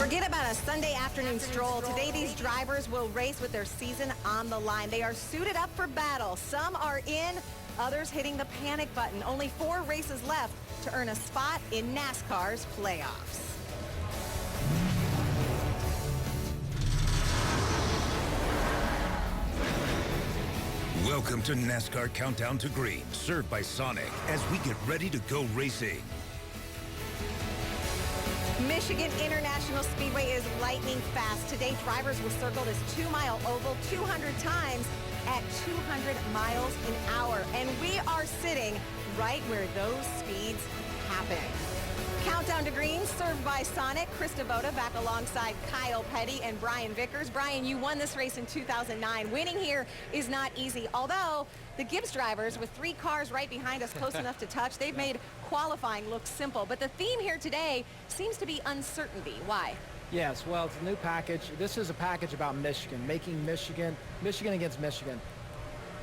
Forget about a Sunday afternoon stroll. Today, these drivers will race with their season on the line. They are suited up for battle. Some are in, others hitting the panic button. Only 4 races left to earn a spot in NASCAR's playoffs. Welcome to NASCAR Countdown to Green, served by Sonic, as we get ready to go racing. Michigan International Speedway is lightning fast. Today, drivers will circle this 2-mile oval 200 times at 200 miles an hour. And we are sitting right where those speeds happen. Countdown to Green, served by Sonic. Chris Devoda back alongside Kyle Petty and Brian Vickers. Brian, you won this race in 2009. Winning here is not easy, although the Gibbs drivers, with 3 cars right behind us close enough to touch, they've made qualifying look simple. But the theme here today seems to be uncertainty. Why? Yes, well, it's a new package. This is a package about Michigan, making Michigan against Michigan.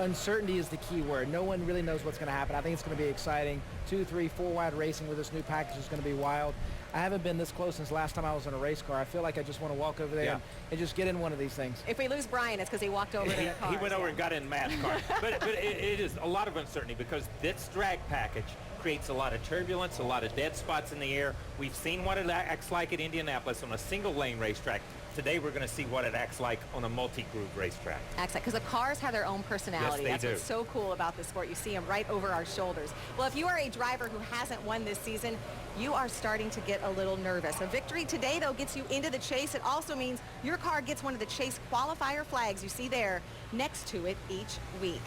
Uncertainty is the key word. No one really knows what's going to happen. I think it's going to be exciting. 2, 3, 4 wide racing with this new package is going to be wild. I haven't been this close since last time I was in a race car. I feel like I just want to walk over there and just get in one of these things. If we lose Brian, it's because he walked over to the car. He went over and got in Matt's car. but it is a lot of uncertainty because this drag package creates a lot of turbulence, a lot of dead spots in the air. We've seen what it acts like at Indianapolis on a single-lane racetrack. Today we're going to see what it acts like on a multi-groove racetrack. Excellent, because the cars have their own personality. Yes, they do. That's what's so cool about this sport. You see them right over our shoulders. Well, if you are a driver who hasn't won this season, you are starting to get a little nervous. A victory today, though, gets you into the chase. It also means your car gets one of the chase qualifier flags you see there next to it each week.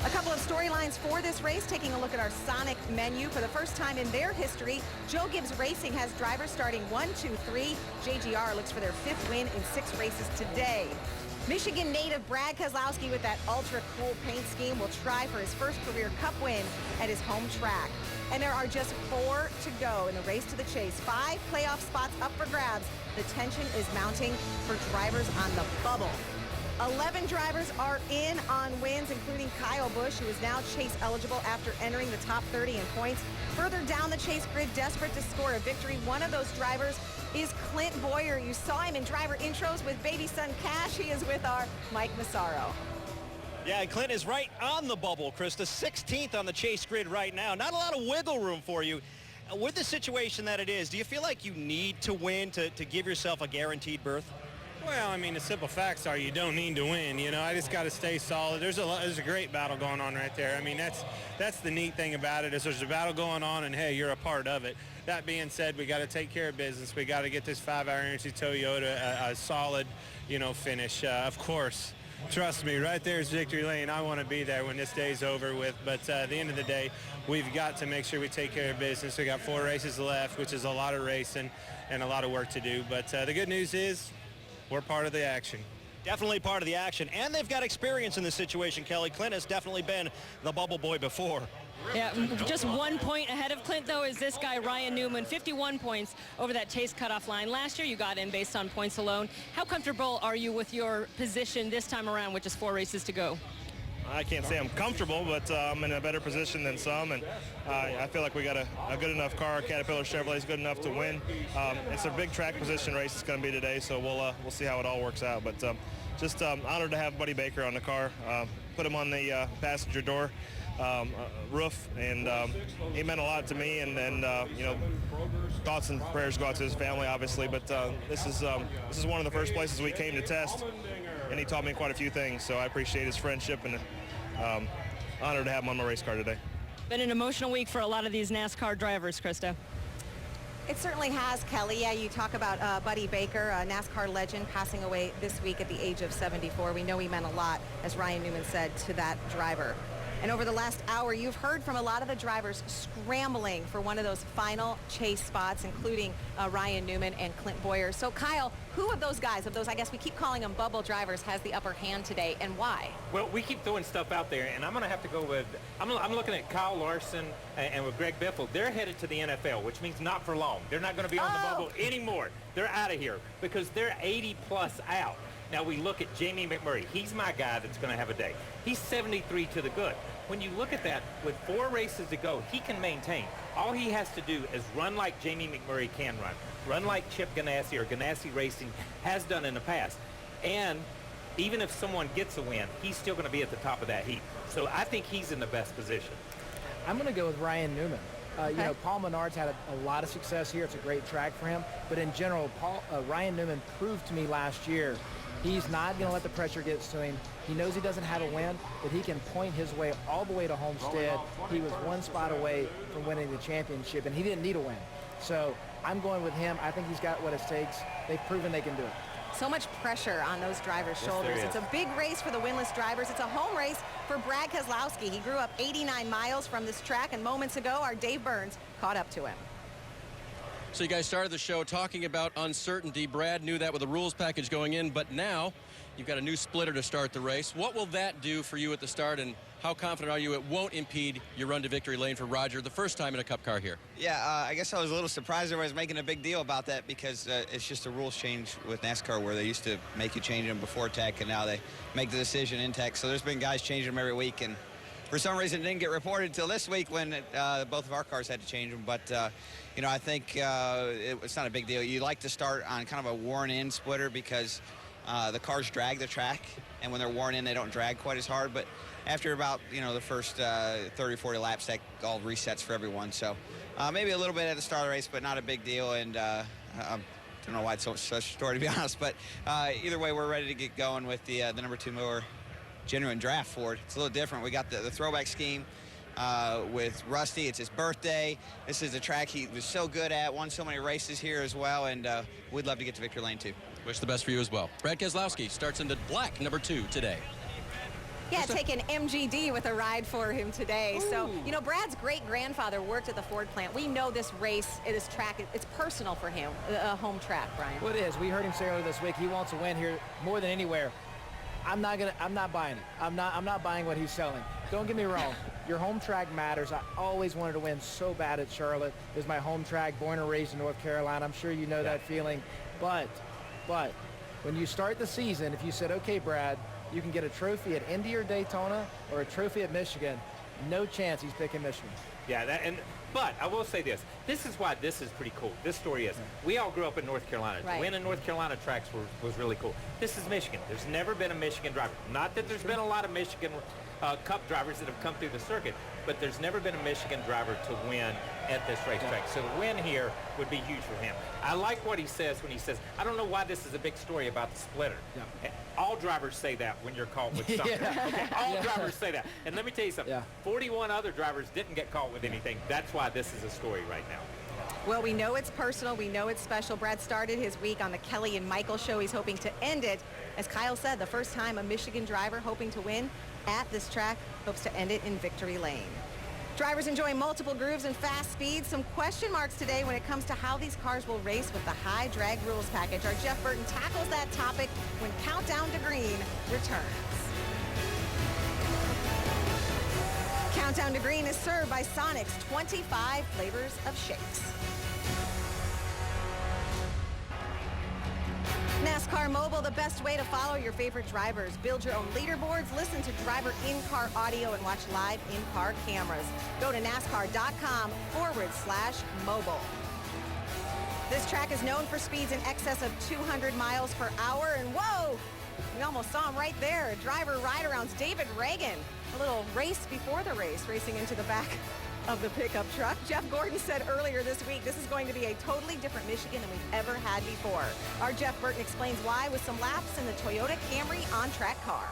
A couple of storylines for this race, taking a look at our Sonic menu. For the first time in their history, Joe Gibbs Racing has drivers starting 1, 2, 3. JGR looks for their 5th win in 6 races today. Michigan native Brad Keselowski with that ultra cool paint scheme will try for his first career Cup win at his home track. And there are just 4 to go in the race to the chase. 5 playoff spots up for grabs. The tension is mounting for drivers on the bubble. 11 drivers are in on wins, including Kyle Busch, who is now chase eligible after entering the top 30 in points. Further down the chase grid, desperate to score a victory. One of those drivers is Clint Bowyer. You saw him in driver intros with baby son Cash. He is with our Mike Massaro. Yeah, and Clint is right on the bubble, Krista. 16th on the chase grid right now. Not a lot of wiggle room for you. With the situation that it is, do you feel like you need to win to give yourself a guaranteed berth? Well, I mean, the simple facts are you don't need to win. You know, I just got to stay solid. There's a great battle going on right there. I mean, that's the neat thing about it is there's a battle going on, and hey, you're a part of it. That being said, we got to take care of business. We got to get this 5-hour energy Toyota a solid, finish. Of course, trust me, right there is victory lane. I want to be there when this day's over with. But at the end of the day, we've got to make sure we take care of business. We got 4 races left, which is a lot of racing and a lot of work to do. But the good news is, we're part of the action. Definitely part of the action, and they've got experience in this situation, Kelly. Clint has definitely been the bubble boy before. Yeah, just 1 point ahead of Clint, though, is this guy, Ryan Newman, 51 points over that chase cutoff line. Last year, you got in based on points alone. How comfortable are you with your position this time around, with just 4 races to go? I can't say I'm comfortable, but I'm in a better position than some, and I feel like we got a good enough car. Caterpillar Chevrolet is good enough to win. It's a big track position race it's going to be today, so we'll see how it all works out. But just honored to have Buddy Baker on the car, put him on the passenger door roof, and he meant a lot to me. And thoughts and prayers go out to his family, obviously. But this is one of the first places we came to test. And he taught me quite a few things, so I appreciate his friendship, and honored to have him on my race car today. Been an emotional week for a lot of these NASCAR drivers, Krista. It certainly has, Kelly. Yeah, you talk about Buddy Baker, a NASCAR legend, passing away this week at the age of 74. We know he meant a lot, as Ryan Newman said, to that driver. And over the last hour, you've heard from a lot of the drivers scrambling for one of those final chase spots, including Ryan Newman and Clint Bowyer. So, Kyle, who of those guys, I guess we keep calling them bubble drivers, has the upper hand today, and why? Well, we keep throwing stuff out there, and I'm going to have to go with, I'm looking at Kyle Larson and with Greg Biffle. They're headed to the NFL, which means not for long. They're not going to be on the bubble anymore. They're out of here because they're 80-plus out. Now we look at Jamie McMurray. He's my guy that's going to have a day. He's 73 to the good. When you look at that, with 4 races to go, he can maintain. All he has to do is run like Jamie McMurray can run. Run like Chip Ganassi or Ganassi Racing has done in the past. And even if someone gets a win, he's still going to be at the top of that heap. So I think he's in the best position. I'm going to go with Ryan Newman. You know, Paul Menard's had a lot of success here. It's a great track for him. But in general, Ryan Newman proved to me last year he's not going to let the pressure get to him. He knows he doesn't have a win, but he can point his way all the way to Homestead. He was 1 spot away from winning the championship, and he didn't need a win. So I'm going with him. I think he's got what it takes. They've proven they can do it. So much pressure on those drivers' shoulders. It's a big race for the winless drivers. It's a home race for Brad Keselowski. He grew up 89 miles from this track, and moments ago, our Dave Burns caught up to him. So you guys started the show talking about uncertainty. Brad knew that with the rules package going in, but now you've got a new splitter to start the race. What will that do for you at the start, and how confident are you it won't impede your run to victory lane for Roger the first time in a Cup car here? Yeah, I guess I was a little surprised everybody's making a big deal about that because it's just a rules change with NASCAR where they used to make you change them before tech, and now they make the decision in tech. So there's been guys changing them every week, and for some reason it didn't get reported until this week when both of our cars had to change them. But, you know, I think it's not a big deal. You like to start on kind of a worn-in splitter because the cars drag the track, and when they're worn in, they don't drag quite as hard. But after about, you know, the first 30, 40 laps, that all resets for everyone. So maybe a little bit at the start of the race, but not a big deal. And I don't know why it's such a story, to be honest. But either way, we're ready to get going with the number 2 mower genuine draft Ford. It's a little different. We got the throwback scheme with Rusty. It's his birthday. This is a track he was so good at, won so many races here as well, and we'd love to get to victory lane too. Wish the best for you as well. Brad Keselowski starts into black number 2 today. Yeah, taking MGD with a ride for him today. Ooh. So, you know, Brad's great-grandfather worked at the Ford plant. We know this race, this track, it's personal for him, a home track, Brian. Well, it is. We heard him say earlier this week he wants to win here more than anywhere. I'm not buying it. I'm not buying what he's selling. Don't get me wrong. Your home track matters. I always wanted to win so bad at Charlotte. It was my home track, born and raised in North Carolina. I'm sure you know that feeling. But when you start the season, if you said, okay, Brad, you can get a trophy at Indy or Daytona or a trophy at Michigan, no chance he's picking Michigan. Yeah, but I will say this. This is why this is pretty cool. This story is, we all grew up in North Carolina. Right. To win in North Carolina tracks was really cool. This is Michigan. There's never been a Michigan driver. Not that there's been a lot of Michigan Cup drivers that have come through the circuit, but there's never been a Michigan driver to win at this racetrack. So the win here would be huge for him. I like what he says when he says, I don't know why this is a big story about the splitter. Yeah. All drivers say that when you're caught with something. Okay? All drivers say that. And let me tell you something. 41 other drivers didn't get caught with anything. That's why this is a story right now. Well, we know it's personal. We know it's special. Brad started his week on the Kelly and Michael show. He's hoping to end it, as Kyle said, the first time a Michigan driver hoping to win at this track hopes to end it in victory lane. Drivers enjoy multiple grooves and fast speeds. Some question marks today when it comes to how these cars will race with the high drag rules package. Our Jeff Burton tackles that topic when Countdown to Green returns. Countdown to Green is served by Sonic's 25 flavors of shakes. NASCAR Mobile, the best way to follow your favorite drivers. Build your own leaderboards, listen to driver in-car audio, and watch live in-car cameras. Go to NASCAR.com/mobile. This track is known for speeds in excess of 200 miles per hour. And whoa, we almost saw him right there. A driver ride-arounds David Reagan. A little race before the race, racing into the back of the pickup truck. Jeff Gordon said earlier this week, this is going to be a totally different Michigan than we've ever had before. Our Jeff Burton explains why with some laps in the Toyota Camry on-track car.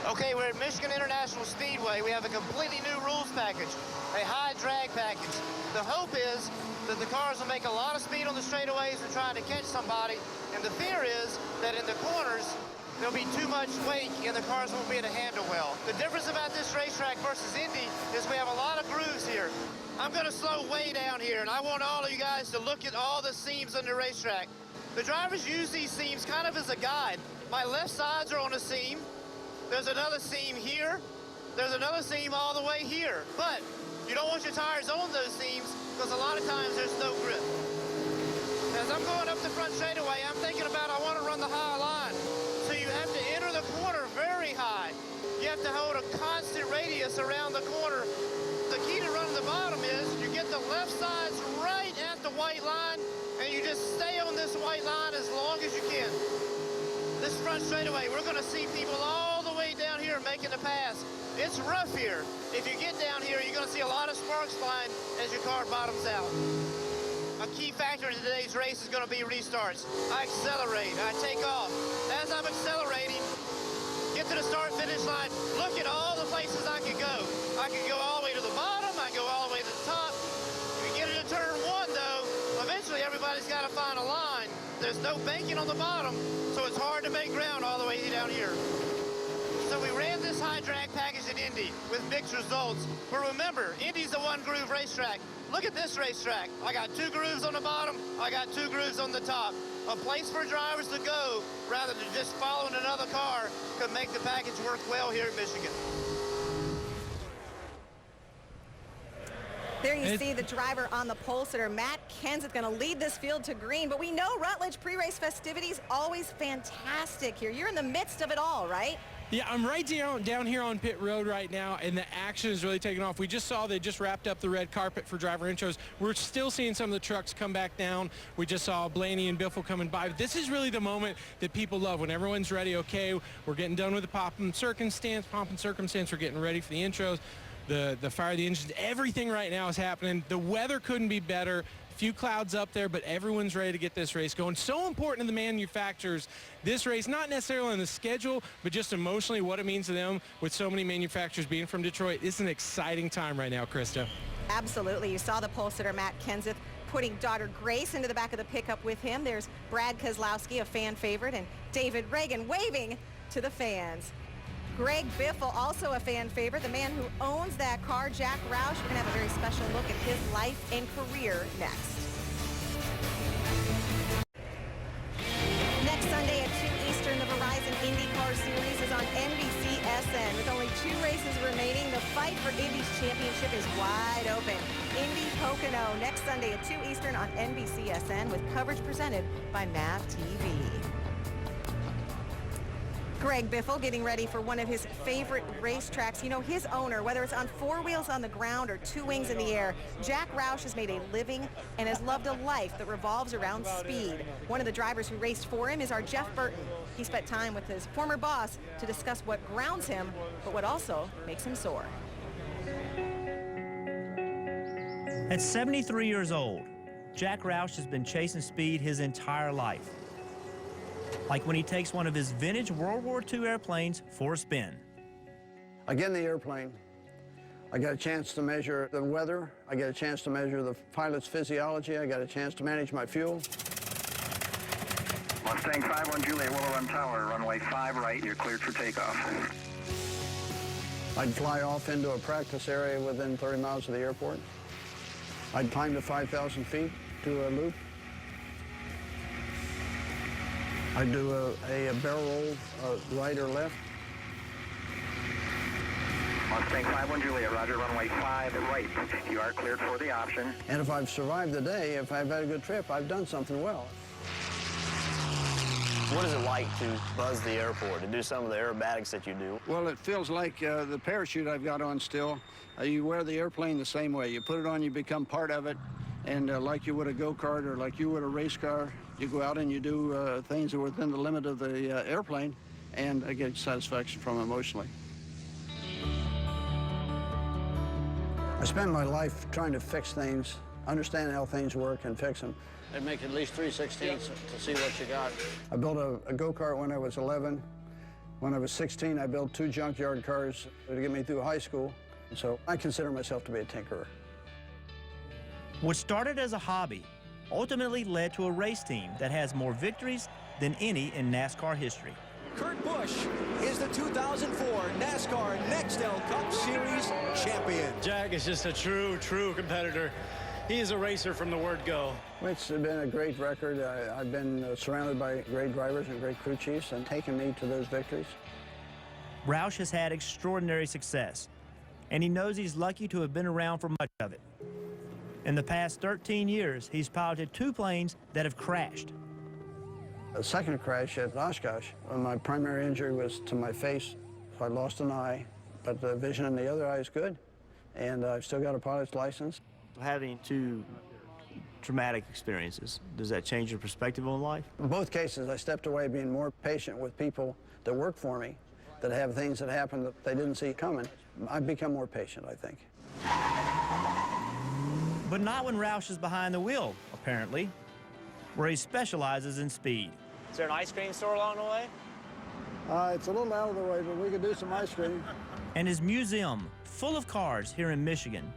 Okay, we're at Michigan International Speedway. We have a completely new rules package, a high drag package. The hope is that the cars will make a lot of speed on the straightaways and trying to catch somebody, and the fear is that in the corners, there'll be too much weight and the cars won't be able to handle well. The difference about this racetrack versus Indy is we have a lot of grooves here. I'm going to slow way down here, and I want all of you guys to look at all the seams on the racetrack. The drivers use these seams kind of as a guide. My left sides are on a seam. There's another seam here. There's another seam all the way here. But you don't want your tires on those seams because a lot of times there's no grip. As I'm going up the front straightaway, I'm thinking about I want to run the high line. So you have to enter the corner very high. You have to hold a constant radius around the corner. The key to running the bottom is you get the left sides right at the white line, and you just stay on this white line as long as you can. This front straightaway, we're going to see people all the way down here making the pass. It's rough here. If you get down here, you're going to see a lot of sparks flying as your car bottoms out. A key factor in today's race is going to be restarts. I accelerate, I take off. As I'm accelerating, get to the start-finish line, look at all the places I could go. I could go all the way to the bottom, I can go all the way to the top. If you get into turn one, though, eventually everybody's got to find a line. There's no banking on the bottom, so it's hard to make ground all the way down here. So we ran this high drag package in Indy with mixed results. But remember, Indy's a one-groove racetrack. Look at this racetrack. I got 2 grooves on the bottom, I got 2 grooves on the top. A place for drivers to go rather than just following another car could make the package work well here in Michigan. There you see the driver on the pole sitter. Matt Kenseth going to lead this field to green, but we know Rutledge pre-race festivities always fantastic here. You're in the midst of it all, right? Yeah, I'm right down here on pit road right now, and the action is really taking off. We just saw they just wrapped up the red carpet for driver intros. We're still seeing some of the trucks come back down. We just saw Blaney and Biffle coming by. But this is really the moment that people love when everyone's ready. Okay, we're getting done with the pomp and circumstance. We're getting ready for the intros. The fire of the engines, everything right now is happening. The weather couldn't be better. A few clouds up there, but everyone's ready to get this race going. So important to the manufacturers, this race, not necessarily on the schedule, but just emotionally what it means to them with so many manufacturers being from Detroit. It's an exciting time right now, Krista. Absolutely. You saw the pole sitter, Matt Kenseth, putting daughter Grace into the back of the pickup with him. There's Brad Keselowski, a fan favorite, and David Reagan waving to the fans. Greg Biffle, also a fan favorite, the man who owns that car, Jack Roush. We're going to have a very special look at his life and career next. Next Sunday at 2 Eastern, the Verizon IndyCar Series is on NBCSN. With only 2 races remaining, the fight for Indy's championship is wide open. Indy Pocono, next Sunday at 2 Eastern on NBCSN with coverage presented by MAV TV. Greg Biffle getting ready for one of his favorite racetracks. You know, his owner, whether it's on 4 wheels on the ground or 2 wings in the air, Jack Roush has made a living and has loved a life that revolves around speed. One of the drivers who raced for him is our Jeff Burton. He spent time with his former boss to discuss what grounds him, but what also makes him soar. At 73 years old, Jack Roush has been chasing speed his entire life. Like when he takes one of his vintage World War II airplanes for a spin. I get in the airplane, I get a chance to measure the weather, I get a chance to measure the pilot's physiology, I got a chance to manage my fuel. Mustang 51 Juliet, Willow Run Tower, runway 5 right, you're cleared for takeoff. I'd fly off into a practice area within 30 miles of the airport. I'd climb to 5,000 feet, do a loop. I'd do a barrel roll, right or left. Mustang 51 Juliet, roger, runway 5 right. You are cleared for the option. And if I've survived the day, if I've had a good trip, I've done something well. What is it like to buzz the airport, to do some of the aerobatics that you do? Well, it feels like the parachute I've got on still. You wear the airplane the same way. You put it on, you become part of it. And like you would a go-kart or like you would a race car, you go out and you do things that are within the limit of the airplane, and I get satisfaction from it emotionally. I spend my life trying to fix things, understand how things work, and fix them. They'd make at least 3/16 to see what you got. I built a go-kart when I was 11. When I was 16, I built 2 junkyard cars to get me through high school. So I consider myself to be a tinkerer. What started as a hobby ultimately led to a race team that has more victories than any in NASCAR history. Kurt Busch is the 2004 NASCAR Nextel Cup Series champion. Jack is just a true competitor. He is a racer from the word go. It's been a great record. I've been surrounded by great drivers and great crew chiefs and taken me to those victories. Roush has had extraordinary success, and he knows he's lucky to have been around for much of it. In the past 13 years, he's piloted 2 planes that have crashed. The second crash at Oshkosh, my primary injury was to my face. So I lost an eye, but the vision in the other eye is good, and I've still got a pilot's license. Having 2 traumatic experiences, does that change your perspective on life? In both cases, I stepped away being more patient with people that work for me, that have things that happen that they didn't see coming. I've become more patient, I think. But not when Roush is behind the wheel, apparently, where he specializes in speed. Is there an ice cream store along the way? It's a little out of the way, but we could do some ice cream. And his museum, full of cars here in Michigan,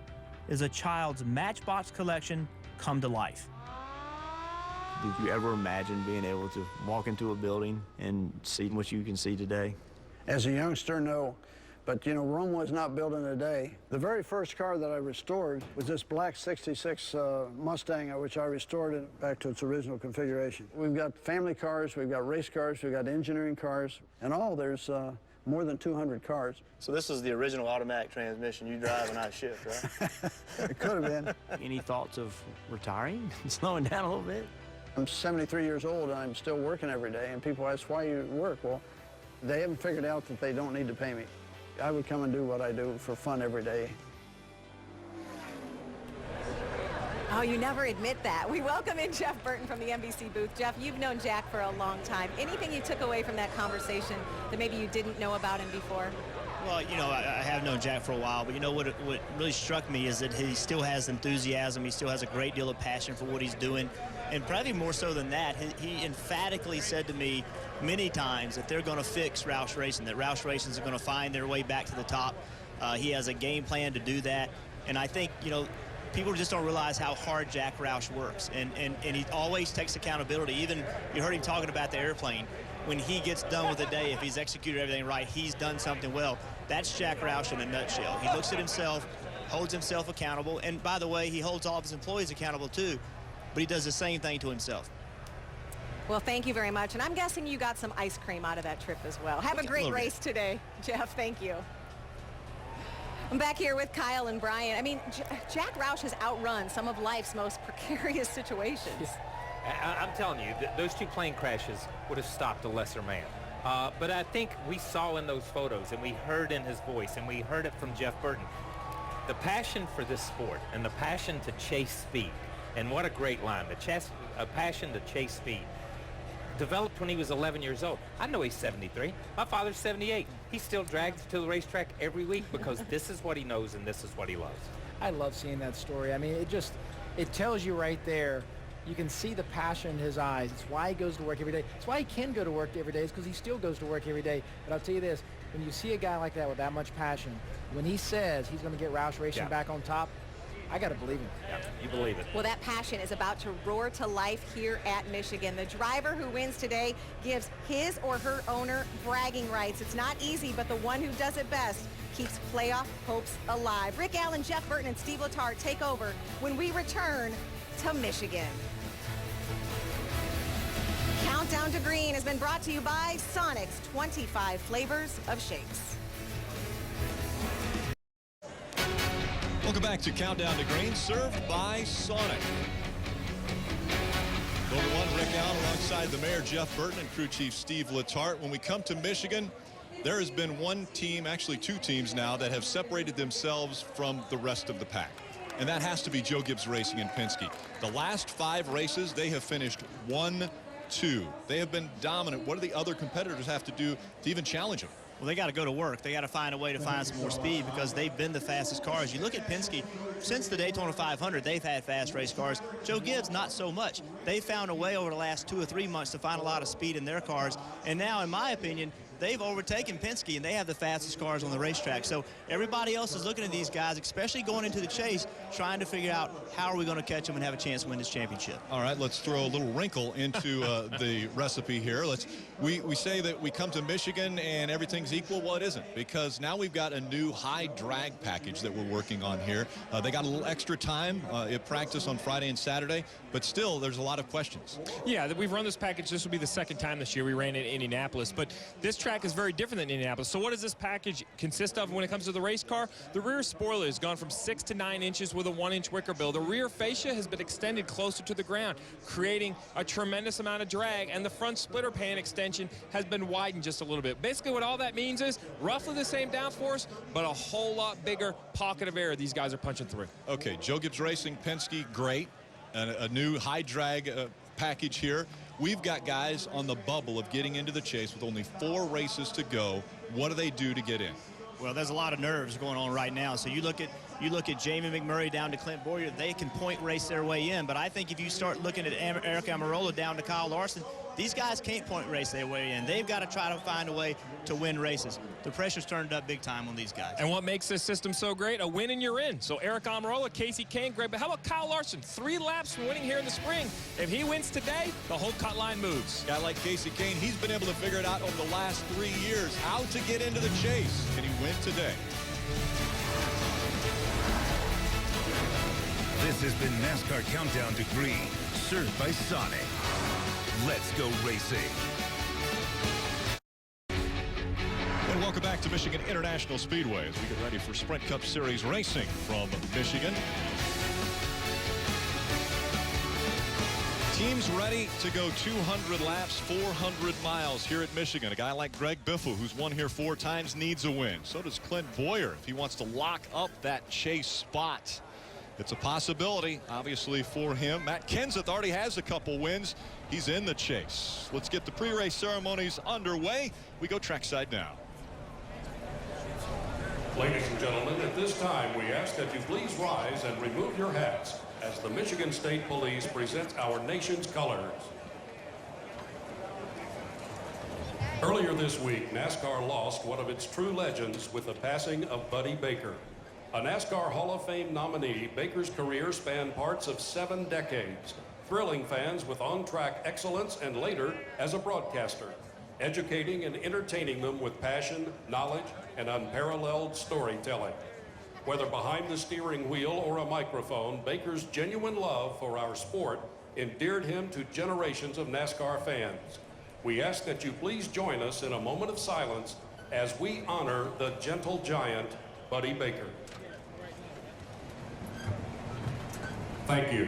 is a child's Matchbox collection come to life. Did you ever imagine being able to walk into a building and see what you can see today? As a youngster, no. But, you know, Rome was not built in a day. The very first car that I restored was this black 66 Mustang, which I restored it back to its original configuration. We've got family cars, we've got race cars, we've got engineering cars. In all, there's more than 200 cars. So this is the original automatic transmission you drive and I shift, right? It could have been. Any thoughts of retiring, slowing down a little bit? I'm 73 years old and I'm still working every day, and people ask why you work. Well, they haven't figured out that they don't need to pay me. I would come and do what I do for fun every day. Oh, you never admit that. We welcome in Jeff Burton from the NBC booth. Jeff, you've known Jack for a long time. Anything you took away from that conversation that maybe you didn't know about him before? Well, you know, I have known Jack for a while, but you know what really struck me is that he still has enthusiasm. He still has a great deal of passion for what he's doing. And probably more so than that, he emphatically said to me many times that they're going to fix Roush Racing, that Roush Racing is going to find their way back to the top. He has a game plan to do that. And I think, you know, people just don't realize how hard Jack Roush works. And he always takes accountability. Even you heard him talking about the airplane. When he gets done with the day, if he's executed everything right, he's done something well. That's Jack Roush in a nutshell. He looks at himself, holds himself accountable. And by the way, he holds all of his employees accountable too. But he does the same thing to himself. Well, thank you very much. And I'm guessing you got some ice cream out of that trip as well. Have a great race today, Jeff. Thank you. I'm back here with Kyle and Brian. I mean, Jack Roush has outrun some of life's most precarious situations. I'm telling you, those 2 plane crashes would have stopped a lesser man. But I think we saw in those photos, and we heard in his voice, and we heard it from Jeff Burton, the passion for this sport and the passion to chase speed. And what a great line, a passion to chase speed. Developed when he was 11 years old. I know he's 73. My father's 78. He still drags to the racetrack every week because this is what he knows and this is what he loves. I love seeing that story. I mean, it tells you right there. You can see the passion in his eyes. It's why he goes to work every day. It's why he can go to work every day, is because he still goes to work every day. But I'll tell you this, when you see a guy like that with that much passion, when he says he's going to get Roush Racing back on top, I got to believe him. Yeah, you believe it. Well, that passion is about to roar to life here at Michigan. The driver who wins today gives his or her owner bragging rights. It's not easy, but the one who does it best keeps playoff hopes alive. Rick Allen, Jeff Burton, and Steve Letarte take over when we return to Michigan. Countdown to Green has been brought to you by Sonic's 25 flavors of shakes. Welcome back to Countdown to Green, served by Sonic. Number 1, Rick Allen alongside the mayor, Jeff Burton, and crew chief Steve Letarte. When we come to Michigan, there has been one team, actually 2 teams now, that have separated themselves from the rest of the pack. And that has to be Joe Gibbs Racing and Penske. The last 5 races, they have finished 1-2. They have been dominant. What do the other competitors have to do to even challenge them? Well, they got to go to work. They got to find a way to find some more speed because they've been the fastest cars. You look at Penske, since the Daytona 500, they've had fast race cars. Joe Gibbs, not so much. They found a way over the last 2 or 3 months to find a lot of speed in their cars. And now, in my opinion, they've overtaken Penske, and they have the fastest cars on the racetrack. So everybody else is looking at these guys, especially going into the chase, trying to figure out how are we going to catch them and have a chance to win this championship. All right, let's throw a little wrinkle into the recipe here. We say that we come to Michigan and everything's equal. Well, it isn't, because now we've got a new high drag package that we're working on here. They got a little extra time at practice on Friday and Saturday, but still there's a lot of questions. Yeah, we've run this package. This will be the 2nd time this year. We ran it in Indianapolis, but this racetrack is very different than Indianapolis. So what does this package consist of when it comes to the race car? The rear spoiler has gone from 6 to 9 inches with a 1-inch wicker bill. The rear fascia has been extended closer to the ground, creating a tremendous amount of drag, and the front splitter pan extension has been widened just a little bit. Basically what all that means is roughly the same downforce, but a whole lot bigger pocket of air these guys are punching through. Okay, Joe Gibbs Racing, Penske, great. And a new high drag package here. We've got guys on the bubble of getting into the chase with only 4 races to go. What do they do to get in? Well, there's a lot of nerves going on right now. So you look at Jamie McMurray down to Clint Boyer, they can point race their way in. But I think if you start looking at Eric Almirola down to Kyle Larson, these guys can't point race their way in. They've got to try to find a way to win races. The pressure's turned up big time on these guys. And what makes this system so great? A win and you're in. So Eric Almirola, Casey Kane, Greg, but how about Kyle Larson? 3 laps from winning here in the spring. If he wins today, the whole cut line moves. A guy like Casey Kane, he's been able to figure it out over the last 3 years, how to get into the chase. Can he win today? This has been NASCAR Countdown to Green, served by Sonic. Let's go racing. And welcome back to Michigan International Speedway as we get ready for Sprint Cup Series racing from Michigan. Teams ready to go 200 laps, 400 miles here at Michigan. A guy like Greg Biffle, who's won here 4 times, needs a win. So does Clint Boyer if he wants to lock up that chase spot. It's a possibility, obviously, for him. Matt Kenseth already has a couple wins. He's in the chase. Let's get the pre-race ceremonies underway. We go trackside now. Ladies and gentlemen, at this time, we ask that you please rise and remove your hats as the Michigan State Police presents our nation's colors. Earlier this week, NASCAR lost one of its true legends with the passing of Buddy Baker. A NASCAR Hall of Fame nominee, Baker's career spanned parts of 7 decades, thrilling fans with on-track excellence and later as a broadcaster, educating and entertaining them with passion, knowledge, and unparalleled storytelling. Whether behind the steering wheel or a microphone, Baker's genuine love for our sport endeared him to generations of NASCAR fans. We ask that you please join us in a moment of silence as we honor the gentle giant, Buddy Baker. Thank you.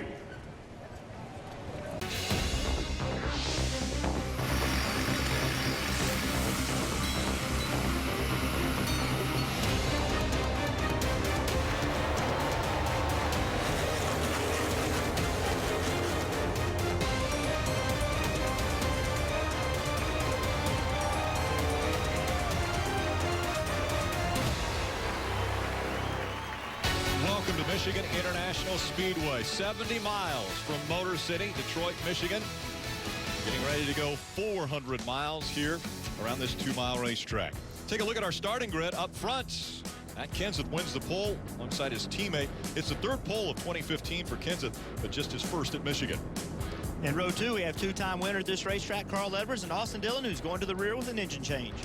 Michigan International Speedway, 70 miles from Motor City, Detroit, Michigan. Getting ready to go 400 miles here around this 2-mile racetrack. Take a look at our starting grid up front. Matt Kenseth wins the pole alongside his teammate. It's the 3rd pole of 2015 for Kenseth, but just his 1st at Michigan. In row 2, we have 2-time winner at this racetrack, Carl Edwards, and Austin Dillon, who's going to the rear with an engine change.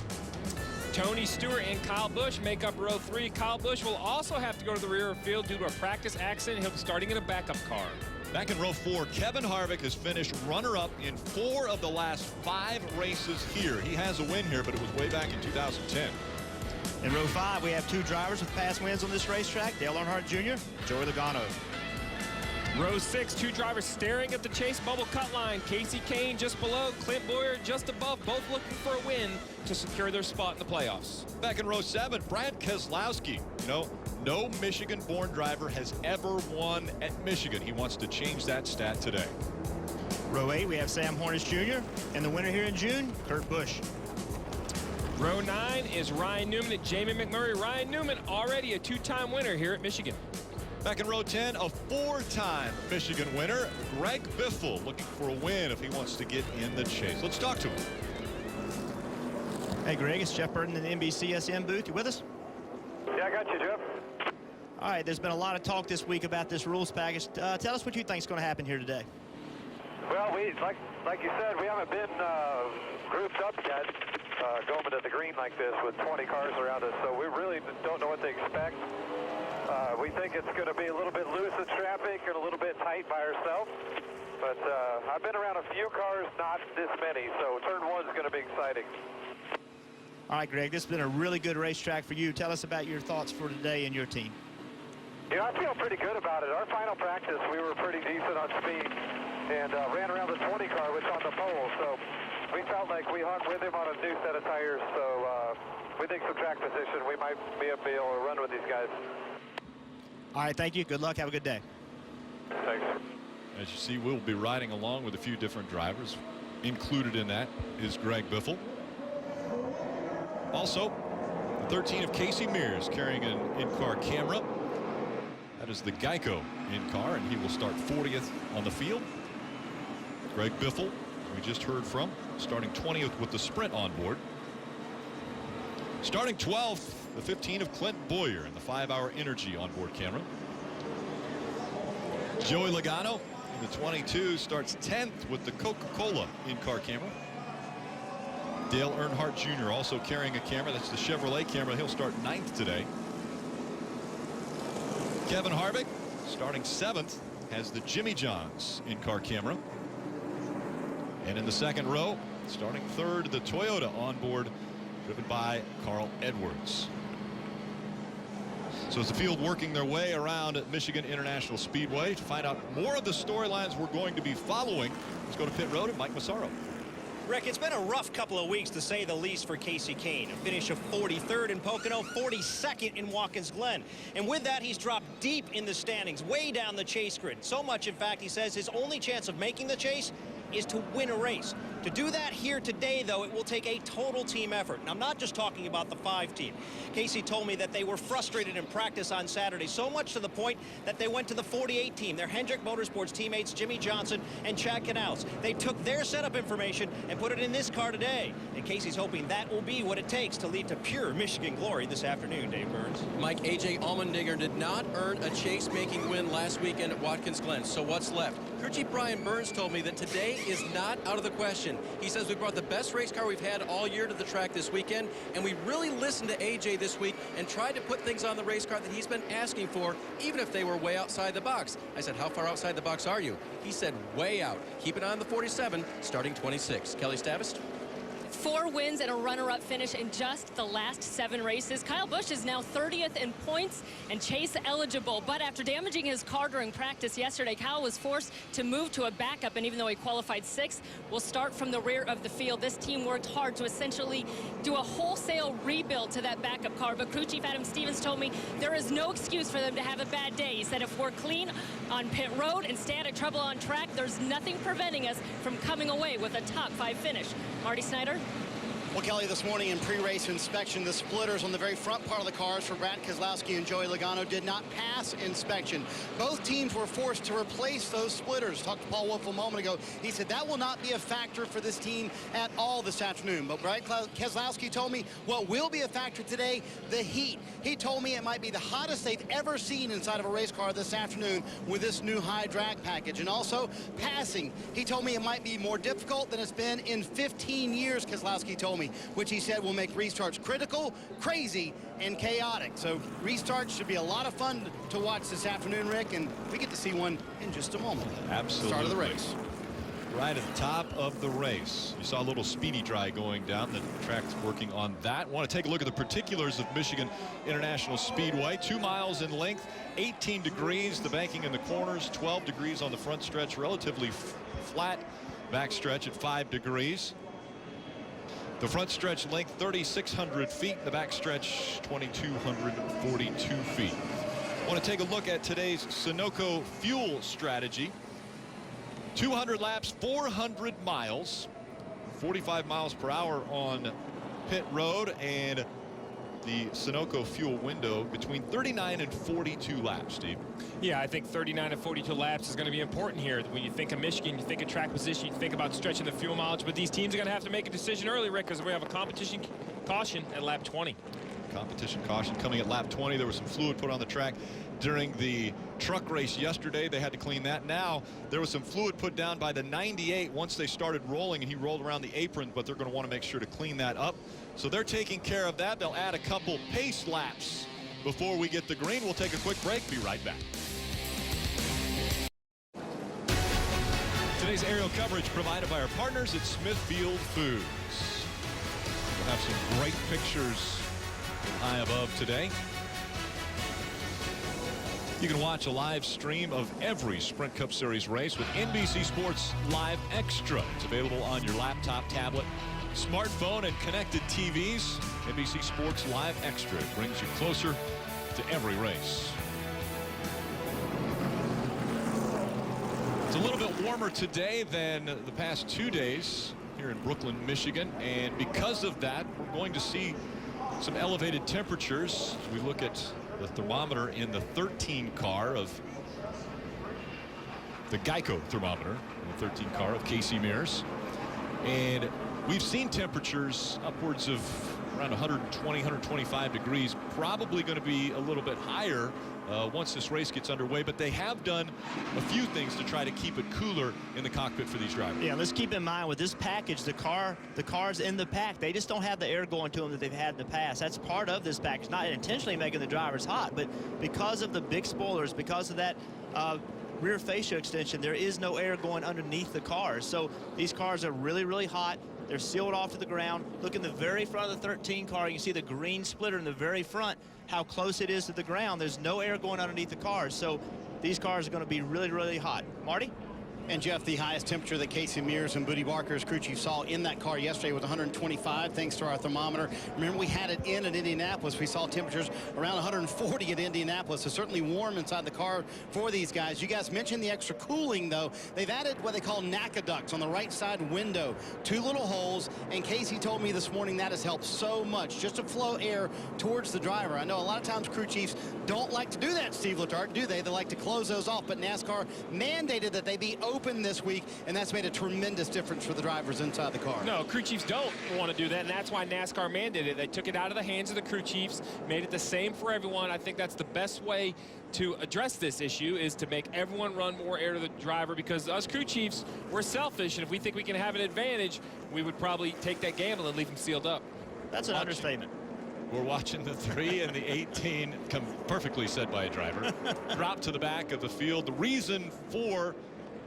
Tony Stewart and Kyle Busch make up row 3. Kyle Busch will also have to go to the rear of the field due to a practice accident. He'll be starting in a backup car. Back in row 4, Kevin Harvick has finished runner-up in 4 of the last 5 races here. He has a win here, but it was way back in 2010. In row 5, we have 2 drivers with past wins on this racetrack, Dale Earnhardt Jr., Joey Logano. Row 6, 2 drivers staring at the chase bubble cut line. Casey Kane just below, Clint Boyer just above, both looking for a win to secure their spot in the playoffs. Back in row 7, Brad Keselowski. You know, no Michigan-born driver has ever won at Michigan. He wants to change that stat today. Row 8, we have Sam Hornish Jr., and the winner here in June, Kurt Busch. Row 9 is Ryan Newman and Jamie McMurray. Ryan Newman already a 2-time winner here at Michigan. Back in row 10, a 4-time Michigan winner, Greg Biffle, looking for a win if he wants to get in the chase. Let's talk to him. Hey, Greg, it's Jeff Burton in the NBCSN booth. You with us? Yeah, I got you, Jeff. All right, there's been a lot of talk this week about this rules package. Tell us what you think is going to happen here today. Well, like you said, we haven't been grouped up yet, going to the green like this with 20 cars around us, so we really don't know what to expect. We think it's going to be a little bit loose in traffic and a little bit tight by ourselves. But I've been around a few cars, not this many, so turn 1 is going to be exciting. All right, Greg, this has been a really good racetrack for you. Tell us about your thoughts for today and your team. Yeah, I feel pretty good about it. Our final practice, we were pretty decent on speed and ran around the 20 car, which on the pole. So we felt like we hung with him on a new set of tires. So we think some track position, we might be able to run with these guys. All right, thank you. Good luck. Have a good day. Thanks. As you see, we'll be riding along with a few different drivers. Included in that is Greg Biffle. Also, the 13 of Casey Mears carrying an in-car camera. That is the Geico in-car, and he will start 40th on the field. Greg Biffle, we just heard from, starting 20th with the Sprint on board. Starting 12th, the 15 of Clint Boyer and the 5-hour Energy onboard camera. Joey Logano in the 22 starts 10th with the Coca-Cola in-car camera. Dale Earnhardt Jr. also carrying a camera. That's the Chevrolet camera. He'll start 9th today. Kevin Harvick starting 7th has the Jimmy Johns in-car camera. And in the second row, starting 3rd, the Toyota onboard, driven by Carl Edwards. So it's the field working their way around at Michigan International Speedway. To find out more of the storylines we're going to be following, let's go to pit road and Mike Massaro. Rick, it's been a rough couple of weeks, to say the least, for Kasey Kahne. A finish of 43rd in Pocono, 42nd in Watkins Glen. And with that, he's dropped deep in the standings, way down the chase grid. So much, in fact, he says his only chance of making the chase is to win a race. To do that here today, though, it will take a total team effort. And I'm not just talking about the 5 team. Kasey told me that they were frustrated in practice on Saturday, so much to the point that they went to the 48 team, their Hendrick Motorsports teammates Jimmie Johnson and Chad Knaus. They took their setup information and put it in this car today. And Casey's hoping that will be what it takes to lead to pure Michigan glory this afternoon, Dave Burns. Mike, A.J. Allmendinger did not earn a chase-making win last weekend at Watkins Glen. So what's left? Crew Chief Brian Burns told me that today is not out of the question. He says we brought the best race car we've had all year to the track this weekend, and we really listened to A.J. this week and tried to put things on the race car that he's been asking for, even if they were way outside the box. I said, how far outside the box are you? He said, way out. Keep it on the 47, starting 26. Kelly Stavist. 4 wins and a runner-up finish in just the last 7 races. Kyle Busch is now 30th in points and chase eligible. But after damaging his car during practice yesterday, Kyle was forced to move to a backup. And even though he qualified 6th, will start from the rear of the field. This team worked hard to essentially do a wholesale rebuild to that backup car. But crew chief Adam Stevens told me there is no excuse for them to have a bad day. He said if we're clean on pit road and stay out of trouble on track, there's nothing preventing us from coming away with a top 5 finish. Marty Snyder. Well, Kelly, this morning in pre-race inspection, the splitters on the very front part of the cars for Brad Keselowski and Joey Logano did not pass inspection. Both teams were forced to replace those splitters. Talked to Paul Wolf a moment ago. He said that will not be a factor for this team at all this afternoon. But Brad Keselowski told me what will be a factor today, the heat. He told me it might be the hottest they've ever seen inside of a race car this afternoon with this new high drag package. And also passing. He told me it might be more difficult than it's been in 15 years, Keselowski told me, which he said will make restarts critical, crazy, and chaotic. So restarts should be a lot of fun to watch this afternoon, Rick, and we get to see one in just a moment. Absolutely. Start of the race. Right at the top of the race. You saw a little speedy dry going down. The track's working on that. Want to take a look at the particulars of Michigan International Speedway. 2 miles in length, 18 degrees. The banking in the corners, 12 degrees on the front stretch. Relatively flat back stretch at 5 degrees. The front stretch length 3,600 feet. The back stretch 2,242 feet. I want to take a look at today's Sunoco fuel strategy. 200 laps, 400 miles, 45 miles per hour on pit road, and the Sunoco fuel window between 39 and 42 laps, Steve. Yeah, I think 39 and 42 laps is going to be important here. When you think of Michigan, you think of track position, you think about stretching the fuel mileage, but these teams are going to have to make a decision early, Rick, because we have a competition caution at lap 20. Competition caution coming at lap 20. There was some fluid put on the track during the truck race yesterday. They had to clean that. Now there was some fluid put down by the 98 once they started rolling, and he rolled around the apron, but they're going to want to make sure to clean that up. So they're taking care of that. They'll add a couple pace laps before we get the green. We'll take a quick break. Be right back. Today's aerial coverage provided by our partners at Smithfield Foods. have some great pictures high above today. You can watch a live stream of every Sprint Cup Series race with NBC Sports Live Extra. It's available on your laptop, tablet, smartphone, and connected TVs. NBC Sports Live Extra brings you closer to every race. It's a little bit warmer today than the past 2 days here in Brooklyn, Michigan, and because of that, we're going to see some elevated temperatures as we look at the thermometer in the 13 car of the Geico thermometer in the 13 car of Casey Mears. And we've seen temperatures upwards of around 120, 125 degrees, probably going to be a little bit higher once this race gets underway, but they have done a few things to try to keep it cooler in the cockpit for these drivers. Yeah, let's keep in mind with this package, the cars in the pack, they just don't have the air going to them that they've had in the past. That's part of this package, not intentionally making the drivers hot, but because of the big spoilers, because of that rear fascia extension, there is no air going underneath the cars. So these cars are really, really hot. They're sealed off to the ground. Look in the very front of the 13 car. You can see the green splitter in the very front, how close it is to the ground. There's no air going underneath the cars. So these cars are going to be really, really hot. Marty? And Jeff, the highest temperature that Casey Mears and Booty Barker's crew chief saw in that car yesterday was 125, thanks to our thermometer. Remember, we had it in at Indianapolis. We saw temperatures around 140 at Indianapolis. So certainly warm inside the car for these guys. You guys mentioned the extra cooling, though. They've added what they call NACA ducts on the right side window. 2 little holes. And Casey told me this morning that has helped so much just to flow air towards the driver. I know a lot of times crew chiefs don't like to do that, Steve Letarte, do they? They like to close those off. But NASCAR mandated that they be open this week, and that's made a tremendous difference for the drivers inside the car. No, crew chiefs don't want to do that, and that's why NASCAR mandated it. They took it out of the hands of the crew chiefs, made it the same for everyone. I think that's the best way to address this issue, is to make everyone run more air to the driver, because us crew chiefs, we're selfish, and if we think we can have an advantage, we would probably take that gamble and leave them sealed up. That's an understatement. We're watching the 3 and the 18 come perfectly said by a driver drop to the back of the field. The reason for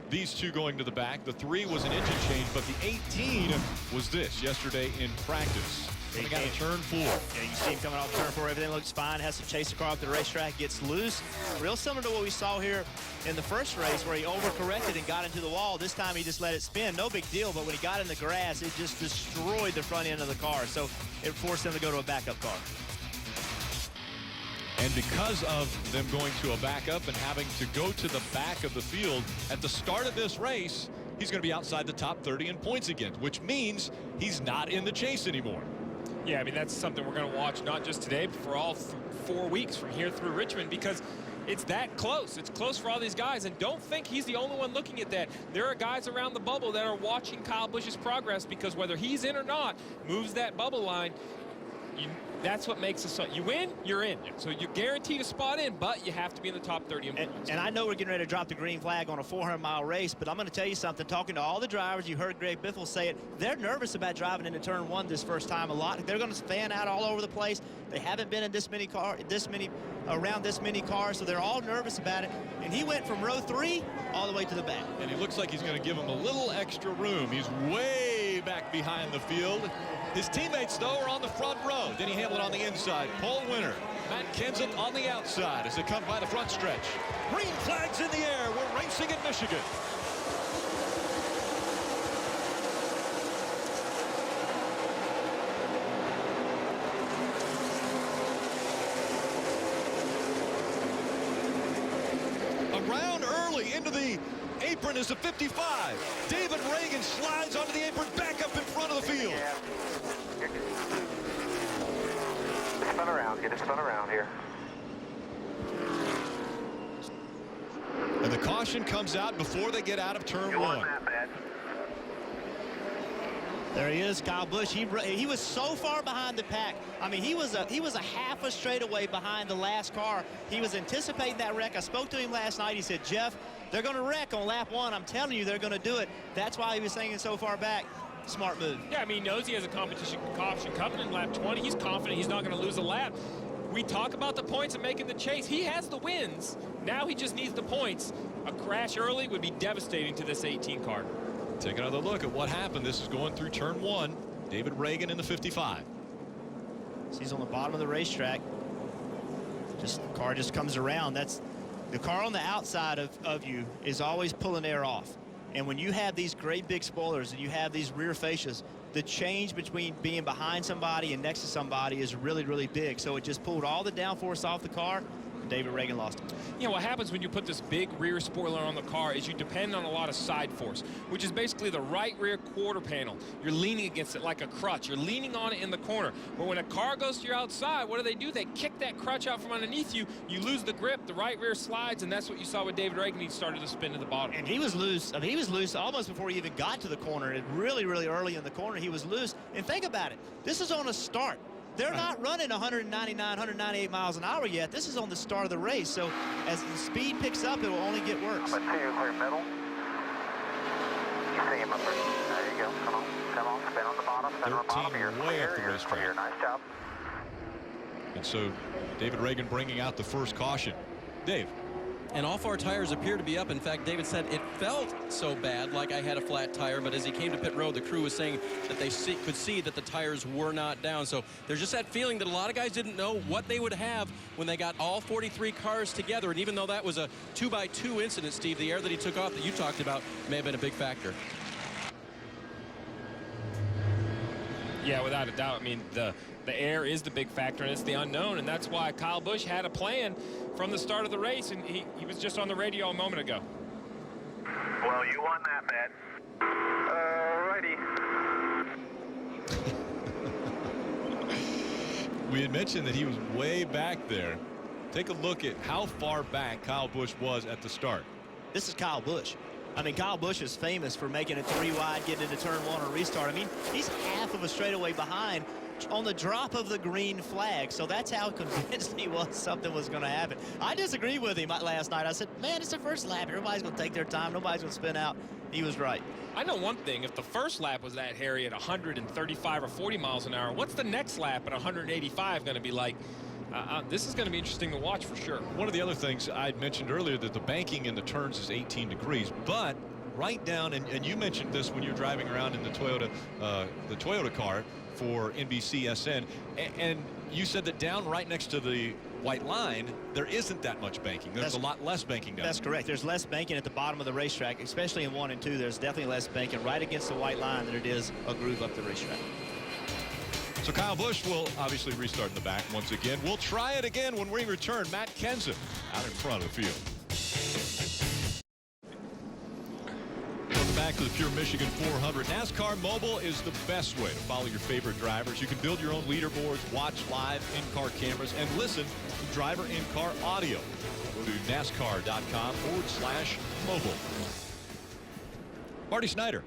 these 2 going to the back, the 3 was an engine change, but the 18 was this yesterday in practice. Coming out of turn 4. Yeah, you see him coming off turn 4. Everything looks fine. Has to chase the car up the racetrack. Gets loose. Real similar to what we saw here in the first race, where he overcorrected and got into the wall. This time he just let it spin. No big deal. But when he got in the grass, it just destroyed the front end of the car. So it forced him to go to a backup car. And because of them going to a backup and having to go to the back of the field at the start of this race, he's going to be outside the top 30 in points again, which means he's not in the chase anymore. Yeah, I mean, that's something we're going to watch not just today, but for all 4 weeks from here through Richmond, because it's that close. It's close for all these guys, and don't think he's the only one looking at that. There are guys around the bubble that are watching Kyle Busch's progress, because whether he's in or not, moves that bubble line. That's what makes us. You win, you're in. So you're guaranteed a spot in, but you have to be in the top 30 in points. And I know we're getting ready to drop the green flag on a 400-mile race, but I'm going to tell you something. Talking to all the drivers, you heard Greg Biffle say it, they're nervous about driving into turn 1 this first time a lot. They're going to fan out all over the place. They haven't been in around this many cars, so they're all nervous about it. And he went from row 3 all the way to the back. And he looks like he's going to give him a little extra room. He's way back behind the field. His teammates, though, are on the front row. Denny Hamlin on the inside. Paul Winter. Matt Kenseth on the outside as they come by the front stretch. Green flags in the air. We're racing in Michigan. Around early into the apron is a 55. David Reagan slides onto the apron, back up in front of the field. Spun around, get it spun around here. And the caution comes out before they get out of turn 1. There he is, Kyle Busch. He was so far behind the pack. I mean, he was a half a straightaway behind the last car. He was anticipating that wreck. I spoke to him last night. He said, Jeff, they're going to wreck on lap 1. I'm telling you, they're going to do it. That's why he was thinking so far back. Smart move. Yeah, I mean, he knows he has a competition caution coming in lap 20. He's confident he's not going to lose a lap. We talk about the points and making the chase. He has the wins. Now he just needs the points. A crash early would be devastating to this 18 car. Take another look at what happened. This is going through turn 1. David Ragan in the 55. So he's on the bottom of the racetrack. Just the car just comes around. That's the car on the outside of you is always pulling air off. And when you have these great big spoilers and you have these rear fascias, the change between being behind somebody and next to somebody is really, really big. So it just pulled all the downforce off the car, and David Ragan lost it. You know, what happens when you put this big rear spoiler on the car is you depend on a lot of side force, which is basically the right rear quarter panel. You're leaning against it like a crutch. You're leaning on it in the corner. But when a car goes to your outside, what do? They kick that crutch out from underneath you. You lose the grip, the right rear slides, and that's what you saw with David Ragan. He started to spin to the bottom. And he was loose. I mean, he was loose almost before he even got to the corner. And really, really early in the corner, he was loose. And think about it. This is on a start. They're not running 199, 198 miles an hour yet. This is on the start of the race. So as the speed picks up, it will only get worse. Number 2, clear middle. You see him up there. There you go. Come on, spin on the bottom. Spin on the bottom. You're way up the clear. racetrack. Nice job. And so David Ragan bringing out the first caution. Dave. And all four tires appear to be up. In fact, David said it felt so bad, like I had a flat tire, but as he came to pit road, the crew was saying that they could see that the tires were not down. So there's just that feeling that a lot of guys didn't know what they would have when they got all 43 cars together. And even though that was a 2x2 incident, Steve, the air that he took off that you talked about may have been a big factor. Yeah, without a doubt. I mean, the air is the big factor, and it's the unknown, and that's why Kyle Busch had a plan from the start of the race, and he was just on the radio a moment ago. Well, you won that bet. Alrighty. We had mentioned that he was way back there. Take a look at how far back Kyle Busch was at the start. This is Kyle Busch. I mean, Kyle Busch is famous for making it 3 wide, getting into turn 1 or restart. I mean, he's half of a straightaway behind on the drop of the green flag. So that's how convinced he was something was going to happen. I disagreed with him last night. I said, man, it's the first lap. Everybody's going to take their time. Nobody's going to spin out. He was right. I know one thing. If the first lap was that hairy at 135 or 40 miles an hour, what's the next lap at 185 going to be like? This is going to be interesting to watch for sure. One of the other things I'd mentioned earlier, that the banking in the turns is 18 degrees, but right down, and you mentioned this when you're driving around in the Toyota car for NBCSN, and you said that down right next to the white line, there isn't that much banking. There's a lot less banking down. That's correct. There's less banking at the bottom of the racetrack, especially in 1 and 2. There's definitely less banking right against the white line than it is a groove up the racetrack. So Kyle Busch will obviously restart in the back once again. We'll try it again when we return. Matt Kenseth out in front of the field. Welcome back to the Pure Michigan 400. NASCAR Mobile is the best way to follow your favorite drivers. You can build your own leaderboards, watch live in-car cameras, and listen to driver in-car audio. Go to NASCAR.com/mobile. Marty Snyder.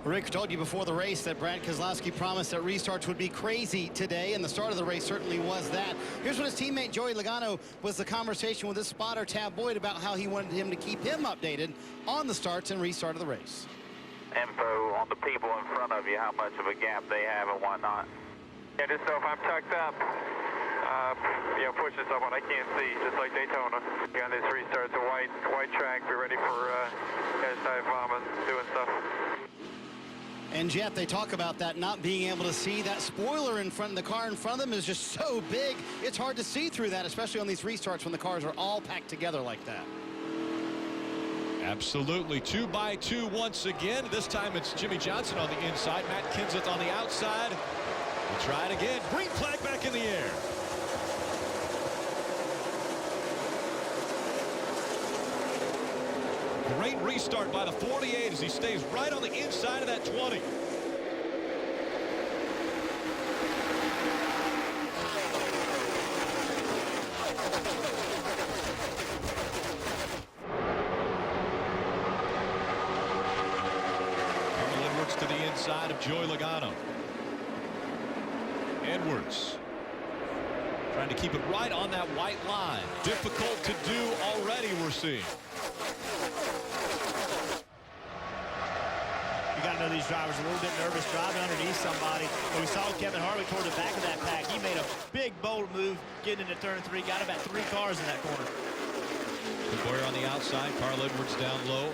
Rick told you before the race that Brad Keselowski promised that restarts would be crazy today, and the start of the race certainly was that. Here's what his teammate Joey Logano was the conversation with his spotter Tab Boyd about how he wanted him to keep him updated on the starts and restart of the race. Info on the people in front of you, how much of a gap they have and whatnot. Yeah, just so if I'm tucked up, pushing someone I can't see, just like Daytona. On this restart, it's a white track. Be ready for guys dive bombing, doing stuff. And Jeff, they talk about that not being able to see that spoiler in front of the car in front of them is just so big. It's hard to see through that, especially on these restarts when the cars are all packed together like that. Absolutely. 2x2 once again. This time it's Jimmy Johnson on the inside, Matt Kenseth on the outside. We'll try it again. Green flag back in the air. Great restart by the 48 as he stays right on the inside of that 20. Carl Edwards to the inside of Joey Logano. Edwards trying to keep it right on that white line. Difficult to do already, we're seeing. You got to know these drivers a little bit nervous driving underneath somebody. But we saw Kevin Harvick toward the back of that pack. He made a big, bold move getting into turn 3. Got about 3 cars in that corner. Boyer on the outside. Carl Edwards down low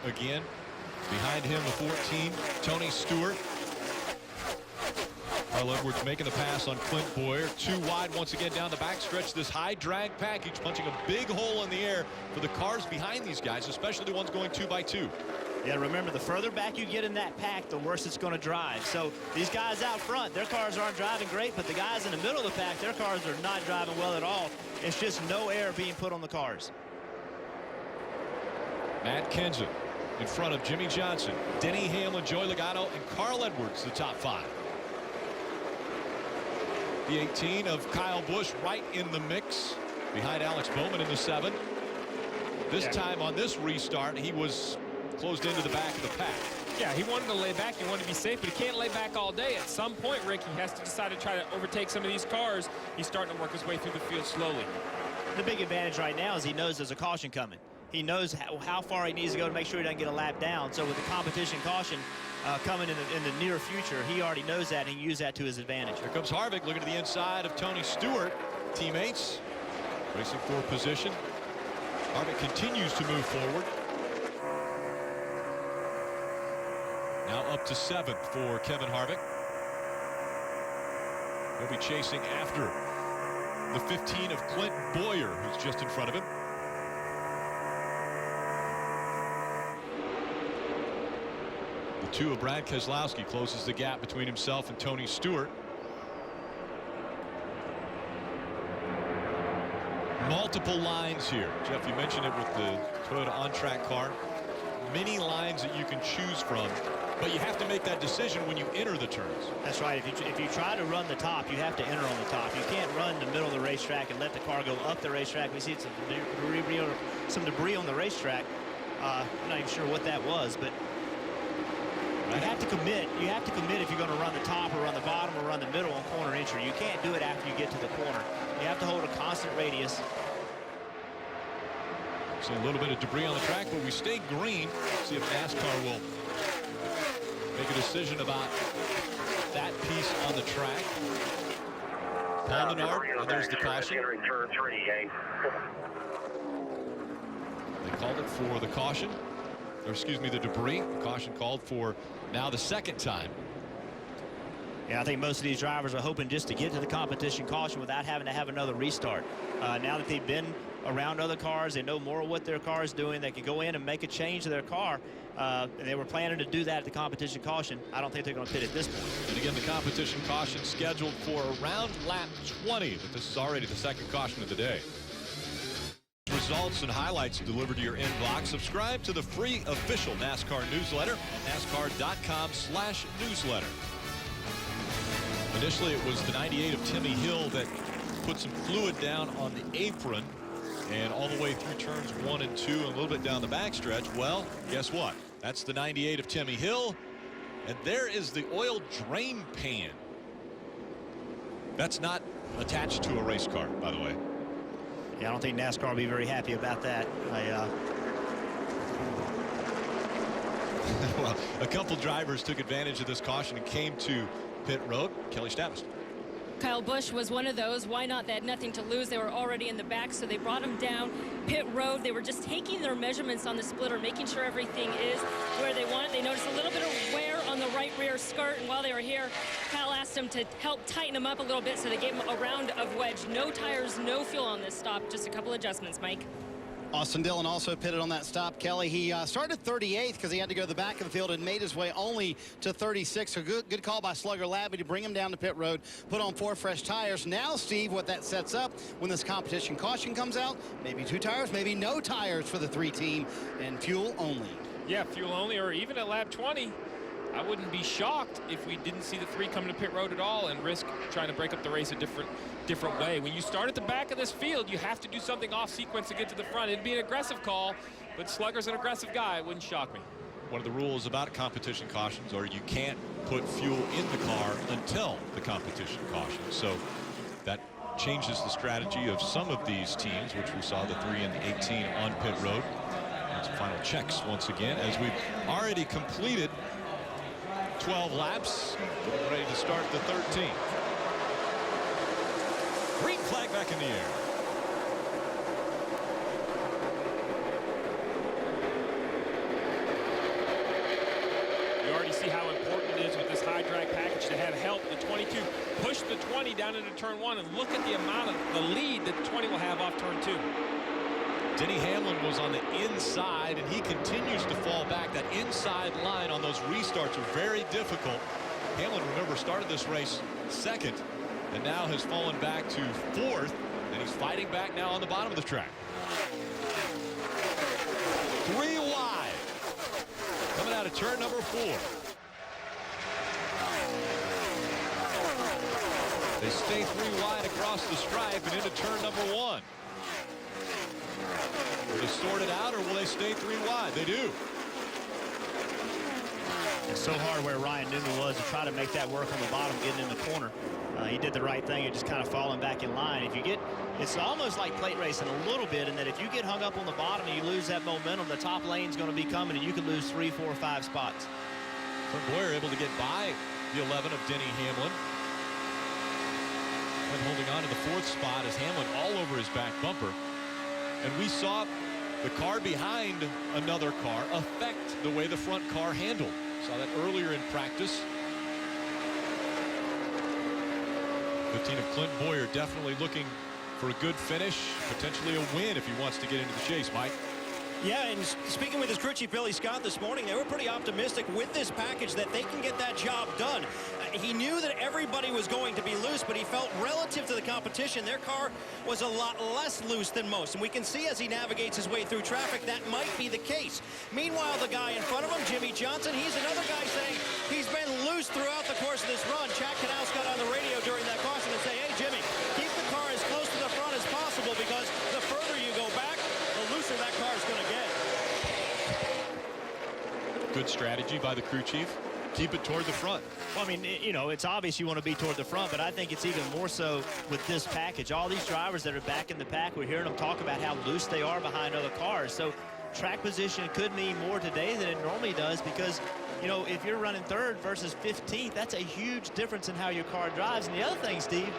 again. Behind him, the 14, Tony Stewart. Carl Edwards making the pass on Clint Boyer. 2 wide once again down the backstretch. This high drag package punching a big hole in the air for the cars behind these guys, especially the ones going 2x2. Yeah, remember, the further back you get in that pack, the worse it's going to drive. So these guys out front, their cars aren't driving great, but the guys in the middle of the pack, their cars are not driving well at all. It's just no air being put on the cars. Matt Kenseth in front of Jimmy Johnson, Denny Hamlin, Joey Logano, and Carl Edwards, the top 5. The 18 of Kyle Busch right in the mix behind Alex Bowman in the 7. This time on this restart, he was closed into the back of the pack. Yeah, he wanted to lay back. He wanted to be safe, but he can't lay back all day. At some point, Rick, he has to decide to try to overtake some of these cars. He's starting to work his way through the field slowly. The big advantage right now is he knows there's a caution coming. He knows how far he needs to go to make sure he doesn't get a lap down. So with the competition caution coming in the near future, he already knows that and he can use that to his advantage. Here comes Harvick looking to the inside of Tony Stewart. Teammates racing for position. Harvick continues to move forward. Now up to 7th for Kevin Harvick. He'll be chasing after the 15 of Clint Boyer, who's just in front of him. The 2 of Brad Keselowski closes the gap between himself and Tony Stewart. Multiple lines here. Jeff, you mentioned it with the Toyota on-track car. Many lines that you can choose from, but you have to make that decision when you enter the turns. That's right. If you try to run the top, you have to enter on the top. You can't run the middle of the racetrack and let the car go up the racetrack. We see some debris on the racetrack. I'm not even sure what that was, but you have to commit. You have to commit if you're going to run the top or run the bottom or run the middle on corner entry. You can't do it after you get to the corner. You have to hold a constant radius. See a little bit of debris on the track, but we stay green. See if NASCAR will make a decision about that piece on the track. Paul Menard, and there's the caution. They called it for the caution, or excuse me, the debris. The caution called for now the 2nd time. Yeah, I think most of these drivers are hoping just to get to the competition caution without having to have another restart. Now that they've been around other cars, they know more of what their car is doing. They can go in and make a change to their car. They were planning to do that at the competition caution. I don't think they're going to pit at this point. And again, the competition caution scheduled for around lap 20, but this is already the 2nd caution of the day. Results and highlights delivered to your inbox. Subscribe to the free official NASCAR newsletter at NASCAR.com/newsletter. Initially, it was the 98 of Timmy Hill that put some fluid down on the apron and all the way through turns 1 and 2 and a little bit down the backstretch. Well, guess what? That's the 98 of Timmy Hill, and there is the oil drain pan. That's not attached to a race car, by the way. Yeah, I don't think NASCAR will be very happy about that. Well, a couple drivers took advantage of this caution and came to pit road. Kelly Stavast. Kyle Busch was one of those. Why not? They had nothing to lose. They were already in the back, so they brought him down pit road. They were just taking their measurements on the splitter, making sure everything is where they want it. They noticed a little bit of wear on the right rear skirt, and while they were here, Kyle asked them to help tighten them up a little bit, so they gave him a round of wedge. No tires, no fuel on this stop. Just a couple adjustments, Mike. Austin Dillon also pitted on that stop, Kelly. He started 38th because he had to go to the back of the field and made his way only to 36. So good call by Slugger Labby to bring him down to pit road, put on 4 fresh tires. Now, Steve, what that sets up when this competition caution comes out, maybe 2 tires, maybe no tires for the 3 team, and fuel only. Yeah, fuel only, or even at lap 20. I wouldn't be shocked if we didn't see the 3 coming to pit road at all and risk trying to break up the race a different way. When you start at the back of this field, you have to do something off sequence to get to the front. It'd be an aggressive call, but Slugger's an aggressive guy. It wouldn't shock me. One of the rules about competition cautions are you can't put fuel in the car until the competition caution. So that changes the strategy of some of these teams, which we saw the 3 and the 18 on pit road. And some final checks once again as we've already completed 12 laps, getting ready to start the 13th. Green flag back in the air. You already see how important it is with this high drag package to have help the 22 push the 20 down into turn 1, and look at the amount of the lead that the 20 will have off turn 2. Denny Hamlin was on the inside, and he continues to fall back. That inside line on those restarts are very difficult. Hamlin, remember, started this race second and now has fallen back to fourth, and he's fighting back now on the bottom of the track. 3 wide. Coming out of turn number 4. They stay 3 wide across the stripe and into turn number 1. Will they sort it out, or will they stay 3 wide? They do. It's so hard where Ryan Newman was to try to make that work on the bottom, getting in the corner. He did the right thing and just kind of falling back in line. If you get, it's almost like plate racing a little bit, in that if you get hung up on the bottom and you lose that momentum, the top lane's going to be coming and you could lose 3, 4, 5 spots. Clint Bowyer able to get by the 11 of Denny Hamlin. And holding on to the 4th spot as Hamlin all over his back bumper. And we saw the car behind another car affect the way the front car handled. Saw that earlier in practice. 15 of Clint Bowyer definitely looking for a good finish, potentially a win if he wants to get into the chase, Mike. Yeah, and speaking with his crew chief Billy Scott this morning, they were pretty optimistic with this package that they can get that job done. He knew that everybody was going to be loose, but he felt relative to the competition, their car was a lot less loose than most. And we can see as he navigates his way through traffic, that might be the case. Meanwhile, the guy in front of him, Jimmy Johnson, he's another guy saying he's been loose throughout the course of this run. Chad Knaus got on the radio during that caution and say, hey, Jimmy, keep the car as close to the front as possible, because the further you go back, the looser that car is going to get. Good strategy by the crew chief. Keep it toward the front. Well, I mean, you know, it's obvious you want to be toward the front, but I think it's even more so with this package. All these drivers that are back in the pack, we're hearing them talk about how loose they are behind other cars. So track position could mean more today than it normally does, because, you know, if you're running 3rd versus 15th, that's a huge difference in how your car drives. And the other thing, Steve,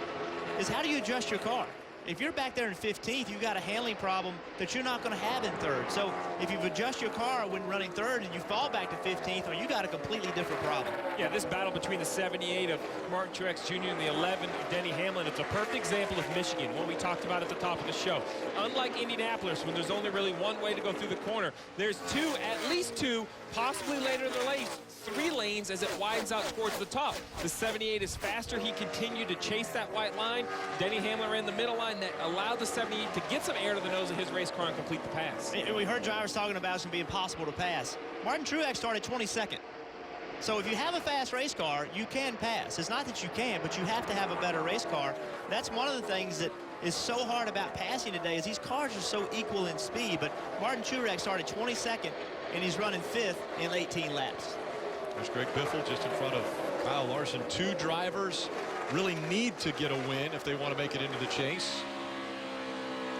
is how do you adjust your car? If you're back there in 15th, you've got a handling problem that you're not going to have in 3rd. So if you adjust your car when running 3rd and you fall back to 15th, well, you got a completely different problem. Yeah, this battle between the 78 of Martin Truex Jr. and the 11 of Denny Hamlin, it's a perfect example of Michigan, what we talked about at the top of the show. Unlike Indianapolis, when there's only really one way to go through the corner, there's at least two, possibly later in the race, 3 lanes as it widens out towards the top. The 78 is faster. He continued to chase that white line. Denny Hamlin ran the middle line that allowed the 78 to get some air to the nose of his race car and complete the pass. And we heard drivers talking about it's going to be impossible to pass. Martin Truex started 22nd. So if you have a fast race car, you can pass. It's not that you can, but you have to have a better race car. That's one of the things that is so hard about passing today, is these cars are so equal in speed. But Martin Truex started 22nd, and he's running 5th in 18 laps. There's Greg Biffle just in front of Kyle Larson. 2 drivers really need to get a win if they want to make it into the chase.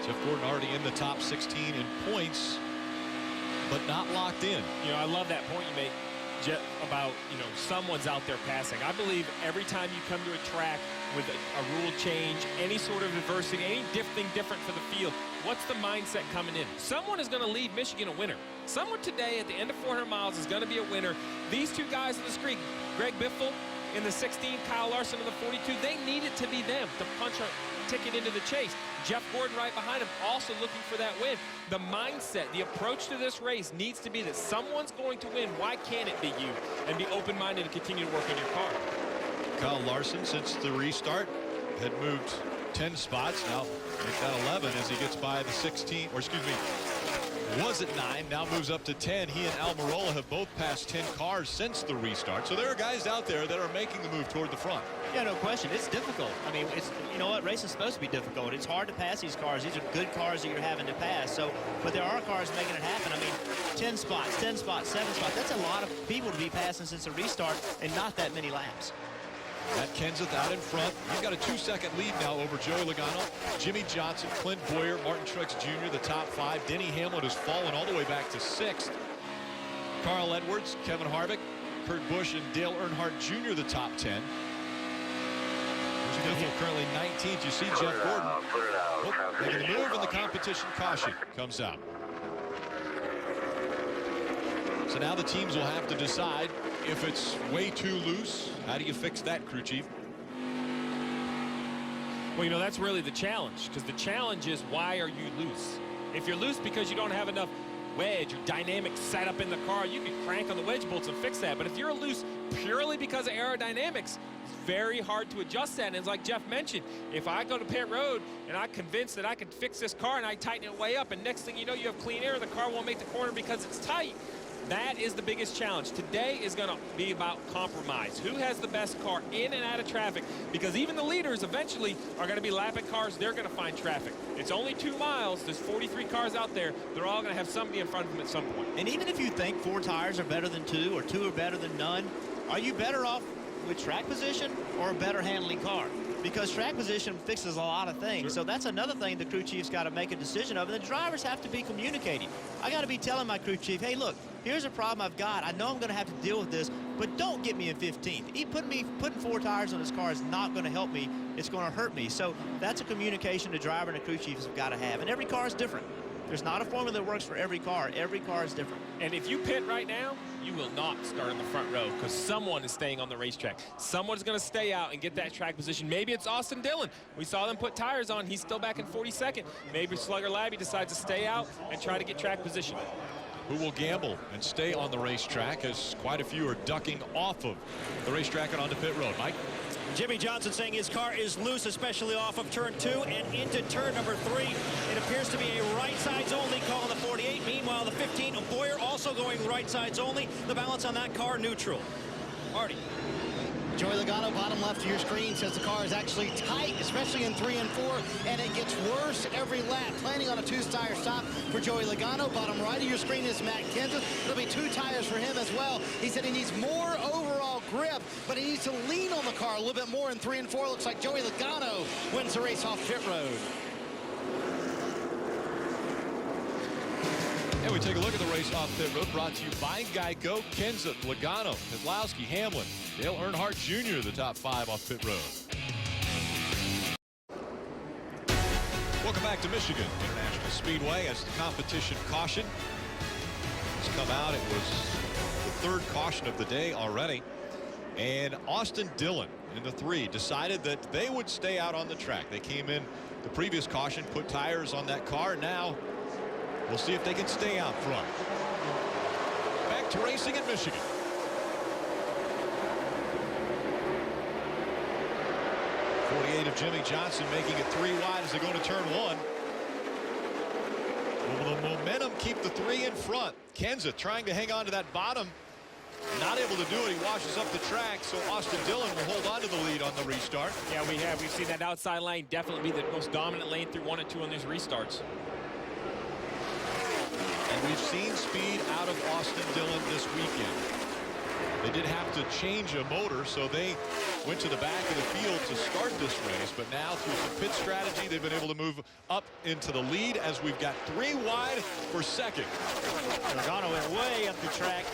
Jeff Gordon already in the top 16 in points, but not locked in. You know, I love that point you make, Jeff, about, you know, someone's out there passing. I believe every time you come to a track with a rule change, any sort of adversity, anything different for the field, what's the mindset coming in? Someone is going to lead Michigan a winner. Someone today at the end of 400 miles is going to be a winner. These 2 guys in the streak, Greg Biffle in the 16, Kyle Larson in the 42, they needed to be them to punch a ticket into the chase. Jeff Gordon right behind him, also looking for that win. The mindset, the approach to this race needs to be that someone's going to win. Why can't it be you? And be open-minded and continue to work on your car. Kyle Larson, since the restart, had moved 10 spots. Now make that 11 as he gets by the 16, or excuse me, was at 9, now moves up to 10. He and Almirola have both passed 10 cars since the restart. So there are guys out there that are making the move toward the front. Yeah, no question. It's difficult. I mean, it's, you know what, racing's supposed to be difficult. It's hard to pass these cars. These are good cars that you're having to pass. So, but there are cars making it happen. I mean, 10 spots, 10 spots, 7 spots. That's a lot of people to be passing since the restart, and not that many laps. Matt Kenseth out in front. He's got a 2-second lead now over Joey Logano. Jimmy Johnson, Clint Bowyer, Martin Truex Jr., the top 5. Denny Hamlin has fallen all the way back to 6th. Carl Edwards, Kevin Harvick, Kurt Busch, and Dale Earnhardt Jr., the top 10. Biffle currently 19th. You see Jeff Gordon making the move, and the competition caution comes out. So now the teams will have to decide if it's way too loose. How do you fix that, crew chief? Well, you know, that's really the challenge, because the challenge is, why are you loose? If you're loose because you don't have enough wedge or dynamic setup in the car, you can crank on the wedge bolts and fix that. But if you're loose purely because of aerodynamics, it's very hard to adjust that. And it's like Jeff mentioned, if I go to pit road and I'm convinced that I can fix this car and I tighten it way up, and next thing you know, you have clean air, the car won't make the corner because it's tight. That is the biggest challenge. Today is going to be about compromise. Who has the best car in and out of traffic? Because even the leaders eventually are going to be lapping cars. They're going to find traffic. It's only 2 miles. There's 43 cars out there. They're all going to have somebody in front of them at some point. And even if you think 4 tires are better than 2 or 2 are better than none, are you better off with track position or a better handling car? Because track position fixes a lot of things. Sure. So that's another thing the crew chief's got to make a decision of. And the drivers have to be communicating. I got to be telling my crew chief, hey, look, here's a problem I've got. I know I'm going to have to deal with this, but don't get me in 15th. Putting 4 tires on this car is not going to help me. It's going to hurt me. So that's a communication the driver and the crew chiefs have got to have. And every car is different. There's not a formula that works for every car. Every car is different. And if you pit right now, you will not start in the front row, because someone is staying on the racetrack. Someone's going to stay out and get that track position. Maybe it's Austin Dillon. We saw them put tires on. He's still back in 42nd. Maybe Slugger Labbe decides to stay out and try to get track position. Who will gamble and stay on the racetrack, as quite a few are ducking off of the racetrack and onto pit road? Mike? Jimmie Johnson saying his car is loose, especially off of turn 2 and into turn number 3. It appears to be a right sides only call on the 48. Meanwhile, the 15, Boyer also going right sides only. The balance on that car neutral. Marty. Joey Logano, bottom left of your screen, says the car is actually tight, especially in 3 and 4, and it gets worse every lap. Planning on a 2-tire stop for Joey Logano. Bottom right of your screen is Matt Kenseth. There'll be 2 tires for him as well. He said he needs more overall grip, but he needs to lean on the car a little bit more in 3 and 4. Looks like Joey Logano wins the race off pit road. And we take a look at the race off pit road, brought to you by Geico. Kenseth, Logano, Keselowski, Hamlin, Dale Earnhardt Jr., the top 5 off pit road. Welcome back to Michigan International Speedway as the competition caution has come out. It was the 3rd caution of the day already. And Austin Dillon in the 3 decided that they would stay out on the track. They came in the previous caution, put tires on that car. Now we'll see if they can stay out front. Back to racing in Michigan. '48 of Jimmie Johnson making it 3 wide as they go to turn 1. Will the momentum keep the 3 in front? Kenseth trying to hang on to that bottom. Not able to do it. He washes up the track, so Austin Dillon will hold on to the lead on the restart. Yeah, we have. We've seen that outside lane definitely be the most dominant lane through 1 and 2 on these restarts. And we've seen speed out of Austin Dillon this weekend. They did have to change a motor, so they went to the back of the field to start this race. But now, through some pit strategy, they've been able to move up into the lead as we've got 3 wide for 2nd. Logano went way up the track.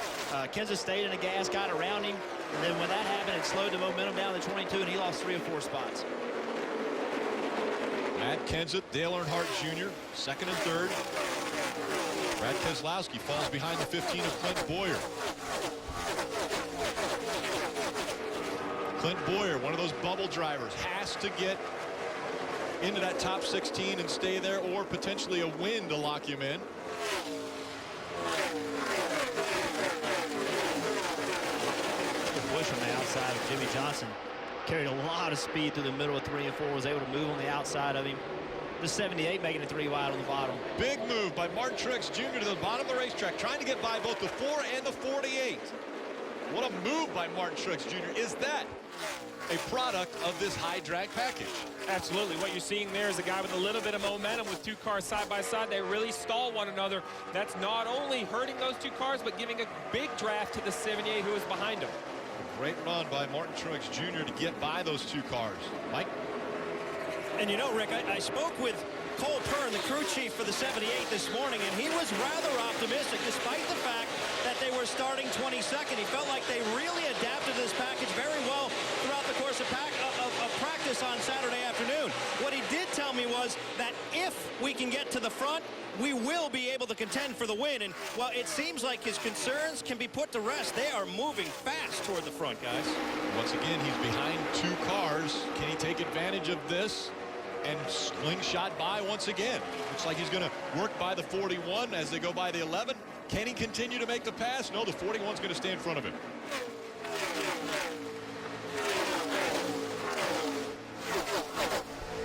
Kenseth stayed in the gas, got around him. And then when that happened, it slowed the momentum down to 22, and he lost 3 or 4 spots. Matt Kenseth, Dale Earnhardt Jr., 2nd and 3rd. Brad Keselowski falls behind the 15 of Clint Bowyer. Clint Bowyer, one of those bubble drivers, has to get into that top 16 and stay there, or potentially a win to lock him in. Push on the outside of Jimmie Johnson. Carried a lot of speed through the middle of 3 and 4, was able to move on the outside of him. The 78 making it 3 wide on the bottom. Big move by Martin Truex Jr. to the bottom of the racetrack, trying to get by both the 4 and the 48. What a move by Martin Truex Jr. Is that a product of this high drag package? Absolutely. What you're seeing there is a guy with a little bit of momentum with 2 cars side by side. They really stall one another. That's not only hurting those 2 cars, but giving a big draft to the 78 who is behind him. Great run by Martin Truex Jr. to get by those 2 cars. Mike? And you know, Rick, I spoke with Cole Pearn, the crew chief for the 78 this morning, and he was rather optimistic despite the fact that they were starting 22nd. He felt like they really adapted this package very well throughout the course of practice on Saturday afternoon. What he did tell me was that if we can get to the front, we will be able to contend for the win. And, well, it seems like his concerns can be put to rest. They are moving fast toward the front, guys. Once again, he's behind 2 cars. Can he take advantage of this and slingshot by once again? Looks like he's going to work by the 41 as they go by the 11. Can he continue to make the pass? No, the 41's going to stay in front of him.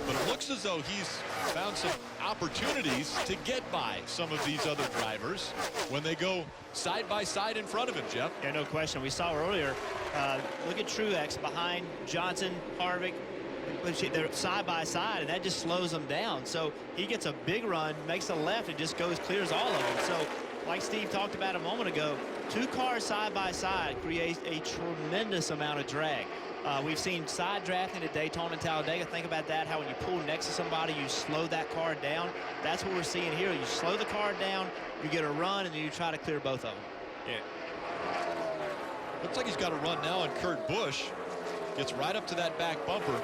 But it looks as though he's found some opportunities to get by some of these other drivers when they go side by side in front of him, Jeff. Yeah, no question. We saw earlier, look at Truex behind Johnson, Harvick. They're side by side, and that just slows them down. So he gets a big run, makes a left, and just clears all of them. So like Steve talked about a moment ago, 2 cars side by side creates a tremendous amount of drag. We've seen side drafting at Daytona and Talladega. Think about that, how when you pull next to somebody, you slow that car down. That's what we're seeing here. You slow the car down, you get a run, and then you try to clear both of them. Yeah. Looks like he's got a run now on Kurt Busch. Gets right up to that back bumper.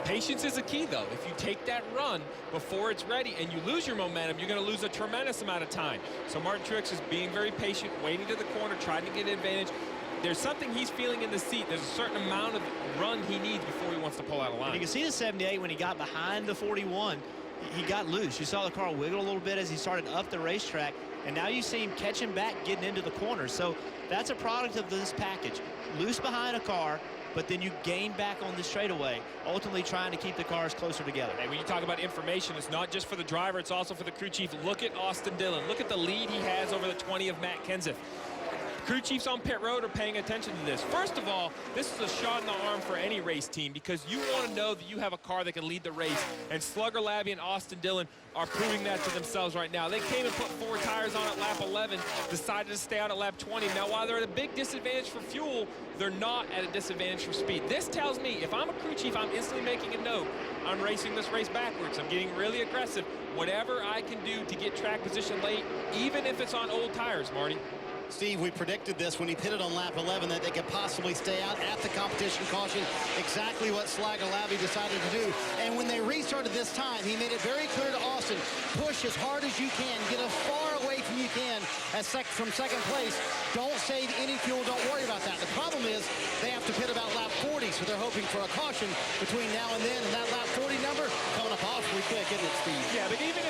Patience is a key, though. If you take that run before it's ready and you lose your momentum, you're going to lose a tremendous amount of time. So Martin Truex is being very patient, waiting to the corner, trying to get an advantage. There's something he's feeling in the seat. There's a certain amount of run he needs before he wants to pull out a line. And you can see the 78 when he got behind the 41, he got loose. You saw the car wiggle a little bit as he started up the racetrack, and now you see him catch him back getting into the corner. So that's a product of this package. Loose behind a car, but then you gain back on the straightaway, ultimately trying to keep the cars closer together. And when you talk about information, it's not just for the driver, it's also for the crew chief. Look at Austin Dillon. Look at the lead he has over the 20 of Matt Kenseth. Crew chiefs on pit road are paying attention to this. First of all, this is a shot in the arm for any race team because you want to know that you have a car that can lead the race. And Slugger Labbe and Austin Dillon are proving that to themselves right now. They came and put 4 tires on at lap 11, decided to stay out at lap 20. Now, while they're at a big disadvantage for fuel, they're not at a disadvantage for speed. This tells me if I'm a crew chief, I'm instantly making a note. I'm racing this race backwards. I'm getting really aggressive. Whatever I can do to get track position late, even if it's on old tires, Marty. Steve, we predicted this when he pitted on lap 11 that they could possibly stay out at the competition caution. Exactly what Slugger Labbe decided to do. And when they restarted this time, he made it very clear to Austin, push as hard as you can, get as far away from you can from second place. Don't save any fuel. Don't worry about that. The problem is they have to pit about lap 40, so they're hoping for a caution between now and then. And that lap 40 number coming up awfully quick, isn't it, Steve? Yeah, but even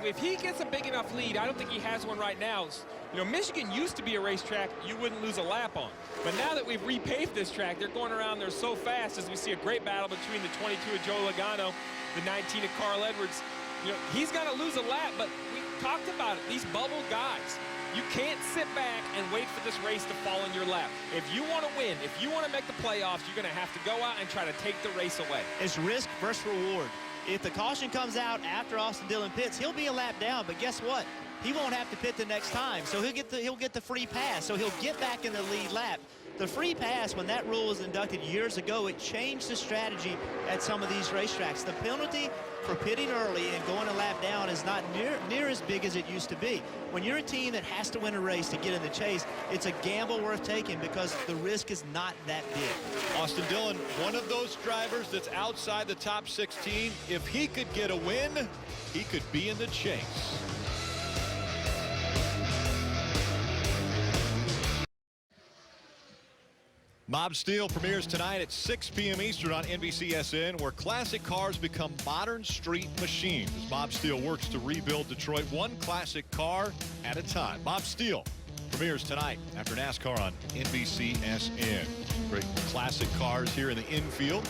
if he gets a big enough lead, I don't think he has one right now. You know, Michigan used to be a racetrack you wouldn't lose a lap on. But now that we've repaved this track, they're going around there so fast as we see a great battle between the 22 of Joe Logano, the 19 of Carl Edwards. You know, he's going to lose a lap, but we talked about it. These bubble guys, you can't sit back and wait for this race to fall in your lap. If you want to win, if you want to make the playoffs, you're going to have to go out and try to take the race away. It's risk versus reward. If the caution comes out after Austin Dillon pits, he'll be a lap down, but guess what? He won't have to pit the next time, so he'll get the free pass, so he'll get back in the lead lap. The free pass, when that rule was inducted years ago, it changed the strategy at some of these racetracks. The penalty for pitting early and going a lap down is not near as big as it used to be. When you're a team that has to win a race to get in the chase, it's a gamble worth taking because the risk is not that big. Austin Dillon, one of those drivers that's outside the top 16. If he could get a win, he could be in the chase. Mob Steel premieres tonight at 6 p.m. Eastern on NBCSN, where classic cars become modern street machines as Mob Steel works to rebuild Detroit one classic car at a time. Mob Steel premieres tonight after NASCAR on NBCSN. Great classic cars here in the infield.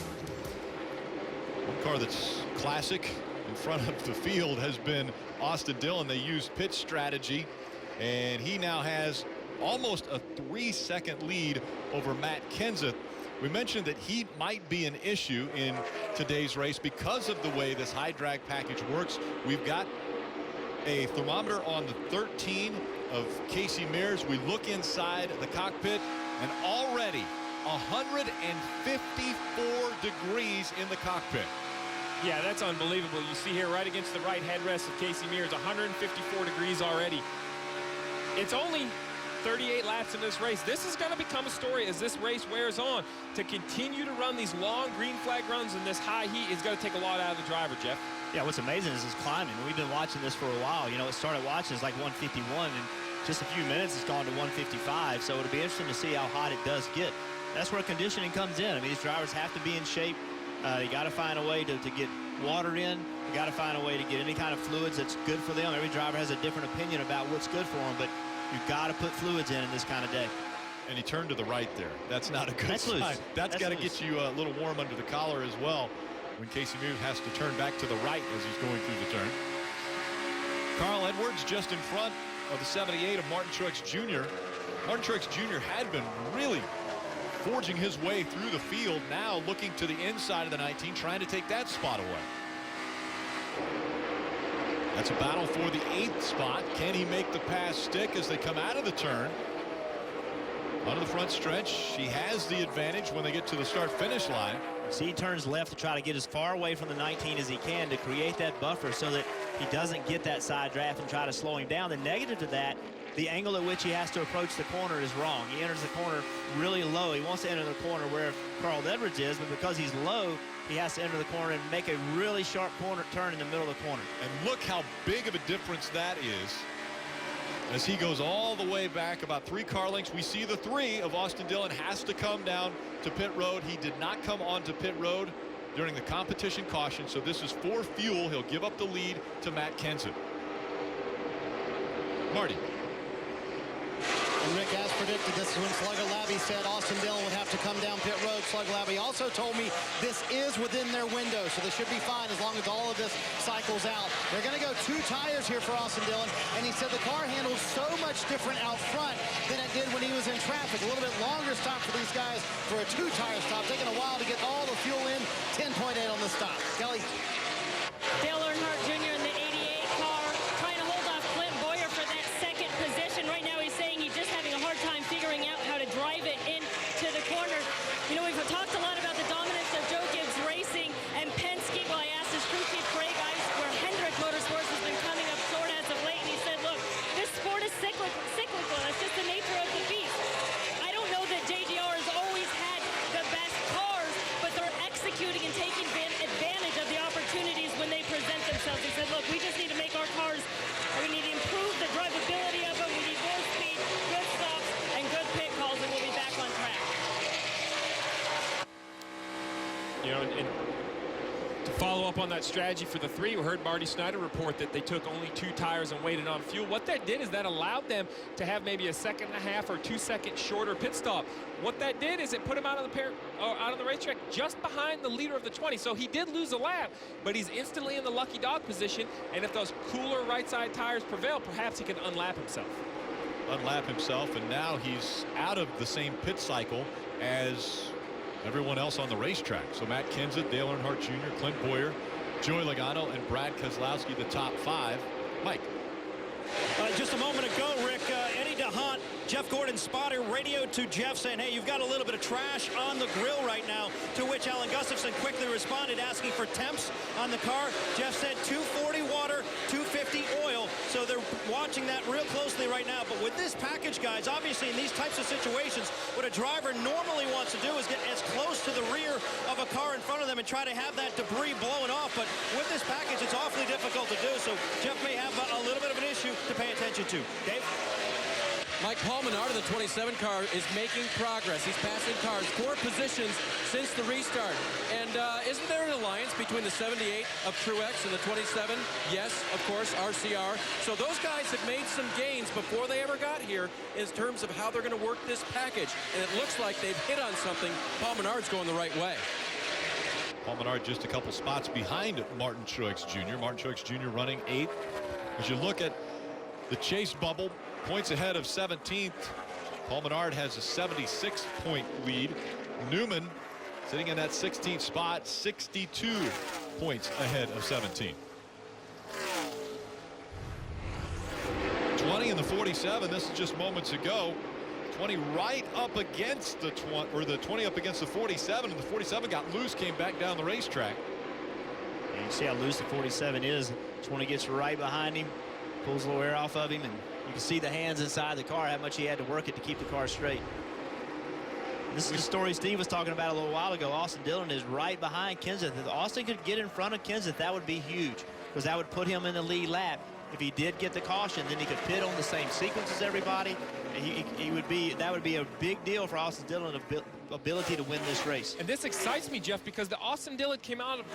One car that's classic in front of the field has been Austin Dillon. They used pit strategy, and he now has almost a 3-second lead over Matt Kenseth. We mentioned that heat might be an issue in today's race because of the way this high drag package works. We've got a thermometer on the 13 of Casey Mears. We look inside the cockpit, and already 154 degrees in the cockpit. Yeah, that's unbelievable. You see here right against the right headrest of Casey Mears, 154 degrees already. It's only 38 laps in this race. This is going to become a story as this race wears on. To continue to run these long green flag runs in this high heat is going to take a lot out of the driver, Jeff. Yeah, what's amazing is his climbing. We've been watching this for a while. You know, it started watching as like 151, and just a few minutes it's gone to 155. So it'll be interesting to see how hot it does get. That's where conditioning comes in. I mean, these drivers have to be in shape. You got to find a way to get water in. You got to find a way to get any kind of fluids that's good for them. Every driver has a different opinion about what's good for them, but you've got to put fluids in this kind of day. And he turned to the right there. That's not a good That's sign. loose. That's got to get you a little warm under the collar as well when Casey Mews has to turn back to the right as he's going through the turn. Carl Edwards just in front of the 78 of Martin Truex Jr. Martin Truex Jr. had been really forging his way through the field, now looking to the inside of the 19, trying to take that spot away. That's a battle for the 8th spot. Can he make the pass stick as they come out of the turn? Onto the front stretch. He has the advantage when they get to the start-finish line. See, he turns left to try to get as far away from the 19 as he can to create that buffer so that he doesn't get that side draft and try to slow him down. The negative to that, the angle at which he has to approach the corner is wrong. He enters the corner really low. He wants to enter the corner where Carl Edwards is, but because he's low, he has to enter the corner and make a really sharp corner turn in the middle of the corner. And look how big of a difference that is as he goes all the way back about 3 car lengths. We see the 3 of Austin Dillon has to come down to pit road. He did not come onto pit road during the competition caution, so this is for fuel. He'll give up the lead to Matt Kenseth. Marty. And Rick, as predicted, this is when Slugger Labby said Austin Dillon would have to come down pit road. Slugger Labby also told me this is within their window, so they should be fine as long as all of this cycles out. They're going to go 2 tires here for Austin Dillon, and he said the car handles so much different out front than it did when he was in traffic. A little bit longer stop for these guys for a 2-tire stop, taking a while to get all the fuel in. 10.8 on the stop. Kelly. Dale Earnhardt Jr. in the 88 car trying to hold off Clint Boyer for that second position. Right now he's saying he's just having a hard time figuring out how to drive it into the corner. You know, we've talked a lot about the dominance of Joe Gibbs Racing and Penske. Well, I asked his crew chief Craig Ives where Hendrick Motorsports has been coming up short as of late, and he said, look, this sport is cyclical. That's just the nature of the beast. I don't know that JGR has always had the best cars, but they're executing and taking advantage of the opportunities when they present themselves. He said, look, we just need to make our cars, we need to improve the drivability of them. We need more speed, good stops, and good pit calls, and we'll be back on track. You know, and to follow up on that strategy for the 3, we heard Marty Snyder report that they took only 2 tires and waited on fuel. What that did is that allowed them to have maybe a 1.5 or 2 second shorter pit stop. What that did is it put him out of the racetrack just behind the leader of the 20. So he did lose a lap, but he's instantly in the lucky dog position. And if those cooler right side tires prevail, perhaps he can unlap himself. Unlap himself, and now he's out of the same pit cycle as everyone else on the racetrack. So Matt Kenseth, Dale Earnhardt Jr., Clint Boyer, Joey Logano, and Brad Keselowski, the top 5. Mike. Just a moment ago, Rick, Eddie DeHaan, Jeff Gordon's spotter, radioed to Jeff saying, hey, you've got a little bit of trash on the grill right now, to which Alan Gustafson quickly responded asking for temps on the car. Jeff said 240 water, 250 oil, so they're watching that real closely right now. But with this package, guys, obviously in these types of situations, what a driver normally wants to do is get as close to the rear of a car in front of them and try to have that debris blowing off. But with this package, it's awfully difficult to do, so Jeff may have a little bit of an issue to pay attention to. Dave? Mike Paul Menard of the 27 car is making progress. He's passing cars 4 positions since the restart. And isn't there an alliance between the 78 of Truex and the 27? Yes, of course, RCR. So those guys have made some gains before they ever got here in terms of how they're going to work this package. And it looks like they've hit on something. Paul Menard's going the right way. Paul Menard just a couple spots behind Martin Truex Jr. Martin Truex Jr. running 8th. As you look at the chase bubble, points ahead of 17th. Paul Menard has a 76-point lead. Newman sitting in that 16th spot, 62 points ahead of 17. 20 in the 47. This is just moments ago. 20 right up against the 20, or the 20 up against the 47, and the 47 got loose, came back down the racetrack. And you see how loose the 47 is. 20 gets right behind him, pulls a little air off of him, and You can see the hands inside the car, how much he had to work it to keep the car straight. This is the story Steve was talking about a little while ago. Austin Dillon is right behind Kenseth. If Austin could get in front of Kenseth, that would be huge, because that would put him in the lead lap. If he did get the caution, then he could pit on the same sequence as everybody. That would be a big deal for Austin Dillon's ability to win this race. And this excites me, Jeff, because the Austin Dillon came out of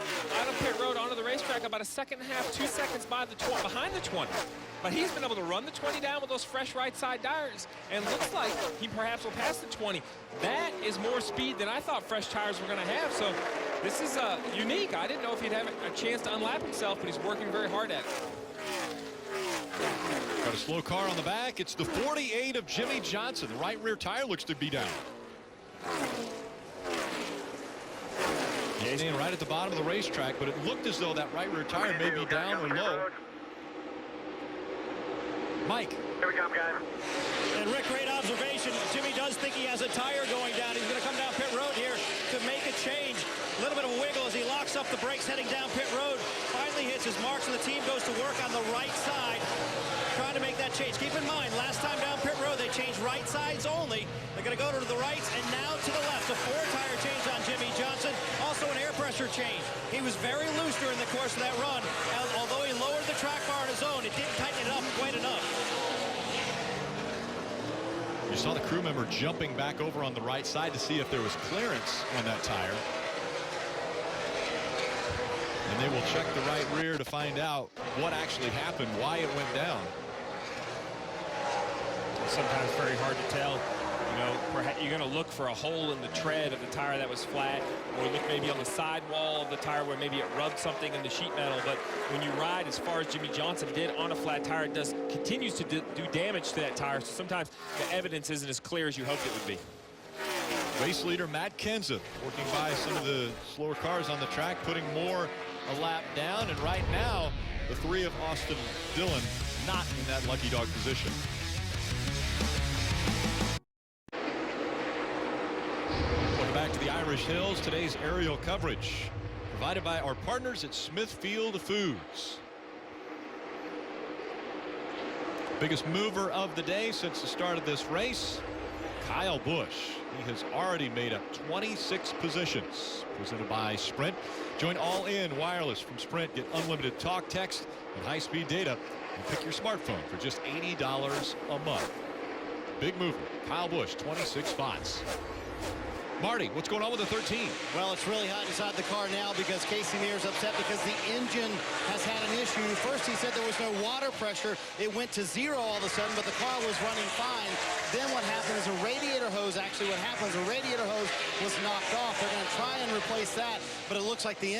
pit road onto the racetrack about a second and a half, 2 seconds behind the 20. But he's been able to run the 20 down with those fresh right side tires, and looks like he perhaps will pass the 20. That is more speed than I thought fresh tires were going to have. So this is unique. I didn't know if he'd have a chance to unlap himself, but he's working very hard at it. Got a slow car on the back. It's the 48 of Jimmie Johnson. The right rear tire looks to be down. He's staying right at the bottom of the racetrack, but it looked as though that right rear tire may be down or low. Mike. Here we come, guys. And Rick, great observation. Jimmy does think he has a tire going down. He's going to come down pit road here to make a change. A little bit of a wiggle as he locks up the brakes heading down pit road. Finally hits his marks, and the team goes to work on the right side, trying to make that change. Keep in mind, last time down pit road, they changed right sides only. They're going to go to the right and now to the left. A 4-tire change on Jimmie Johnson. Also an air pressure change. He was very loose during the course of that run. Although he lowered the track bar on his own, it didn't tighten it up quite enough. You saw the crew member jumping back over on the right side to see if there was clearance on that tire. And they will check the right rear to find out what actually happened, why it went down. Sometimes very hard to tell. You know, you're going to look for a hole in the tread of the tire that was flat, or look maybe on the sidewall of the tire where maybe it rubbed something in the sheet metal. But when you ride as far as Jimmie Johnson did on a flat tire, it continues to do damage to that tire. So sometimes the evidence isn't as clear as you hoped it would be. Race leader Matt Kenseth working by some of the slower cars on the track, putting more a lap down, and right now the three of Austin Dillon not in that lucky dog position. Welcome back to the Irish Hills. Today's aerial coverage provided by our partners at Smithfield Foods. Biggest mover of the day since the start of this race, Kyle Busch. He has already made up 26 positions. Presented by Sprint. Join All In Wireless from Sprint. Get unlimited talk, text, and high-speed data. And pick your smartphone for just $80 a month. Big mover. Kyle Busch, 26 spots. Marty, what's going on with the 13? Well, it's really hot inside the car now because Casey Mears upset because the engine has had an issue. First, he said there was no water pressure. It went to zero all of a sudden, but the car was running fine. Then what happened is a radiator hose, a radiator hose was knocked off. They're going to try and replace that, but it looks like the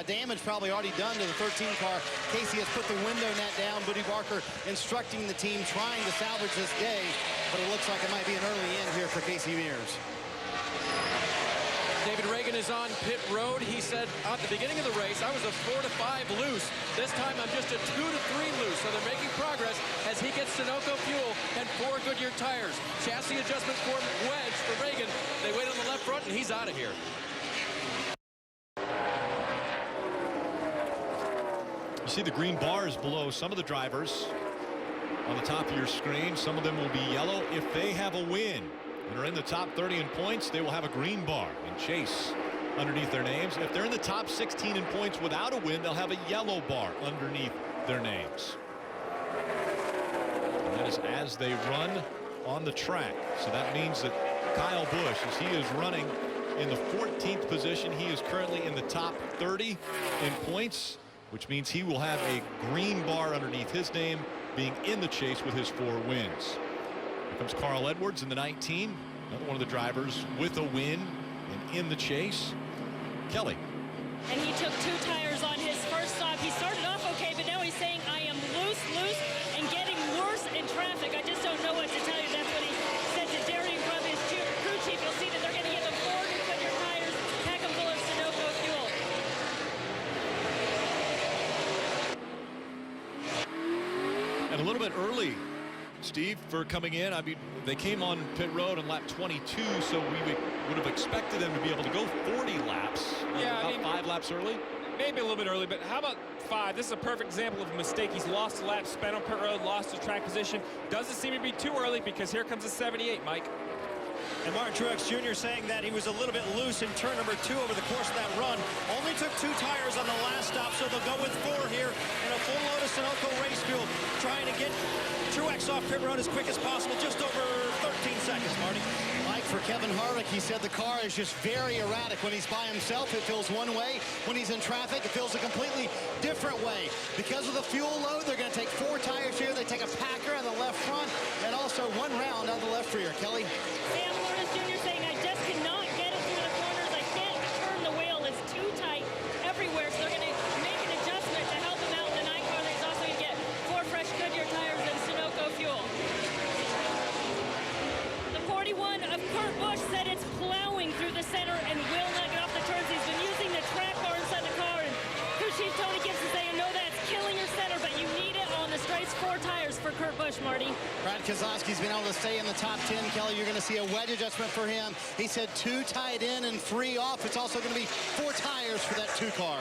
damage probably already done to the 13 car. Casey has put the window net down. Buddy Barker instructing the team, trying to salvage this day, but it looks like it might be an early end here for Casey Mears. David Ragan is on pit road. He said at the beginning of the race, I was a 4 to 5 loose. This time I'm just a 2 to 3 loose. So they're making progress as he gets Sunoco fuel and 4 Goodyear tires. Chassis adjustment for wedge for Ragan. They wait on the left front and he's out of here. You see the green bars below some of the drivers on the top of your screen. Some of them will be yellow if they have a win and are in the top 30 in points. They will have a green bar and chase underneath their names. If they're in the top 16 in points without a win, they'll have a yellow bar underneath their names. And that is as they run on the track. So that means that Kyle Busch, as he is running in the 14th position, he is currently in the top 30 in points, which means he will have a green bar underneath his name, being in the chase with his 4 wins. Here comes Carl Edwards in the 19, another one of the drivers with a win and in the chase. Kelly. And he took 2 tires on his first stop. He started off okay, but now he's saying, I am loose, and getting worse in traffic. I just don't know what to tell you. That's what he said to Darian Grubb, his crew chief. You'll see that they're going to get them 4 new Goodyear tires, pack them full of Sunoco fuel. And a little bit early, Steve, for coming in. I mean, they came on pit road on lap 22, so we would have expected them to be able to go 40 laps. Yeah, about 5 laps early. maybe a little bit early, but how about 5? This is a perfect example of a mistake. He's lost a lap, spent on pit road, lost his track position. Doesn't seem to be too early because here comes a 78, Mike. And Martin Truex Jr. saying that he was a little bit loose in turn number 2 over the course of that run. Only took 2 tires on the last stop, so they'll go with 4 here in a full load of Sunoco race fuel, trying to get Truex off pit road as quick as possible, just over 13 seconds, Marty. Mike, for Kevin Harvick, he said the car is just very erratic. When he's by himself, it feels one way. When he's in traffic, it feels a completely different way. Because of the fuel load, they're going to take 4 tires here. They take a packer on the left front and also 1 round on the left rear. Kelly? Sam Lawrence Jr. saying, I just cannot get it through the corners. I can't turn the wheel. It's too tight everywhere. So they're going to make an adjustment to help him out in the 9 car. He's also going to get 4 fresh Goodyear tires and Sunoco fuel. The 41 of Kurt Busch said it's plowing through the center and will not get off the turns. He's been using the track bar inside the car. And crew chief Tony Gibson saying, no, that's killing your center, but you need it on the straights. 4 tires for Kurt Busch, Marty. Brad Keselowski's been able to stay in the top 10. Kelly, you're going to see a wedge adjustment for him. He said 2 tied in and 3 off. It's also going to be 4 tires for that 2 car.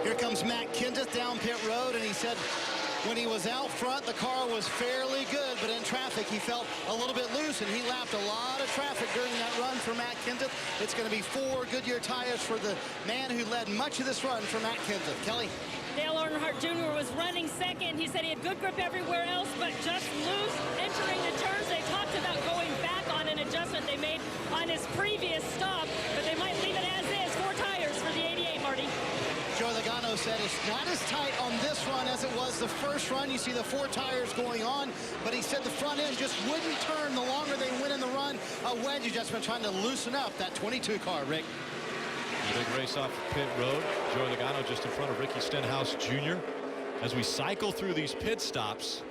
Here comes Matt Kenseth down pit road, and he said when he was out front, the car was fairly good, but in traffic, he felt a little bit loose, and he lapped a lot of traffic during that run for Matt Kenseth. It's going to be 4 Goodyear tires for the man who led much of this run for Matt Kenseth. Kelly? Dale Earnhardt Jr. was running second. He said he had good grip everywhere else, but just loose entering the turns. They talked about going back on an adjustment they made on his previous stop, but they might leave it as is. 4 tires for the 88, Marty. Joe Logano said it's not as tight on this run as it was the first run. You see the 4 tires going on, but he said the front end just wouldn't turn the longer they went in the run. A wedge adjustment trying to loosen up that 22 car, Rick. The big race off pit road. Joey Logano just in front of Ricky Stenhouse Jr. As we cycle through these pit stops,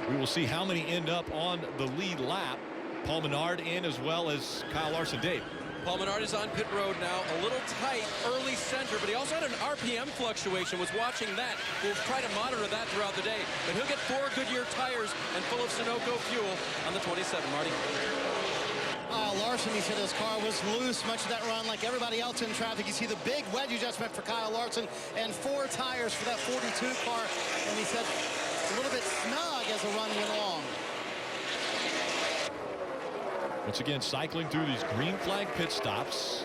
we will see how many end up on the lead lap. Paul Menard in as well as Kyle Larson. Dave. Paul Menard is on pit road now, a little tight early center, but he also had an RPM fluctuation, was watching that. We'll try to monitor that throughout the day, but he'll get 4 Goodyear tires and full of Sunoco fuel on the 27, Marty. Larson, he said his car was loose much of that run like everybody else in traffic. You see the big wedge adjustment for Kyle Larson and 4 tires for that 42 car, and he said a little bit snug as the run went along. Once again, cycling through these green flag pit stops.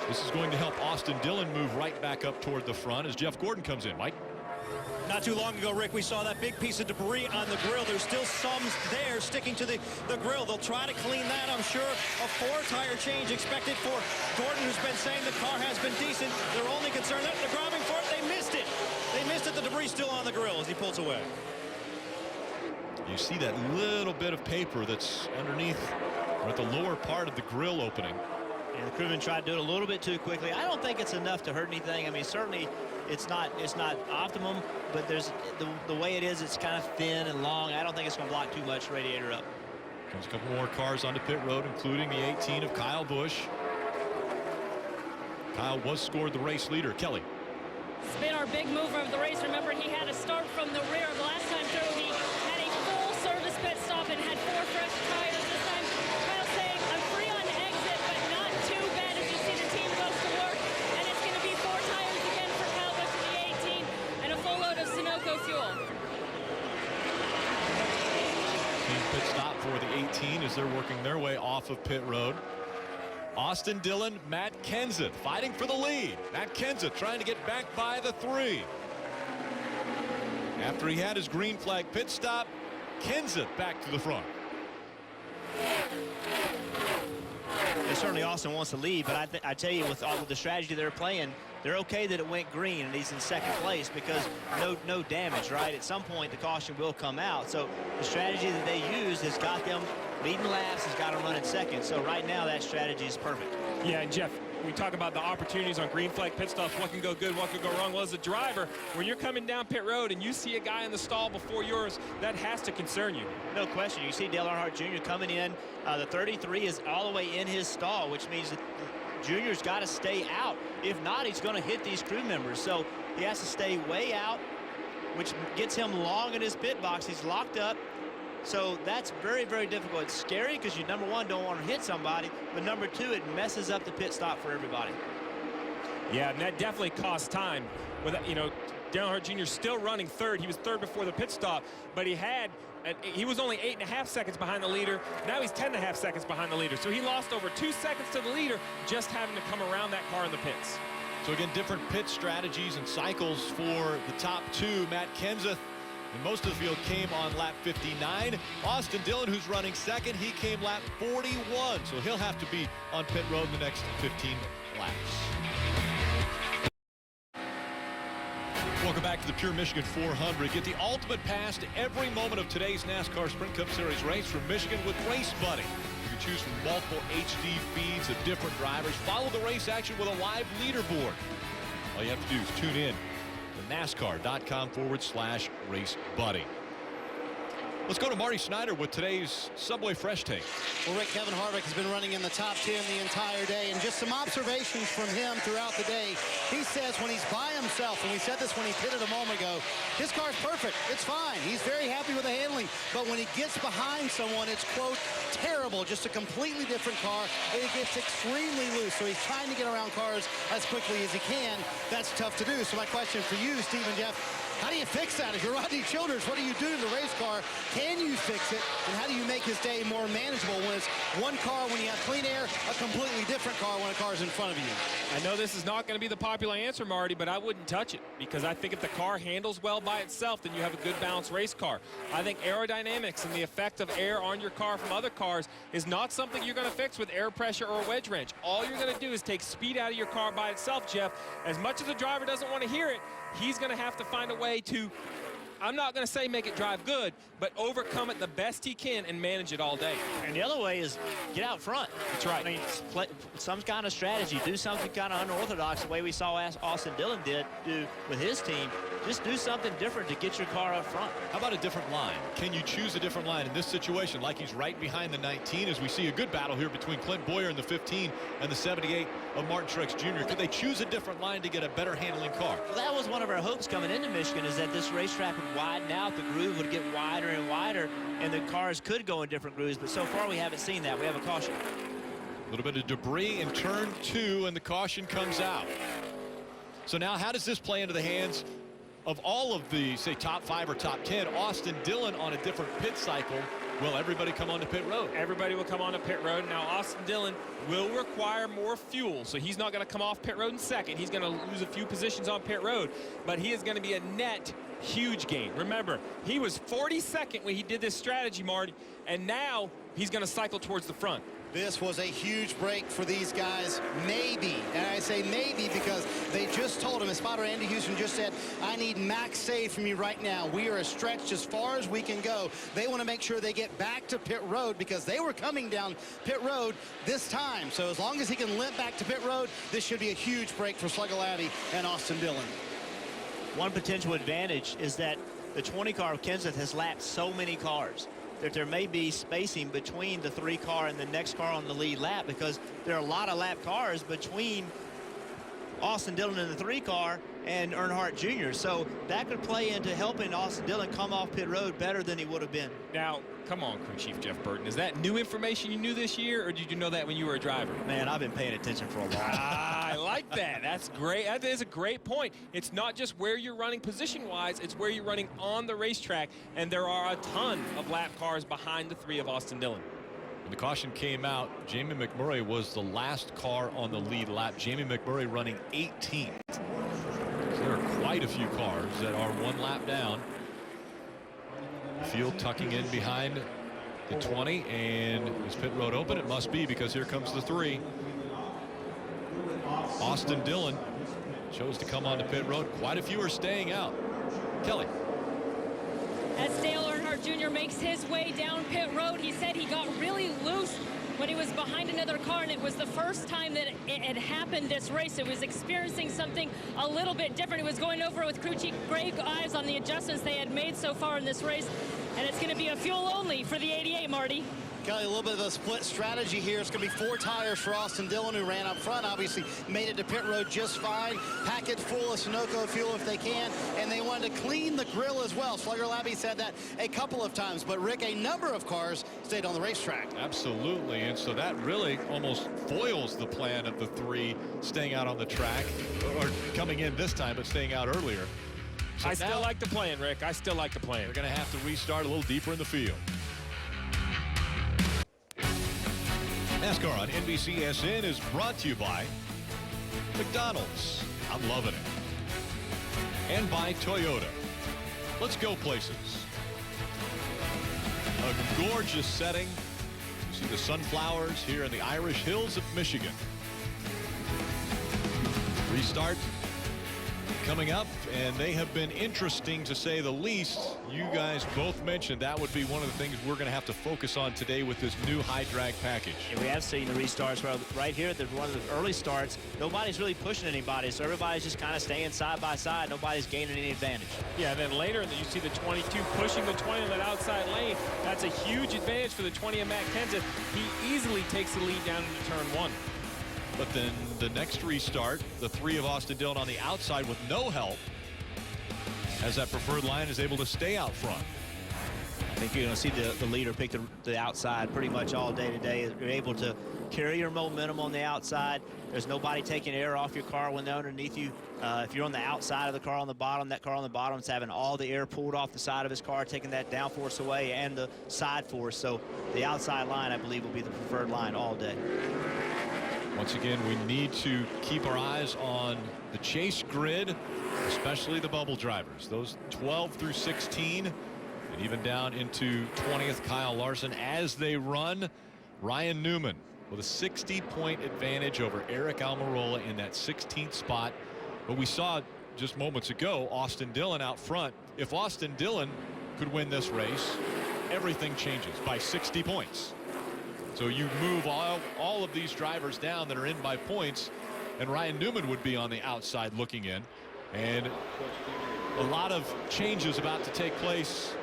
This is going to help Austin Dillon move right back up toward the front as Jeff Gordon comes in. Mike? Not too long ago, Rick, we saw that big piece of debris on the grill. There's still some there sticking to the grill. They'll try to clean that, I'm sure. A 4-tire change expected for Gordon, who's been saying the car has been decent. They're only concerned that they're grabbing for it. They missed it. They missed it. The debris still on the grill as he pulls away. You see that little bit of paper that's underneath or at the lower part of the grill opening. Yeah, the crewman tried to do it a little bit too quickly. I don't think it's enough to hurt anything. I mean, certainly it's not optimum, but there's the way it is, it's kind of thin and long. I don't think it's going to block too much radiator up. Comes a couple more cars onto pit road, including the 18 of Kyle Busch. Kyle was scored the race leader. Kelly. It's been our big mover of the race. Remember, he had a start from the rear. The last time through, he had a full service pit stop and had 4 fresh tires. This time, Kyle saying, I'm free on exit, but not too bad as you see the team goes to work. And it's going to be 4 tires again for Kyle Busch in the 18 and a full load of Sunoco fuel. Team pit stop for the 18 as they're working their way off of pit road. Austin Dillon, Matt Kenseth fighting for the lead. Matt Kenseth trying to get back by the 3. After he had his green flag pit stop, Kenseth back to the front. And certainly Austin wants to lead, but I tell you, with the strategy they're playing, they're okay that it went green and he's in second place because no damage, right? At some point, the caution will come out. So the strategy that they used has got them leading laps, has got them running second. So right now, that strategy is perfect. Yeah, and Jeff, we talk about the opportunities on green flag pit stops, what can go good, what can go wrong. Well, as a driver, when you're coming down pit road and you see a guy in the stall before yours, that has to concern you. No question. You see Dale Earnhardt Jr. coming in. The 33 is all the way in his stall, which means that Junior's got to stay out. If not, he's going to hit these crew members. So he has to stay way out, which gets him long in his pit box. He's locked up. So that's very, very difficult. It's scary because you, number one, don't want to hit somebody, but number two, it messes up the pit stop for everybody. Yeah, and that definitely costs time. With, you know, Dale Earnhardt Jr. still running third. He was third before the pit stop, but he was only 8.5 seconds behind the leader. Now he's 10.5 seconds behind the leader. So he lost over 2 seconds to the leader just having to come around that car in the pits. So again, different pit strategies and cycles for the top two. Matt Kenseth and most of the field came on lap 59. Austin Dillon, who's running second, he came lap 41. So he'll have to be on pit road in the next 15 laps. Welcome back to the Pure Michigan 400. Get the ultimate pass to every moment of today's NASCAR Sprint Cup Series race from Michigan with Race Buddy. You can choose from multiple HD feeds of different drivers. Follow the race action with a live leaderboard. All you have to do is tune in to NASCAR.com/Race Buddy. Let's go to Marty Snyder with today's Subway Fresh Take. Well, Rick, Kevin Harvick has been running in the top 10 the entire day, and just some observations from him throughout the day. He says when he's by himself, and we said this when he pitted a moment ago, his car's perfect. It's fine. He's very happy with the handling. But when he gets behind someone, it's, quote, terrible. Just a completely different car, and it gets extremely loose. So he's trying to get around cars as quickly as he can. That's tough to do. So my question for you, Steve and Jeff, how do you fix that? If you're Rodney Childers, what do you do to the race car? Can you fix it? And how do you make his day more manageable when it's one car when you have clean air, a completely different car when a car's in front of you? I know this is not going to be the popular answer, Marty, but I wouldn't touch it because I think if the car handles well by itself, then you have a good balanced race car. I think aerodynamics and the effect of air on your car from other cars is not something you're going to fix with air pressure or a wedge wrench. All you're going to do is take speed out of your car by itself, Jeff. As much as the driver doesn't want to hear it, he's going to have to find a way to, I'm not going to say make it drive good, but overcome it the best he can and manage it all day. And the other way is get out front. That's right. I mean, play some kind of strategy. Do something kind of unorthodox the way we saw Austin Dillon do with his team. Just do something different to get your car up front. How about a different line? Can you choose a different line in this situation? Like he's right behind the 19 as we see a good battle here between Clint Boyer in the 15 and the 78 of Martin Truex Jr. Could they choose a different line to get a better handling car? Well, that was one of our hopes coming into Michigan, is that this racetrack would widen out. The groove would get wider and wider, and the cars could go in different grooves. But so far, we haven't seen that. We have a caution. A little bit of debris in turn 2, and the caution comes out. So now how does this play into the hands of all of the, say, top 5 or top 10? Austin Dillon on a different pit cycle. Will everybody come onto pit road? Everybody will come onto pit road. Now, Austin Dillon will require more fuel, so he's not going to come off pit road in second. He's going to lose a few positions on pit road, but he is going to be a net huge gain. Remember, he was 42nd when he did this strategy, Marty, and now he's going to cycle towards the front. This was a huge break for these guys, maybe. And I say maybe because they just told him, as spotter Andy Houston just said, I need max save from you right now. We are stretched as far as we can go. They want to make sure they get back to pit road because they were coming down pit road this time. So as long as he can limp back to pit road, this should be a huge break for Slugger Labbe and Austin Dillon. One potential advantage is that the 20 car of Kenseth has lapped so many cars that there may be spacing between the 3 car and the next car on the lead lap, because there are a lot of lap cars between Austin Dillon in the 3 car and Earnhardt Jr. So that could play into helping Austin Dillon come off pit road better than he would have been. Now, come on, Crew Chief Jeff Burton. Is that new information you knew this year, or did you know that when you were a driver? Man, I've been paying attention for a while. I like that. That's great. That is a great point. It's not just where you're running position-wise, it's where you're running on the racetrack, and there are a ton of lap cars behind the 3 of Austin Dillon. When the caution came out, Jamie McMurray was the last car on the lead lap. Jamie McMurray running 18th. So there are quite a few cars that are 1 lap down. Field tucking in behind the 20, and is pit road open? It must be, because here comes the 3. Austin Dillon chose to come onto pit road. Quite a few are staying out. Kelly. As Dale Earnhardt Jr. makes his way down pit road, he said he got really loose when he was behind another car, and it was the first time that it had happened this race. It was experiencing something a little bit different. It was going over with crew chief Greg Ives on the adjustments they had made so far in this race, and it's going to be a fuel only for the 88, Marty. Got a little bit of a split strategy here. It's going to be 4 tires for Austin Dillon, who ran up front. Obviously made it to pit road just fine. Pack it full of Sunoco fuel if they can. And they wanted to clean the grill as well. Slugger Labbe said that a couple of times. But, Rick, a number of cars stayed on the racetrack. Absolutely. And so that really almost foils the plan of the 3 staying out on the track, or coming in this time, but staying out earlier. So I still like the plan, Rick. I still like the plan. They're going to have to restart a little deeper in the field. NASCAR on NBCSN is brought to you by McDonald's. I'm loving it. And by Toyota. Let's go places. A gorgeous setting. You see the sunflowers here in the Irish Hills of Michigan. Restart coming up, and they have been interesting to say the least. You guys both mentioned that would be one of the things we're going to have to focus on today with this new high drag package. Yeah, we have seen the restarts right here at one of the early starts. Nobody's really pushing anybody, so everybody's just kind of staying side by side. Nobody's gaining any advantage. Yeah, and then later you see the 22 pushing the 20 in that outside lane. That's a huge advantage for the 20 of Matt Kenseth. He easily takes the lead down into turn 1. But then the next restart, the 3 of Austin Dillon on the outside with no help, as that preferred line is able to stay out front. I think you're going to see the leader pick the outside pretty much all day today. You're able to carry your momentum on the outside. There's nobody taking air off your car when they're underneath you. If you're on the outside of the car on the bottom, that car on the bottom is having all the air pulled off the side of his car, taking that downforce away and the side force. So the outside line, I believe, will be the preferred line all day. Once again, we need to keep our eyes on the chase grid, especially the bubble drivers, those 12 through 16, and even down into 20th Kyle Larson as they run. Ryan Newman with a 60-point advantage over Eric Almirola in that 16th spot. But we saw just moments ago Austin Dillon out front. If Austin Dillon could win this race, everything changes by 60 points. So you move all of these drivers down that are in by points, and Ryan Newman would be on the outside looking in. And a lot of changes about to take place,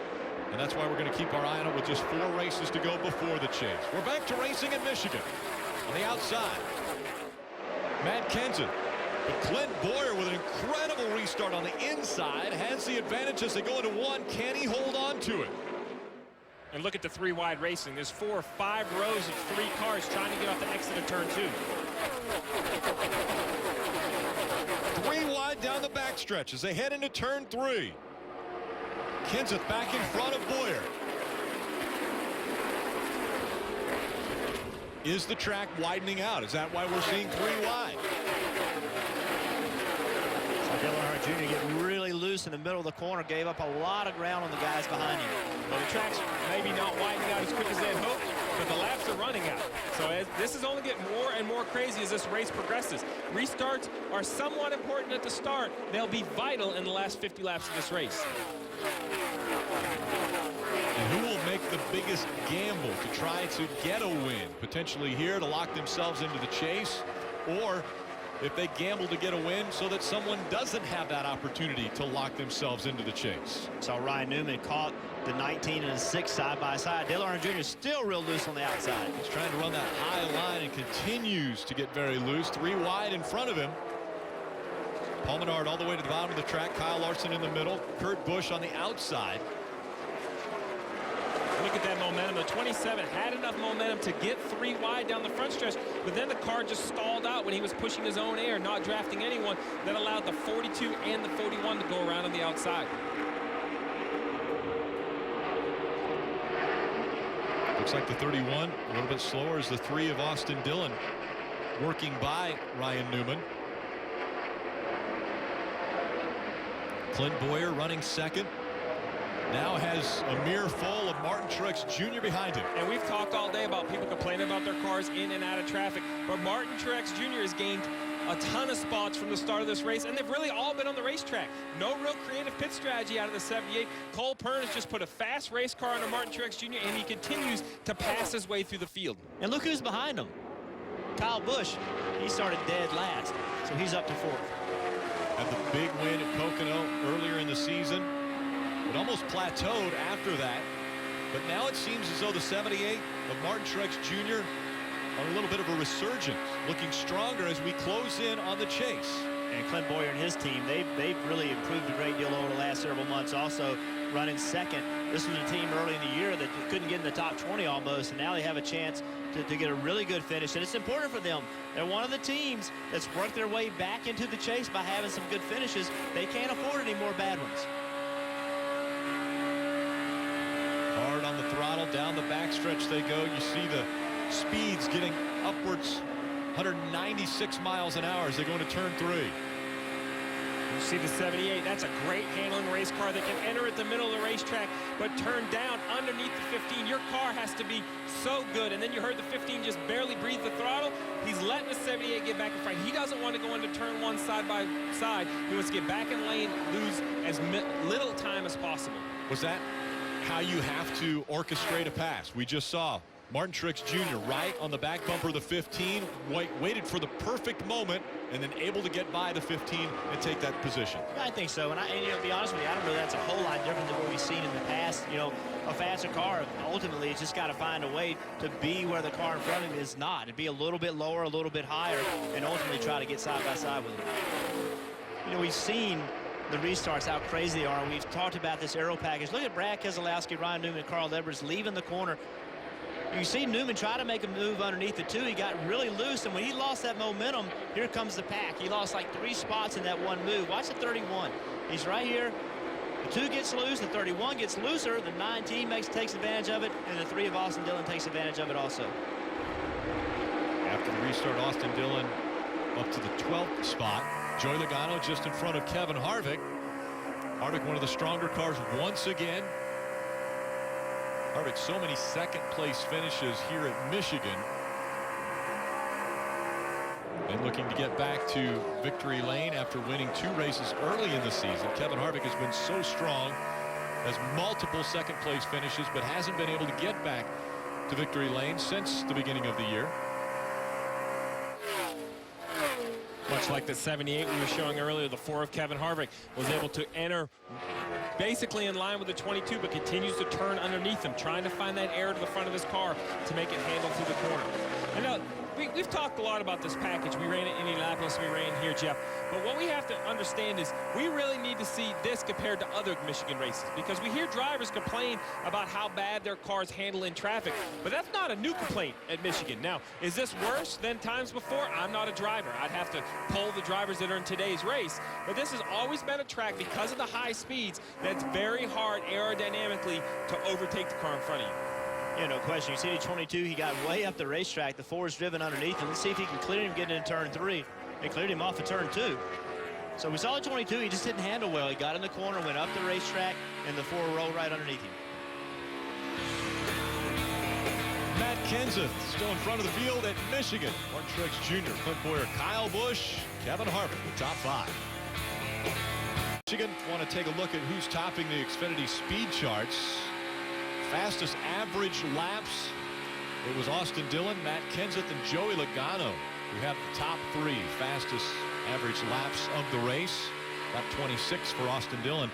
and that's why we're going to keep our eye on it with just 4 races to go before the chase. We're back to racing in Michigan. On the outside, Matt Kenseth. But Clint Boyer with an incredible restart on the inside has the advantage as they go into 1. Can he hold on to it? And look at the 3 wide racing. There's 4 or 5 rows of 3 cars trying to get off the exit of turn 2. 3 wide down the backstretch as they head into turn 3. Kenseth back in front of Boyer. Is the track widening out? Is that why we're seeing 3 wide? Dale Earnhardt Jr. getting really loose in the middle of the corner, gave up a lot of ground on the guys behind him. Well, the track's maybe not widening out as quick as they'd hoped, but the laps are running out. So this is only getting more and more crazy as this race progresses. Restarts are somewhat important at the start. They'll be vital in the last 50 laps of this race. And who will make the biggest gamble to try to get a win? Potentially here to lock themselves into the chase, or if they gamble to get a win so that someone doesn't have that opportunity to lock themselves into the chase. So Ryan Newman caught the 19 and the 6 side by side. Dale Earnhardt Jr. is still real loose on the outside. He's trying to run that high line and continues to get very loose. 3 wide in front of him. Paul Menard all the way to the bottom of the track. Kyle Larson in the middle. Kurt Busch on the outside. Look at that momentum. The 27 had enough momentum to get 3 wide down the front stretch, but then the car just stalled out when he was pushing his own air, not drafting anyone. That allowed the 42 and the 41 to go around on the outside. Looks like the 31 a little bit slower as the 3 of Austin Dillon working by Ryan Newman. Clint Boyer running second. Now has a mirror full of Martin Truex Jr. behind him. And we've talked all day about people complaining about their cars in and out of traffic, but Martin Truex Jr. has gained a ton of spots from the start of this race, and they've really all been on the racetrack. No real creative pit strategy out of the 78. Cole Pearn has just put a fast race car under Martin Truex Jr., and he continues to pass his way through the field. And look who's behind him. Kyle Busch. He started dead last, so he's up to 4th. Had the big win at Pocono earlier in the season. It almost plateaued after that. But now it seems as though the 78 of Martin Truex Jr. on a little bit of a resurgence, looking stronger as we close in on the chase. And Clint Boyer and his team, they've really improved a great deal over the last several months. Also running second. This was a team early in the year that couldn't get in the top 20 almost, and now they have a chance to get a really good finish. And it's important for them. They're one of the teams that's worked their way back into the chase by having some good finishes. They can't afford any more bad ones. Hard on the throttle, down the backstretch they go. You see the speeds getting upwards 196 miles an hour as they go into turn 3. You see the 78. That's a great handling race car that can enter at the middle of the racetrack, but turn down underneath the 15. Your car has to be so good. And then you heard the 15 just barely breathe the throttle. He's letting the 78 get back in front. He doesn't want to go into turn 1 side by side. He wants to get back in lane, lose as little time as possible. Was that how you have to orchestrate a pass? We just saw Martin Truex Jr. right on the back bumper of the 15, waited for the perfect moment, and then able to get by the 15 and take that position. I think so, and to be honest with you, I don't know that's a whole lot different than what we've seen in the past. You know, a faster car, ultimately, it's just got to find a way to be where the car in front of him is not. It'd be a little bit lower, a little bit higher, and ultimately try to get side by side with him. You know, we've seen the restarts, how crazy they are, and we've talked about this aero package. Look at Brad Keselowski, Ryan Newman, and Carl Edwards leaving the corner. You see Newman try to make a move underneath the 2. He got really loose, and when he lost that momentum, here comes the pack. He lost like 3 spots in that one move. Watch the 31. He's right here. The 2 gets loose, the 31 gets looser, the 19 takes advantage of it, and the 3 of Austin Dillon takes advantage of it also. After the restart, Austin Dillon up to the 12th spot. Joey Logano just in front of Kevin Harvick. Harvick, one of the stronger cars once again. Harvick, so many second place finishes here at Michigan. And looking to get back to victory lane after winning 2 races early in the season. Kevin Harvick has been so strong, has multiple second place finishes, but hasn't been able to get back to victory lane since the beginning of the year. Much like the 78 we were showing earlier, the 4 of Kevin Harvick was able to enter basically in line with the 22, but continues to turn underneath him, trying to find that air to the front of his car to make it handle through the corner. I know we've talked a lot about this package. We ran it in Indianapolis, we ran here, Jeff. But what we have to understand is we really need to see this compared to other Michigan races, because we hear drivers complain about how bad their cars handle in traffic. But that's not a new complaint at Michigan. Now, is this worse than times before? I'm not a driver. I'd have to poll the drivers that are in today's race. But this has always been a track, because of the high speeds, that's very hard aerodynamically to overtake the car in front of you. Yeah, no question. You see the 22, he got way up the racetrack. The 4 is driven underneath him. Let's see if he can clear him getting into turn 3. They cleared him off of turn 2. So we saw the 22. He just didn't handle well. He got in the corner, went up the racetrack, and the 4 rolled right underneath him. Matt Kenseth still in front of the field at Michigan. Martin Truex Jr., Clint Boyer, Kyle Busch, Kevin Harvick, the top 5. Michigan want to take a look at who's topping the Xfinity speed charts. Fastest average laps, it was Austin Dillon, Matt Kenseth, and Joey Logano who have the top 3 fastest average laps of the race. About 26 for Austin Dillon.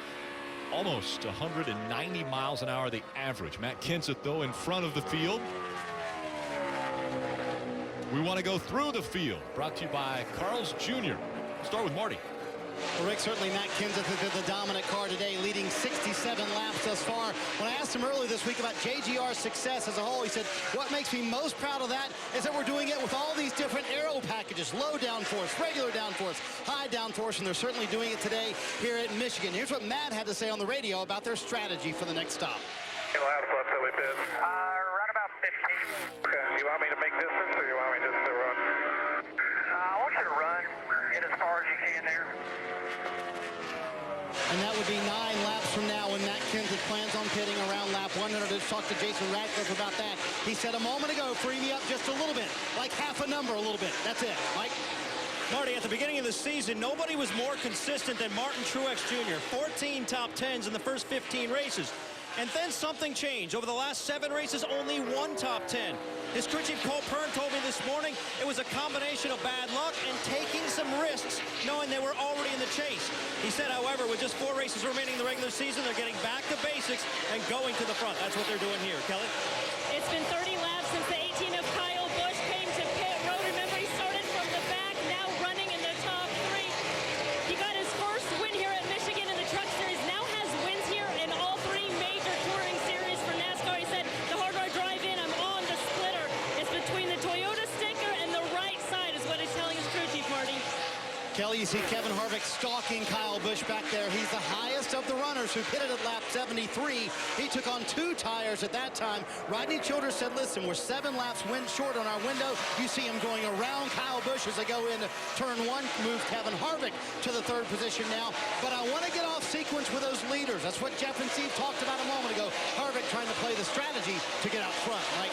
Almost 190 miles an hour the average. Matt Kenseth, though, in front of the field. We want to go through the field. Brought to you by Carl's Jr. We'll start with Marty. Well, Rick, certainly Matt Kenseth is the dominant car today, leading 67 laps thus far. When I asked him earlier this week about JGR's success as a whole, he said, what makes me most proud of that is that we're doing it with all these different aero packages, low downforce, regular downforce, high downforce, and they're certainly doing it today here at Michigan. Here's what Matt had to say on the radio about their strategy for the next stop. Hey, laps left till we bid. Run about 15. Okay. You want me to make distance, or you want me just to run? I want you to run. Get as far as you can there. And that would be 9 laps from now when Matt Kenseth plans on pitting around lap 100. Let's talk to Jason Radcliffe about that. He said a moment ago, free me up just a little bit, like half a number a little bit. That's it. Mike? Marty, at the beginning of the season, nobody was more consistent than Martin Truex Jr. 14 top 10s in the first 15 races. And then something changed. Over the last 7 races, only 1 top 10. His crew chief Cole Pearn told me this morning it was a combination of bad luck and taking some risks, knowing they were already in the chase. He said, however, with just 4 races remaining in the regular season, they're getting back to basics and going to the front. That's what they're doing here. Kelly? It's been 30 laps since the 18 of Kyle Busch came to pit road. Remember, he started from the back, now running in the top 3. He got his first win here at Michigan in the Truck Series, now has wins here in all 3 major touring series for NASCAR. He said, the Hard Rock Drive-In, I'm on the splitter. It's between the Toyota sticker and the right side is what he's telling his crew chief, Marty. Kelly, you see Kevin Harvick stalking Kyle Busch back there. He's the highest of the runners who pitted at lap 73. He took on 2 tires at that time. Rodney Childers said, listen, we're 7 laps short on our window. You see him going around Kyle Busch as they go into turn 1, move Kevin Harvick to the 3rd position now. But I want to get off sequence with those leaders. That's what Jeff and Steve talked about a moment ago. Harvick trying to play the strategy to get out front, right?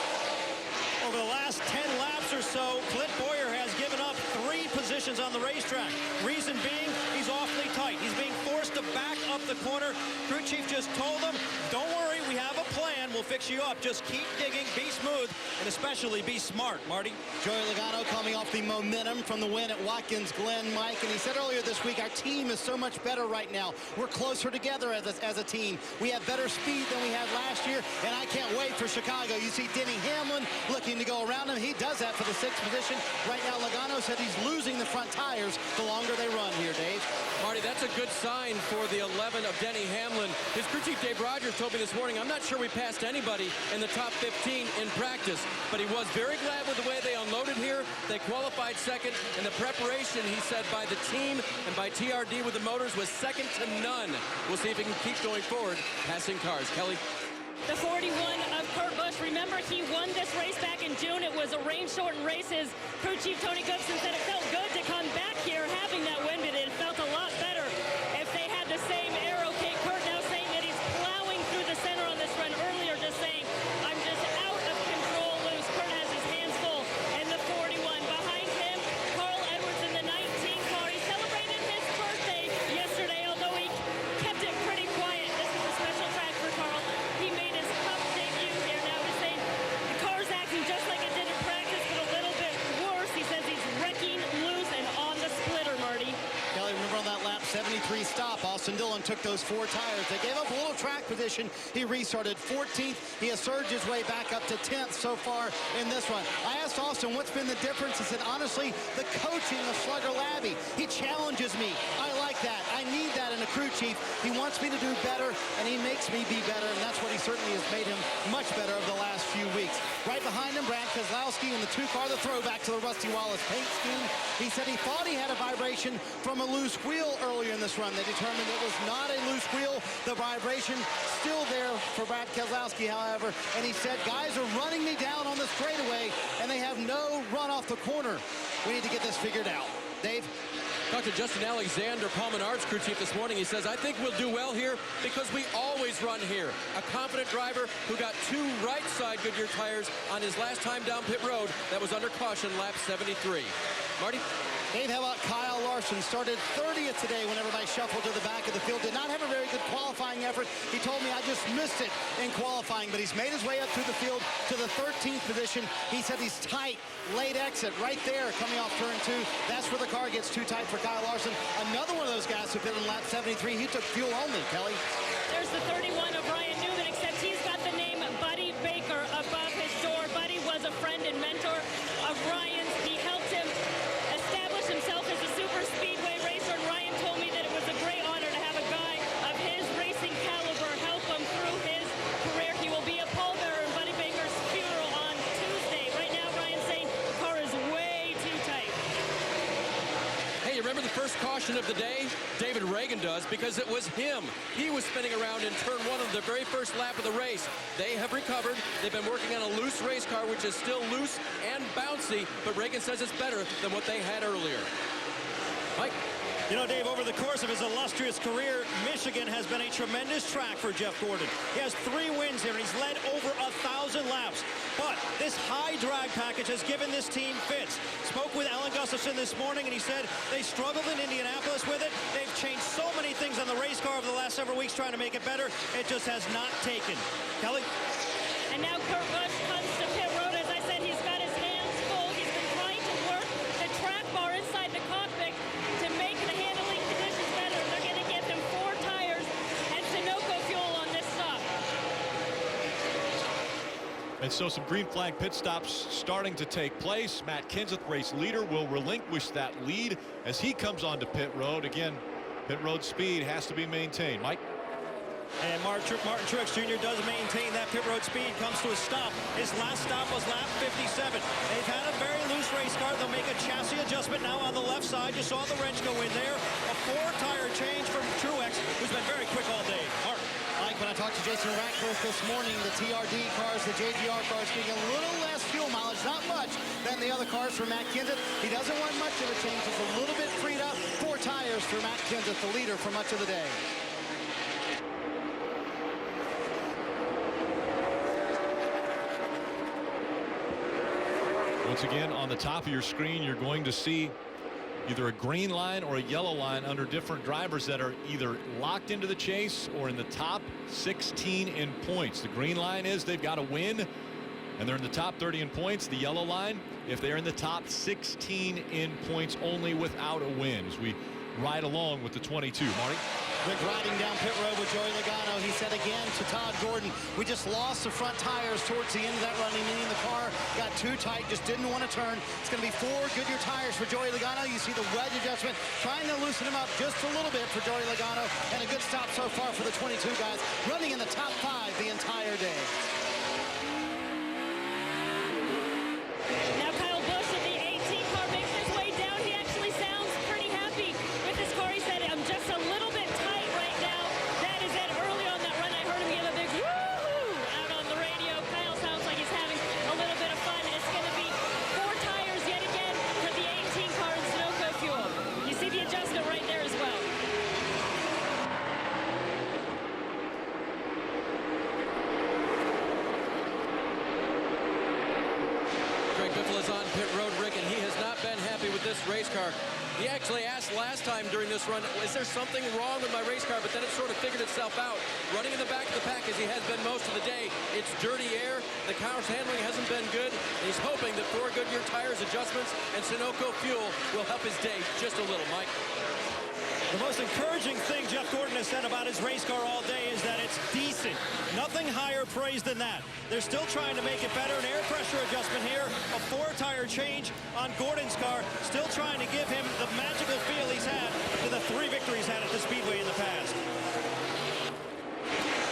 Over the last 10 laps or so, Clint Boyer has given up 3 positions on the racetrack. Reason being, he's awfully tight. He's being forced to back up the corner. Crew chief just told him, don't worry, we have a plan. We'll fix you up. Just keep digging, be smooth, and especially be smart, Marty. Joey Logano coming off the momentum from the win at Watkins Glen, Mike, and he said earlier this week, our team is so much better right now. We're closer together as a team. We have better speed than we had last year, and I can't wait for Chicago. You see Denny Hamlin looking to go around him. He does that for the 6th position. Right now, Logano said he's losing the front tires the longer they run here, Dave. Marty, that's a good sign for the 11 of Denny Hamlin. His crew chief Dave Rogers told me this morning, I'm not sure we passed anybody in the top 15 in practice, but he was very glad with the way they unloaded here. They qualified 2nd, and the preparation, he said, by the team and by TRD with the motors was second to none. We'll see if he can keep going forward, passing cars. Kelly? The 41 of Kurt Busch. Remember, he won this race back in June. It was a rain-shortened race. His crew chief, Tony Gibson, said it felt good to come back here having that win, but it felt a lot better if they had the same arrow. Kate Kurt now saying that he's plowing through the center on this run. Earlier just saying, I'm just out of control loose. Kurt has his hands full in the 41. Behind him, Carl Edwards in the 19 car. He celebrated his birthday yesterday, although he kept it pretty quiet. This is a special track for Carl. He made his Cup debut here. Now he's saying the car's acting just like it did in practice, but a little bit worse. He says he's wrecking loose and on the splitter, Marty. Kelly, remember on that lap 73 stop, Austin Dillon took those 4 tires. They gave up a little track position. He restarted 14th. He has surged his way back up to 10th so far in this run. I asked Austin what's been the difference. He said, honestly, the coaching of Slugger Labbe. He challenges me. I like that. I need that in a crew chief. He wants me to do better, and he makes me be better, and that's what he certainly has made him much better over the last few weeks. Right behind him, Brad Keselowski in the 2 car, the throwback to the Rusty Wallace paint scheme. He said he thought he had a vibration from a loose wheel earlier in this run. They determined it was not a loose wheel. The vibration still there for Brad Keselowski, however, and he said, guys are running me down on the straightaway, and they have no run off the corner. We need to get this figured out. Dave? Talked to Justin Alexander, Paul Menard's crew chief this morning. He says, I think we'll do well here because we always run here. A confident driver who got 2 right side Goodyear tires on his last time down pit road. That was under caution, lap 73. Marty? Dave, how about Kyle Larson? Started 30th today when everybody shuffled to the back of the field. Did not have a very good qualifying effort. He told me I just missed it in qualifying, but he's made his way up through the field to the 13th position. He said he's tight. Late exit right there coming off turn 2. That's where the car gets too tight for Kyle Larson. Another one of those guys who fit in lap 73. He took fuel only, Kelly. There's the 31 of Ryan Newman, except he's got the name Buddy Baker above his door. Buddy was a friend and mentor of Ryan's. He helped him establish himself as a super speedway racer, and Ryan told me that it was a great honor to have a guy of his racing caliber help him through his career. He will be a pallbearer in Buddy Baker's funeral on Tuesday. Right now, Ryan's saying the car is way too tight. Hey, you remember the first caution of the day? David Reagan does, because it was him. He was spinning around in turn 1 of the very first lap of the race. They have recovered. They've been working on a loose race car, which is still loose and bouncy, but Reagan says it's better than what they had earlier. Mike? You know, Dave, over the course of his illustrious career, Michigan has been a tremendous track for Jeff Gordon. He has 3 wins here, and he's led over 1,000 laps. But this This high drag package has given this team fits. Spoke with Alan Gustafson this morning, and he said they struggled in Indianapolis with it. They've changed so many things on the race car over the last several weeks trying to make it better. It just has not taken. Kelly? And now Kurt Busch comes to pit road. As I said, he's got his hands full. He's been trying to work the track bar inside the cockpit to make the handling conditions better. They're going to give him 4 tires and Sunoco fuel on this stop. And so some green flag pit stops starting to take place. Matt Kenseth, race leader, will relinquish that lead as he comes onto pit road. Again, pit road speed has to be maintained. Mike? And Martin Truex Jr. does maintain that pit road speed, comes to a stop. His last stop was lap 57. They've had a very loose race car. They'll make a chassis adjustment now on the left side. You saw the wrench go in there. A 4-tire change from Truex, who's been very quick all day. Martin. Mike, when I talked to Jason Ratcliffe this morning, the TRD cars, the JGR cars, getting a little less fuel mileage, not much, than the other cars for Matt Kenseth. He doesn't want much of a change. It's a little bit freed up. 4 tires for Matt Kenseth, the leader for much of the day. Once again, on the top of your screen, you're going to see either a green line or a yellow line under different drivers that are either locked into the chase or in the top 16 in points. The green line is they've got to win, and they're in the top 30 in points. The yellow line, if they're in the top 16 in points only without a win, as we ride along with the 22. Marty? Rick riding down pit road with Joey Logano. He said again to Todd Gordon, we just lost the front tires towards the end of that running, meaning the car got too tight, just didn't want to turn. It's going to be 4 Goodyear tires for Joey Logano. You see the wedge adjustment, trying to loosen him up just a little bit for Joey Logano, and a good stop so far for the 22 guys, running in the top 5 the entire day. Now Kyle Busch in the 18 car makes his way down. He actually sounds pretty happy with his car. He said, I'm just a little bit tight right now. That is it. Early on that run, I heard him give a big woo-hoo out on the radio. Kyle sounds like he's having a little bit of fun. And it's going to be 4 tires yet again for the 18 car in Sunoco fuel. You see the adjustment right there as well. Greg Biffle is on pit road, Rick, and he has not been happy with this race car. He actually asked last time during this run, is there something wrong with my race car? But then it sort of figured itself out. Running in the back of the pack as he has been most of the day. It's dirty air. The car's handling hasn't been good. He's hoping that 4 Goodyear tires adjustments and Sunoco fuel will help his day just a little. Mike? The most encouraging thing Jeff Gordon has said about his race car all day is that it's decent. Nothing higher praise than that. They're still trying to make it better. An air pressure adjustment here. A 4-tire change on Gordon's car. Still trying to give him the magical feel he's had to the 3 victories had at the Speedway in the past.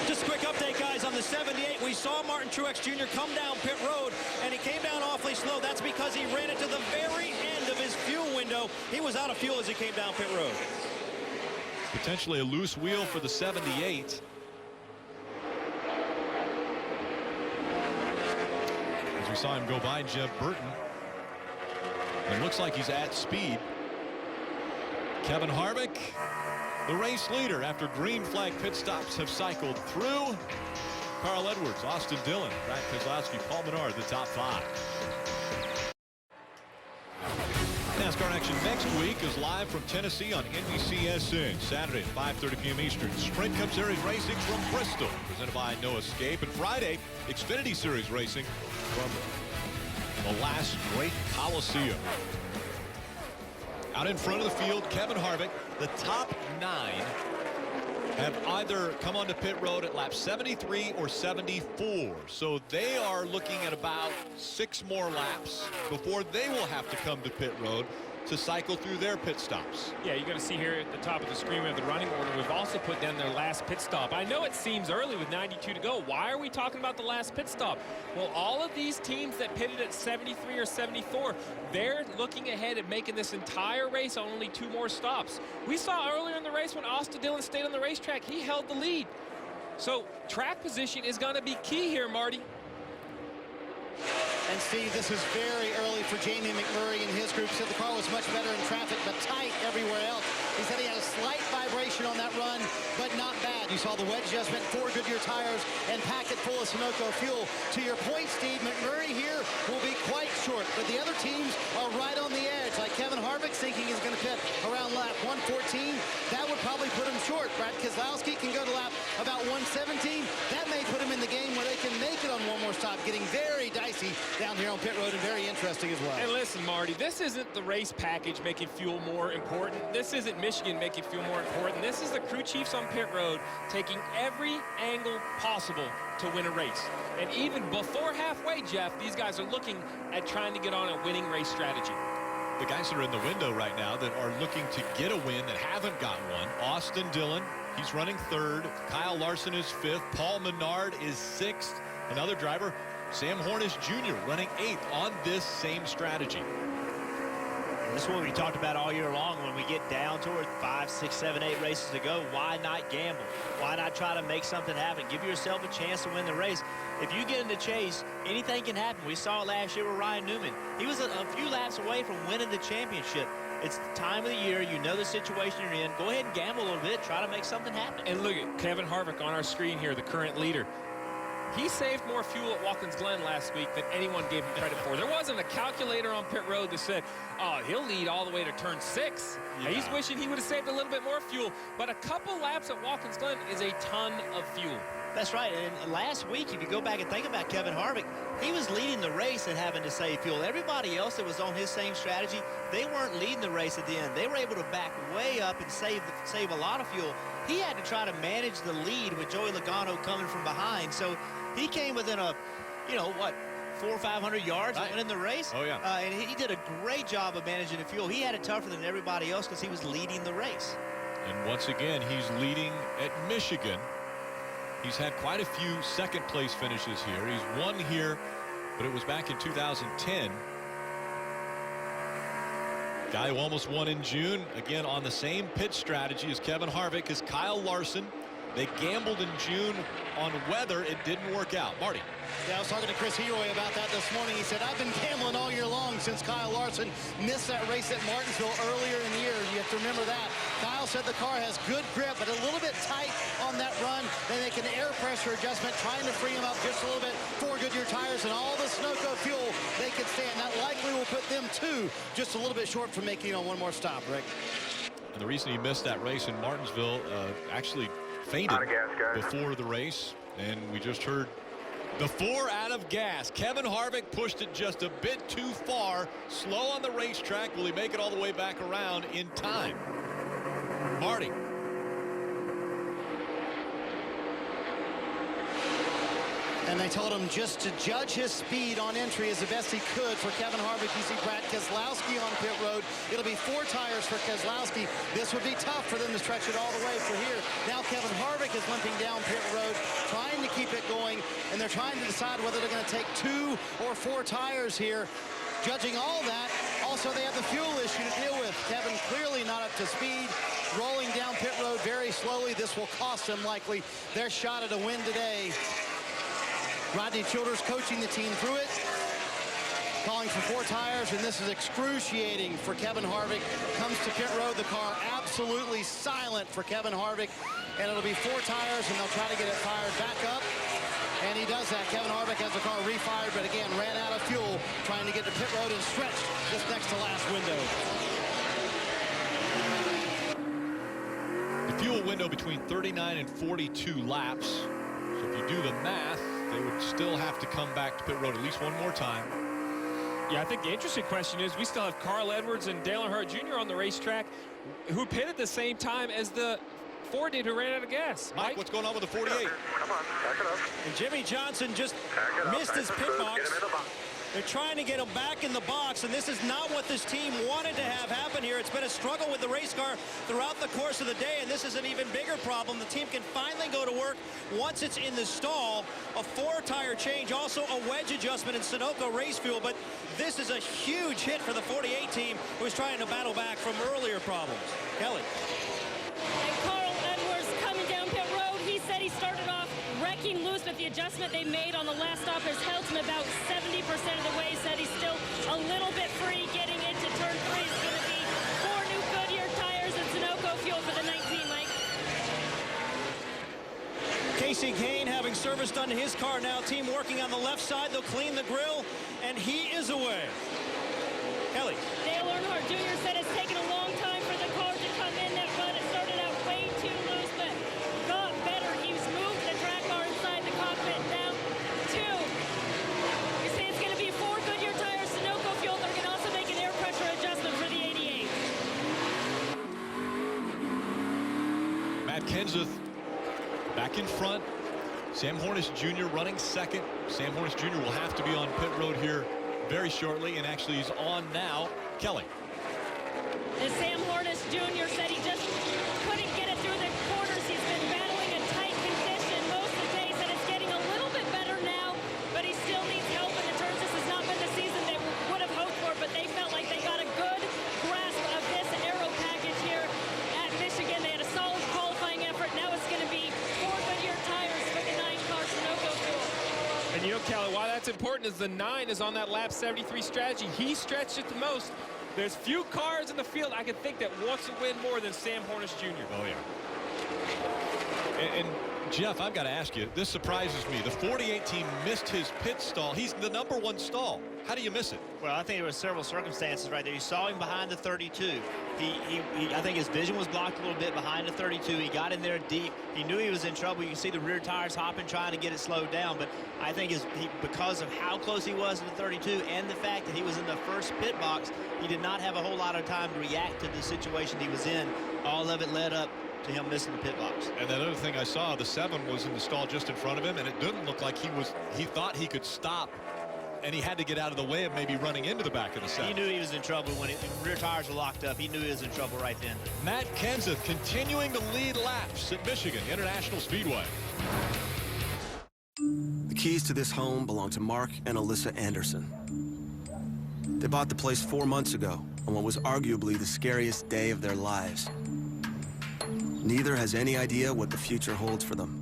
Just a quick update, guys, on the 78. We saw Martin Truex Jr. come down pit road, and he came down awfully slow. That's because he ran it to the very end of his fuel window. He was out of fuel as he came down pit road. Potentially a loose wheel for the 78. As we saw him go by Jeff Burton. It looks like he's at speed. Kevin Harvick, the race leader after green flag pit stops have cycled through. Carl Edwards, Austin Dillon, Brad Keselowski, Paul Menard, the top 5. NASCAR action next week is live from Tennessee on NBCSN. Saturday at 5:30 p.m. Eastern. Sprint Cup Series racing from Bristol, presented by No Escape. And Friday, Xfinity Series racing from the last great Coliseum. Out in front of the field, Kevin Harvick. The top 9 have either come onto pit road at lap 73 or 74. So they are looking at about 6 more laps before they will have to come to pit road to cycle through their pit stops. Yeah, you're going to see here at the top of the screen we have the running order. We've also put down their last pit stop. I know it seems early with 92 to go. Why are we talking about the last pit stop? Well, all of these teams that pitted at 73 or 74, they're looking ahead at making this entire race on only 2 more stops. We saw earlier in the race when Austin Dillon stayed on the racetrack, he held the lead. So track position is going to be key here, Marty. And Steve, this is very early for Jamie McMurray and his group. Said the car was much better in traffic, but tight everywhere else. He said he had a slight vibration on that run, but not bad. You saw the wedge adjustment, 4 Goodyear tires, and packed it full of Sunoco fuel. To your point, Steve, McMurray here but the other teams are right on the edge. Like Kevin Harvick's thinking is going to pit around lap 114. That would probably put him short. Brad Keselowski can go to lap about 117. That may put him in the game where they can make it on one more stop. Getting very dicey down here on pit road and very interesting as well. And listen, Marty, this isn't the race package making fuel more important. This isn't Michigan making fuel more important. This is the crew chiefs on pit road taking every angle possible to win a race. And even before halfway, Jeff, these guys are looking at trying to get on a winning race strategy. The guys that are in the window right now that are looking to get a win that haven't got one. Austin Dillon, he's running third. Kyle Larson is fifth. Paul Menard is sixth. Another driver, Sam Hornish Jr., running eighth on this same strategy. This is what we talked about all year long. When we get down toward 5, 6, 7, 8 races to go, why not gamble? Why not try to make something happen? Give yourself a chance to win the race. If you get in the chase, anything can happen. We saw it last year with Ryan Newman. He was a few laps away from winning the championship. It's the time of the year. You know the situation you're in. Go ahead and gamble a little bit. Try to make something happen. And look at Kevin Harvick on our screen here, the current leader. He saved more fuel at Watkins Glen last week than anyone gave him credit for. There wasn't a calculator on pit road that said, oh, he'll lead all the way to turn 6. Yeah. He's wishing he would have saved a little bit more fuel. But a couple laps at Watkins Glen is a ton of fuel. That's right. And last week, if you go back and think about Kevin Harvick, he was leading the race and having to save fuel. Everybody else that was on his same strategy, they weren't leading the race at the end. They were able to back way up and save a lot of fuel. He had to try to manage the lead with Joey Logano coming from behind. So he came within a, 400 or 500 yards of winning the race. Oh, yeah. And he did a great job of managing the fuel. He had it tougher than everybody else because he was leading the race. And once again, he's leading at Michigan. He's had quite a few second-place finishes here. He's won here, but it was back in 2010. Guy who almost won in June, again on the same pit strategy as Kevin Harvick, is Kyle Larson. They gambled in June on weather. It didn't work out. Marty. Yeah, I was talking to Chris Heroy about that this morning. He said, I've been gambling all year long since Kyle Larson missed that race at Martinsville earlier in the year. You have to remember that. Kyle said the car has good grip, but a little bit tight on that run. They make an air pressure adjustment, trying to free him up just a little bit. 4 Goodyear tires and all the Sunoco fuel they can stand. That likely will put them, too, just a little bit short from making it on one more stop, Rick. And the reason he missed that race in Martinsville, actually fainted before the race, and we just heard the 4 out of gas. Kevin Harvick pushed it just a bit too far, slow on the racetrack. Will he make it all the way back around in time? Marty. And they told him just to judge his speed on entry as the best he could for Kevin Harvick. You see Brad Keselowski on pit road. It'll be 4 tires for Keselowski. This would be tough for them to stretch it all the way for here. Now Kevin Harvick is limping down pit road, trying to keep it going, and they're trying to decide whether they're going to take 2 or 4 tires here. Judging all that, also they have the fuel issue to deal with. Kevin clearly not up to speed, rolling down pit road very slowly. This will cost them likely their shot at a win today. Rodney Childers coaching the team through it, calling for 4 tires, and this is excruciating for Kevin Harvick. Comes to pit road, the car absolutely silent for Kevin Harvick, and it'll be 4 tires, and they'll try to get it fired back up, and he does that. Kevin Harvick has the car refired, but again, ran out of fuel trying to get to pit road and stretched this next to last window. The fuel window between 39 and 42 laps, so if you do the math, they would still have to come back to pit road at least one more time. Yeah, I think the interesting question is we still have Carl Edwards and Dale Earnhardt Jr. on the racetrack who pitted at the same time as the Ford did who ran out of gas. Mike, what's going on with the 48? Come on, back it up. And Jimmy Johnson just missed his pit box. They're trying to get him back in the box, and this is not what this team wanted to have happen here. It's been a struggle with the race car throughout the course of the day, and this is an even bigger problem. The team can finally go to work once it's in the stall. A 4-tire change, also a wedge adjustment in Sunoco race fuel, but this is a huge hit for the 48 team who is trying to battle back from earlier problems. Kelly. And Carl Edwards coming down pit road. He said he started off wrecking loose, but the adjustment they made on the last stop has held him about 70% of the way. He said he's still a little bit free getting into turn 3. It's going to be 4 new Goodyear tires and Sunoco fuel for the 19, Mike. Casey Kane having service done to his car now. Team working on the left side. They'll clean the grill, and he is away. Kelly. Dale Earnhardt Jr. said it's taken a long time for the car to come in that run. It started out way too loose, but got better. He's moved the track car inside the cockpit down to, you see it's going to be 4 Goodyear tires, Sunoco fuel. They're going to also make an air pressure adjustment for the 88. Matt Kenseth back in front. Sam Hornish Jr. running second. Sam Hornish Jr. will have to be on pit road here very shortly, and actually he's on now. Kelly. And Sam Hornish Jr. said he just couldn't get it through the corners. He's been battling a tight condition most of the day. Said it's getting a little bit better now, but he still needs help in the turns. This has not been the season they would have hoped for, but they felt like they got a good grasp of this aero package here at Michigan. They had a solid qualifying effort. Now it's going to be 4 Goodyear tires for the 9-car Sunoco fuel. And you know, Kelly, why that's important is the 9 is on that lap 73 strategy. He stretched it the most. There's few cars in the field I can think that wants to win more than Sam Hornish Jr. Oh, yeah. And Jeff, I've got to ask you, this surprises me. The 48 team missed his pit stall. He's the #1 stall. How do you miss it? Well, I think there were several circumstances right there. You saw him behind the 32. I think his vision was blocked a little bit behind the 32. He got in there deep. He knew he was in trouble. You can see the rear tires hopping, trying to get it slowed down. But I think because of how close he was to the 32 and the fact that he was in the first pit box, he did not have a whole lot of time to react to the situation he was in. All of it led up to him missing the pit box. And that other thing I saw, the 7 was in the stall just in front of him, and it didn't look like he thought he could stop, and he had to get out of the way of maybe running into the back of the 7. He knew he was in trouble when the rear tires were locked up. He knew he was in trouble right then. Matt Kenseth continuing to lead laps at Michigan International Speedway. The keys to this home belong to Mark and Alyssa Anderson. They bought the place 4 months ago on what was arguably the scariest day of their lives. Neither has any idea what the future holds for them,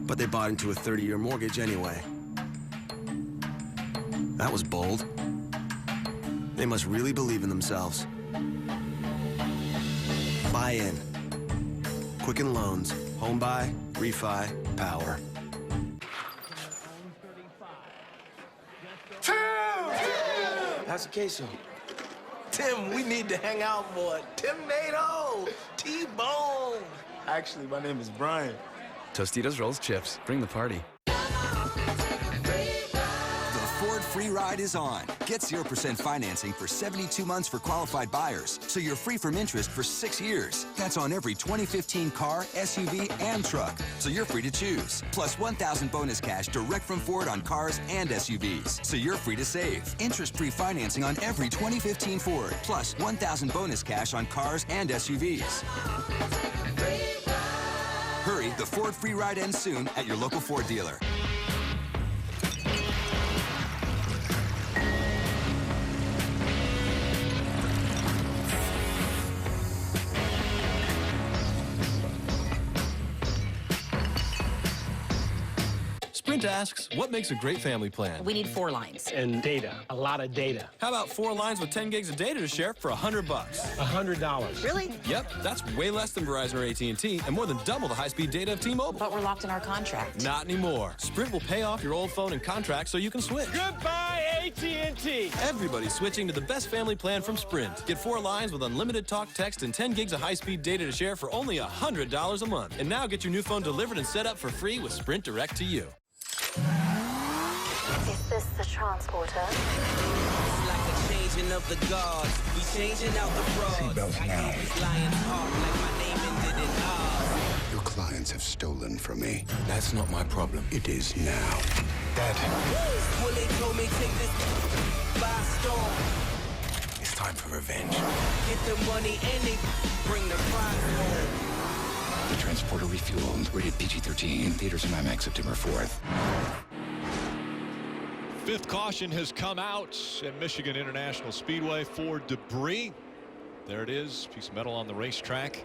but they bought into a 30-year mortgage anyway. That was bold. They must really believe in themselves. Buy in. Quicken Loans. Home buy, refi, power. How's the queso? Tim, we need to hang out more. Tim Nato, T-Bone. Actually, my name is Brian. Tostitos rolls chips. Bring the party. The Ford Free Ride is on. Get 0% financing for 72 months for qualified buyers, so you're free from interest for 6 years. That's on every 2015 car, SUV, and truck, so you're free to choose. Plus $1,000 bonus cash direct from Ford on cars and SUVs, so you're free to save. Interest-free financing on every 2015 Ford, plus $1,000 bonus cash on cars and SUVs. Hurry, the Ford Free Ride ends soon at your local Ford dealer. Sprint asks, what makes a great family plan? We need 4 lines. And data. A lot of data. How about 4 lines with 10 gigs of data to share for $100? $100. Really? Yep, that's way less than Verizon or AT&T and more than double the high-speed data of T-Mobile. But we're locked in our contract. Not anymore. Sprint will pay off your old phone and contract so you can switch. Goodbye, AT&T. Everybody's switching to the best family plan from Sprint. Get 4 lines with unlimited talk, text, and 10 gigs of high-speed data to share for only $100 a month. And now get your new phone delivered and set up for free with Sprint Direct to you. Is this the transporter? It's like a changing of the guards. We changing out the frauds. Seatbelts now. Lions heart like my name ended in Oz. Your clients have stolen from me. That's not my problem. It is now. Dad. When they told me take this by storm. It's time for revenge. Get the money and they bring the prize home. The Transporter refueled. Rated PG-13. Theaters and IMAX September 4th. 5th caution has come out at Michigan International Speedway for debris. There it is, piece of metal on the racetrack.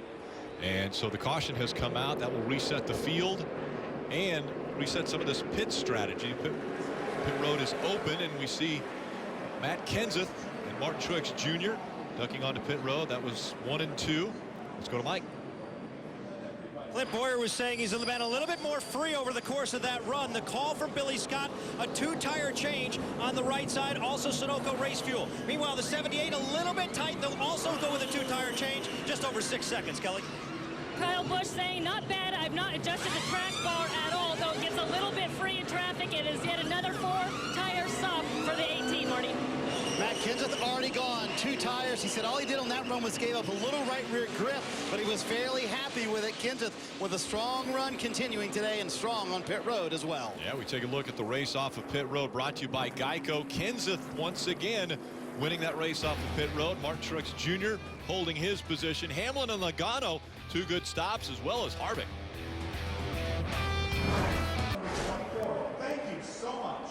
And so the caution has come out. That will reset the field and reset some of this pit strategy. Pit road is open, and we see Matt Kenseth and Martin Truex Jr. ducking onto pit road. That was 1 and 2. Let's go to Mike. Clint Boyer was saying he's been a little bit more free over the course of that run. The call from Billy Scott, a 2-tire change on the right side, also Sunoco race fuel. Meanwhile, the 78 a little bit tight. They'll also go with a 2-tire change, just over 6 seconds, Kelly. Kyle Busch saying, not bad, I've not adjusted the track bar at all, though it gets a little bit free in traffic. It is yet another 4-tire stop for the 18, Marty. Matt Kenseth already gone, 2 tires. He said all he did on that run was gave up a little right rear grip, but he was fairly happy with it. Kenseth with a strong run continuing today and strong on pit road as well. Yeah, we take a look at the race off of pit road, brought to you by Geico. Kenseth once again winning that race off of pit road. Martin Truex Jr. holding his position. Hamlin and Logano, 2 good stops, as well as Harvick. Thank you so much.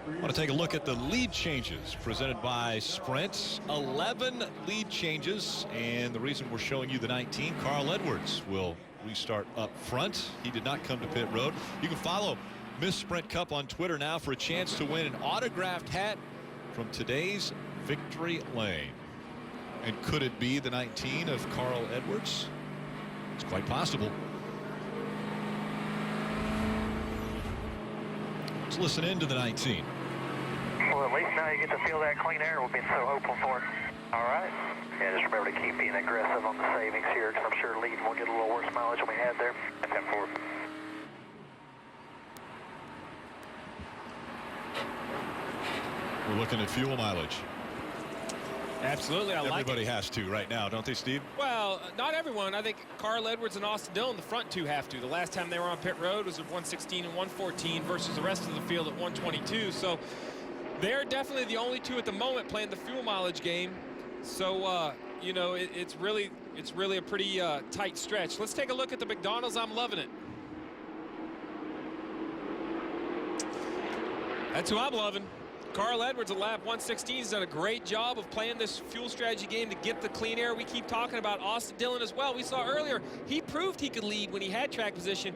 I want to take a look at the lead changes presented by Sprint. 11 lead changes, and the reason we're showing you the 19, Carl Edwards will restart up front. He did not come to pit road. You can follow Miss Sprint Cup on Twitter now for a chance to win an autographed hat from today's Victory Lane. And could it be the 19 of Carl Edwards? It's quite possible. Let's listen in to the 19. Well, at least now you get to feel that clean air we've been so hopeful for. All right. Yeah, just remember to keep being aggressive on the savings here, because I'm sure leading will get a little worse mileage than we had there. And 10-4. We're looking at fuel mileage. Absolutely. Everybody has to right now, don't they, Steve? Well, not everyone. I think Carl Edwards and Austin Dillon, the front 2, have to. The last time they were on pit road was at 116 and 114 versus the rest of the field at 122. So they're definitely the only 2 at the moment playing the fuel mileage game. So, you know, it's really a pretty tight stretch. Let's take a look at the McDonald's. I'm loving it. That's who I'm loving. Carl Edwards at lap 116 has done a great job of playing this fuel strategy game to get the clean air we keep talking about. Austin Dillon as well. We saw earlier he proved he could lead when he had track position,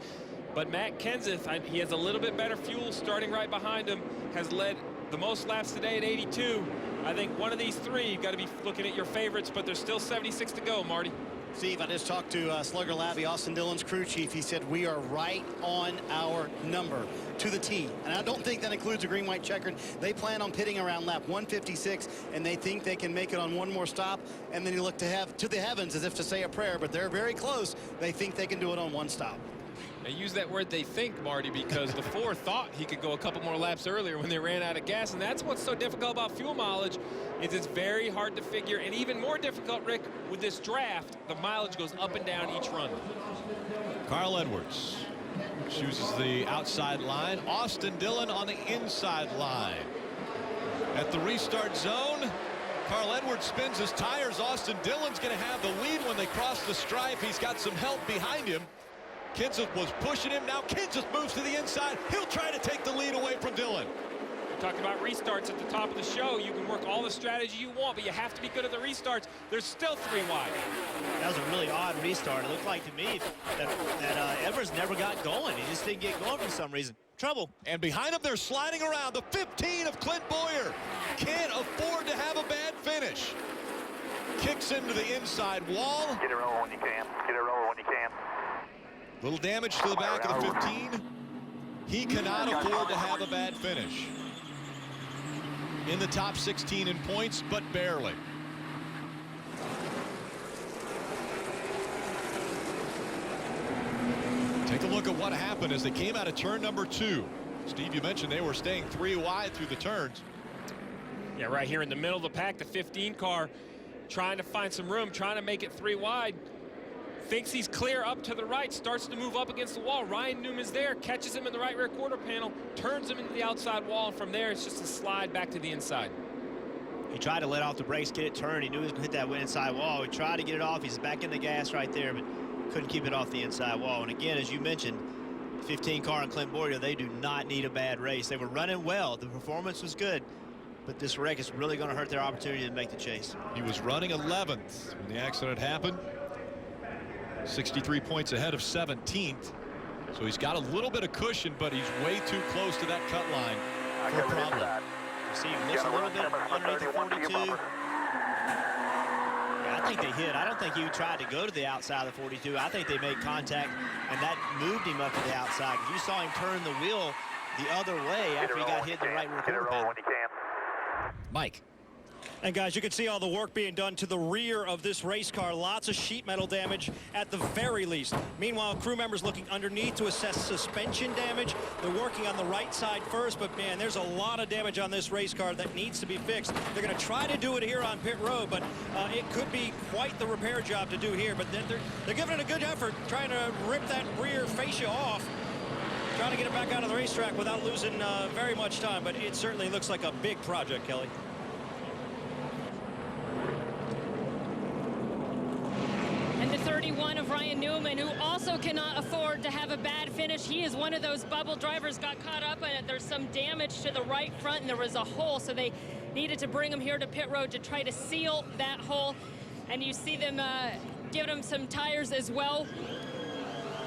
but Matt Kenseth, he has a little bit better fuel starting right behind him, has led the most laps today at 82. I think one of these 3, you've got to be looking at your favorites, but there's still 76 to go, Marty. Steve, I just talked to Slugger Labby, Austin Dillon's crew chief. He said we are right on our number to the T. And I don't think that includes a green, white checkered. They plan on pitting around lap 156, and they think they can make it on one more stop. And then you look to the heavens as if to say a prayer, but they're very close. They think they can do it on 1 stop. They use that word, they think, Marty, because the 4 thought he could go a couple more laps earlier when they ran out of gas. And that's what's so difficult about fuel mileage, is it's very hard to figure. And even more difficult, Rick, with this draft, the mileage goes up and down each run. Carl Edwards chooses the outside line. Austin Dillon on the inside line. At the restart zone, Carl Edwards spins his tires. Austin Dillon's going to have the lead when they cross the stripe. He's got some help behind him. Kenseth was pushing him. Now Kenseth moves to the inside. He'll try to take the lead away from Dillon. We talked about restarts at the top of the show. You can work all the strategy you want, but you have to be good at the restarts. There's still 3 wide. That was a really odd restart. It looked like to me that Edwards never got going. He just didn't get going for some reason. Trouble. And behind him, they're sliding around. The 15 of Clint Boyer can't afford to have a bad finish. Kicks into the inside wall. Get it rolling when you can. Get it rolling when you can. Little damage to the back of the 15. He cannot afford to have a bad finish. In the top 16 in points, but barely. Take a look at what happened as they came out of turn number 2. Steve, you mentioned they were staying 3 wide through the turns. Yeah, right here in the middle of the pack, the 15 car trying to find some room, trying to make it 3 wide. Thinks he's clear up to the right, starts to move up against the wall. Ryan Newman's there, catches him in the right rear quarter panel, turns him into the outside wall, and from there it's just a slide back to the inside. He tried to let off the brakes, get it turned. He knew he was going to hit that inside wall. He tried to get it off. He's back in the gas right there, but couldn't keep it off the inside wall. And again, as you mentioned, 15 car and Clint Boyer, they do not need a bad race. They were running well. The performance was good, but this wreck is really going to hurt their opportunity to make the chase. He was running 11th when the accident happened. 63 points ahead of 17th. So he's got a little bit of cushion, but he's way too close to that cut line for a problem. See, he looks a little bit underneath the 42. Got I think they hit. I don't think he tried to go to the outside of the 42. I think they made contact, and that moved him up to the outside. You saw him turn the wheel the other way after he got hit in the right rear quarter panel. Mike. And guys, you can see all the work being done to the rear of this race car. Lots of sheet metal damage at the very least. Meanwhile, crew members looking underneath to assess suspension damage. They're working on the right side first, but man, there's a lot of damage on this race car that needs to be fixed. They're going to try to do it here on pit road, but it could be quite the repair job to do here. But they're giving it a good effort, trying to rip that rear fascia off, trying to get it back out of the racetrack without losing very much time. But it certainly looks like a big project, Kelly. And the 31 of Ryan Newman, who also cannot afford to have a bad finish. He is one of those bubble drivers, got caught up in it. There's some damage to the right front, and there was a hole, so they needed to bring him here to pit road to try to seal that hole. And you see them giving him some tires as well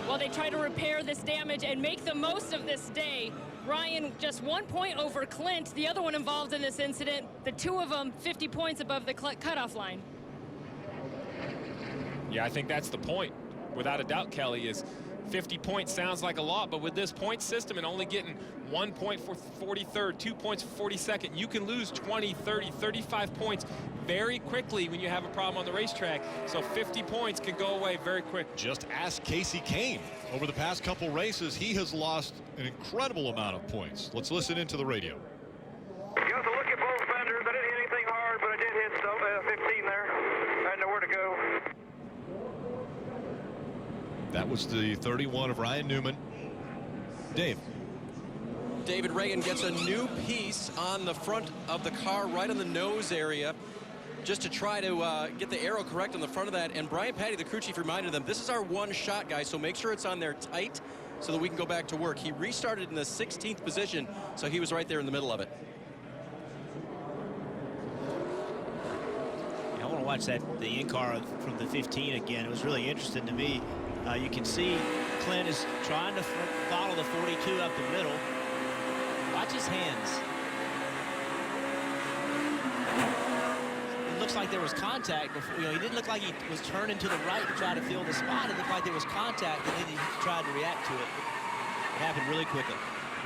while they try to repair this damage and make the most of this day. Ryan just 1 point over Clint, the other one involved in this incident. The two of them 50 points above the cutoff line. Yeah, I think that's the point, without a doubt, Kelly, is 50 points sounds like a lot, but with this point system and only getting 1 point for 43rd, 2 points for 42nd, you can lose 20, 30, 35 points very quickly when you have a problem on the racetrack. So 50 points can go away very quick. Just ask Casey Kane. Over the past couple races, he has lost an incredible amount of points. Let's listen into the radio. You have to look at both fenders. I didn't hit anything hard, but I did hit 15 there. I had nowhere to go. That was the 31 of Ryan Newman. Dave. David Reagan gets a new piece on the front of the car, right on the nose area, just to try to get the aero correct on the front of that. And Brian Patty, the crew chief, reminded them, this is our one shot, guys, so make sure it's on there tight so that we can go back to work. He restarted in the 16th position, so he was right there in the middle of it. I want to watch the in-car from the 15 again. It was really interesting to me. You can see Clint is trying to follow the 42 up the middle. Watch his hands. It looks like there was contact before. You know, he didn't look like he was turning to the right to try to fill the spot. It looked like there was contact, and then he tried to react to it. It happened really quickly.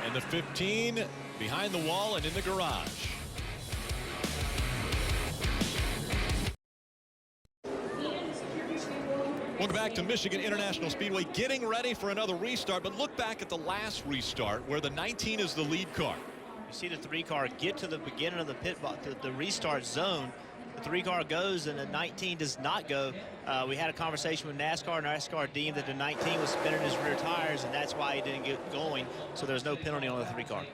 And the 15 behind the wall and in the garage. Welcome back to Michigan International Speedway, getting ready for another restart, but look back at the last restart where the 19 is the lead car. You see the 3 car get to the beginning of the the restart zone. The 3 car goes and the 19 does not go. We had a conversation with NASCAR, and NASCAR deemed that the 19 was spinning his rear tires, and that's why he didn't get going. So there's no penalty on the 3 car.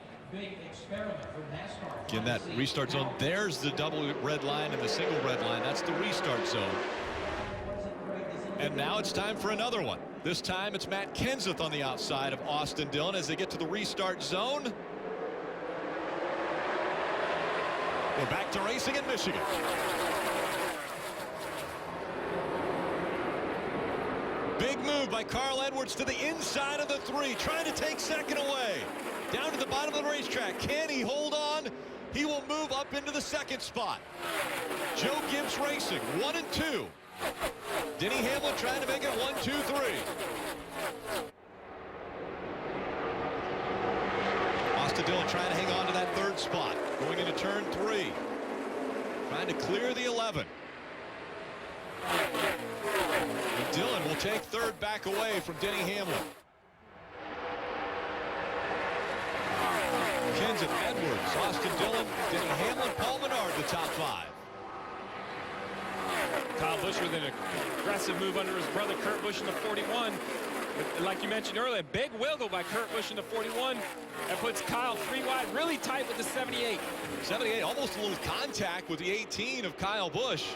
Again, that restart zone, there's the double red line and the single red line. That's the restart zone. And now it's time for another one. This time it's Matt Kenseth on the outside of Austin Dillon as they get to the restart zone. We're back to racing in Michigan. Big move by Carl Edwards to the inside of the 3, trying to take second away. Down to the bottom of the racetrack. Can he hold on? He will move up into the second spot. Joe Gibbs Racing, 1 and 2. Denny Hamlin trying to make it 1, 2, 3. Austin Dillon trying to hang on to that 3rd spot. Going into turn 3. Trying to clear the 11. And Dillon will take 3rd back away from Denny Hamlin. Kenseth, Edwards, Austin Dillon, Denny Hamlin, Paul Menard, the top 5. Kyle Busch with an aggressive move under his brother Kurt Busch in the 41. Like you mentioned earlier, big wiggle by Kurt Busch in the 41. That puts Kyle 3 wide, really tight with the 78. 78, almost a little contact with the 18 of Kyle Busch.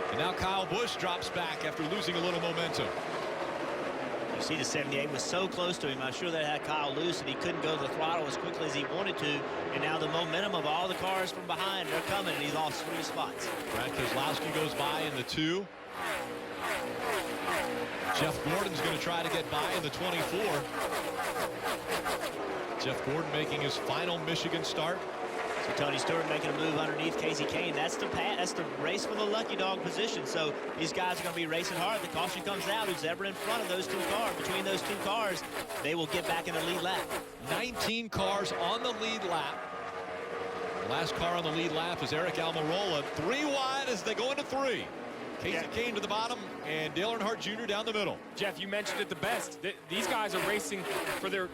And now Kyle Busch drops back after losing a little momentum. You see the 78 was so close to him. I'm sure that had Kyle loose and he couldn't go to the throttle as quickly as he wanted to. And now the momentum of all the cars from behind, they're coming, and he lost 3 spots. Brad Keselowski goes by in the 2. Jeff Gordon's going to try to get by in the 24. Jeff Gordon making his final Michigan start. Tony Stewart making a move underneath Casey Kane. That's the race for the lucky dog position. So these guys are going to be racing hard. The caution comes out. Who's ever in front of those two cars, between those two cars, they will get back in the lead lap. 19 cars on the lead lap. The last car on the lead lap is Eric Almirola. 3 wide as they go into 3. Casey Kane to the bottom and Dale Earnhardt Jr. down the middle. Jeff, you mentioned it the best. These guys are racing for their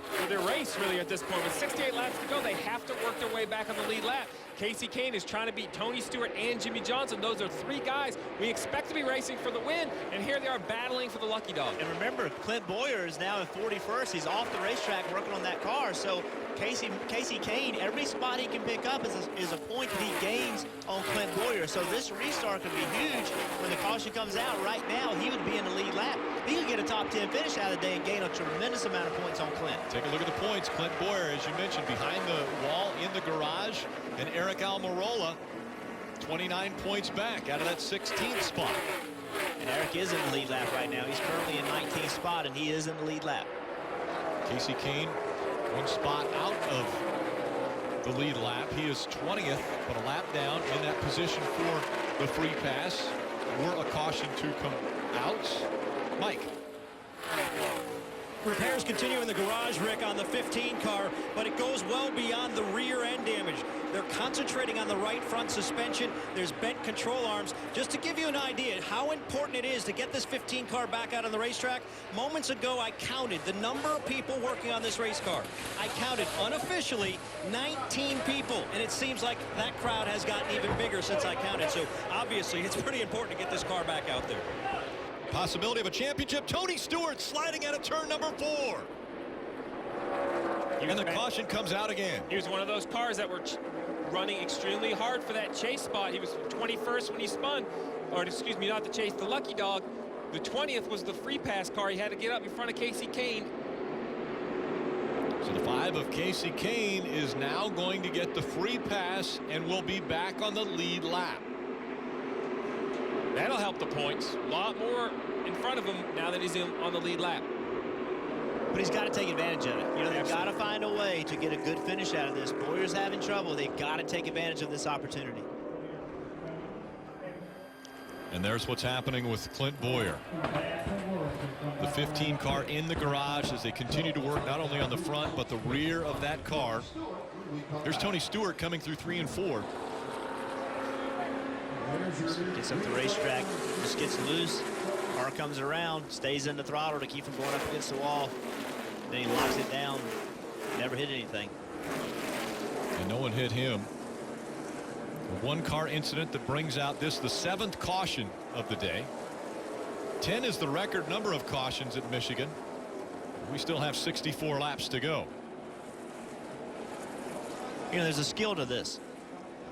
race really at this point. With 68 laps to go, they have to work their way back on the lead lap. Casey Kane is trying to beat Tony Stewart and Jimmy Johnson. Those are 3 guys we expect to be racing for the win, and here they are battling for the lucky dog. And remember, Clint Boyer is now in 41st. He's off the racetrack working on that car. So Casey Kane, every spot he can pick up is a point that he gains on Clint Boyer. So this restart could be huge when the caution comes out. Right now, he would be in the lead lap. He could get a top 10 finish out of the day and gain a tremendous amount of points on Clint. Take a look at the points. Clint Boyer, as you mentioned, behind the wall in the garage, and Eric Almirola 29 points back out of that 16th spot. And Eric is in the lead lap right now. He's currently in 19th spot, and he is in the lead lap. Casey Kane 1 spot out of the lead lap. He is 20th, but a lap down in that position for the free pass. Were a caution to come out. Mike. Repairs continue in the garage, Rick, on the 15 car, but it goes well beyond the rear end damage. They're concentrating on the right front suspension. There's bent control arms. Just to give you an idea how important it is to get this 15 car back out on the racetrack, moments ago I counted the number of people working on this race car. I counted unofficially 19 people, and it seems like that crowd has gotten even bigger since I counted. So obviously it's pretty important to get this car back out there. Possibility of a championship. Tony Stewart sliding out of turn number 4. And the caution comes out again. He was one of those cars that were running extremely hard for that chase spot. He was 21st when he spun, or excuse me, not the chase, the lucky dog. The 20th was the free pass car. He had to get up in front of Casey Kane. So the 5 of Casey Kane is now going to get the free pass and will be back on the lead lap. That'll help the points. A lot more in front of him now that he's on the lead lap. But he's got to take advantage of it. You know, they've got to find a way to get a good finish out of this. Boyer's having trouble. They've got to take advantage of this opportunity. And there's what's happening with Clint Boyer. The 15 car in the garage as they continue to work not only on the front but the rear of that car. There's Tony Stewart coming through 3 and 4. Gets up the racetrack, just gets loose. Car comes around, stays in the throttle to keep him going up against the wall. Then he locks it down. Never hit anything. And no one hit him. A 1-car incident that brings out the 7th caution of the day. 10 is the record number of cautions at Michigan. We still have 64 laps to go. You know, there's a skill to this.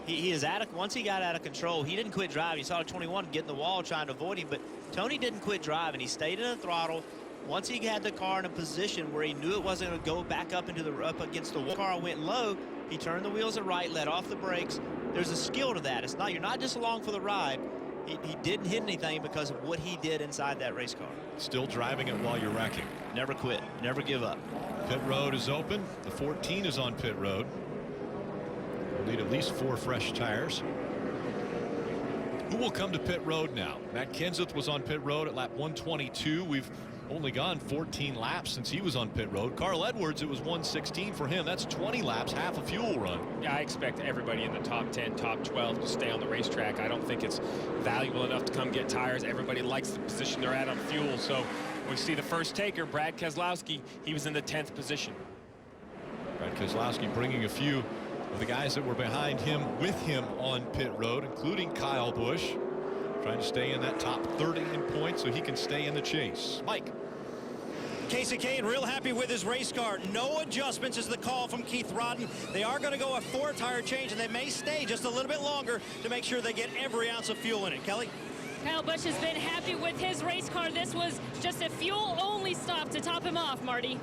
He is once he got out of control, he didn't quit driving. You saw 21 get in the wall trying to avoid him, but Tony didn't quit driving. He stayed in the throttle. Once he had the car in a position where he knew it wasn't going to go back up against the wall, the car went low. He turned the wheels at right, let off the brakes. There's a skill to that. It's not, you're not just along for the ride. He didn't hit anything because of what he did inside that race car. Still driving it while you're wrecking. Never quit. Never give up. Pit road is open. The 14 is on pit road. We'll need at least 4 fresh tires. Who will come to pit road now? Matt Kenseth was on pit road at lap 122. We've only gone 14 laps since he was on pit road. Carl Edwards, it was 116 for him. That's 20 laps, half a fuel run. Yeah, I expect everybody in the top 10, top 12 to stay on the racetrack. I don't think it's valuable enough to come get tires. Everybody likes the position they're at on fuel. So we see the first taker, Brad Keselowski. He was in the 10th position. Brad Keselowski bringing a few of the guys that were behind him with him on pit road, including Kyle Busch, trying to stay in that top 30 in points so he can stay in the chase. Mike. Casey Kane real happy with his race car. No adjustments is the call from Keith Rodden. They are going to go a 4-tire change, and they may stay just a little bit longer to make sure they get every ounce of fuel in it. Kelly? Kyle Busch has been happy with his race car. This was just a fuel-only stop to top him off, Marty.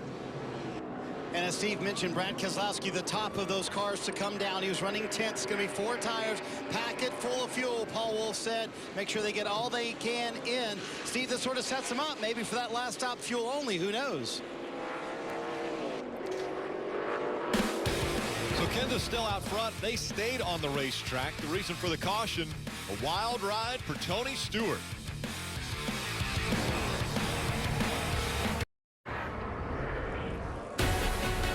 And as Steve mentioned, Brad Keselowski, the top of those cars to come down. He was running 10th. It's going to be 4 tires, pack it full of fuel, Paul Wolfe said. Make sure they get all they can in. Steve, this sort of sets them up maybe for that last stop fuel only. Who knows? So Honda still out front. They stayed on the racetrack. The reason for the caution, a wild ride for Tony Stewart.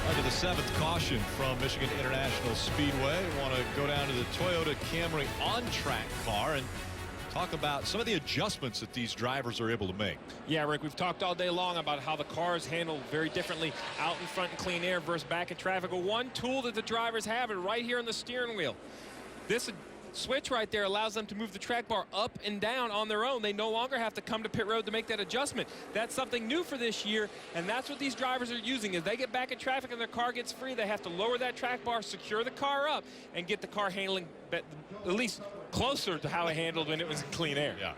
Under the 7th caution from Michigan International Speedway. We want to go down to the Toyota Camry on-track car and talk about some of the adjustments that these drivers are able to make. Yeah, Rick, we've talked all day long about how the cars handle very differently out in front in clean air versus back in traffic. But one tool that the drivers have is right here on the steering wheel. This switch right there allows them to move the track bar up and down on their own. They no longer have to come to pit road to make that adjustment. That's something new for this year, and that's what these drivers are using. As they get back in traffic and their car gets free, they have to lower that track bar, secure the car up, and get the car handling at least closer to how it handled when it was in clean air. Yeah.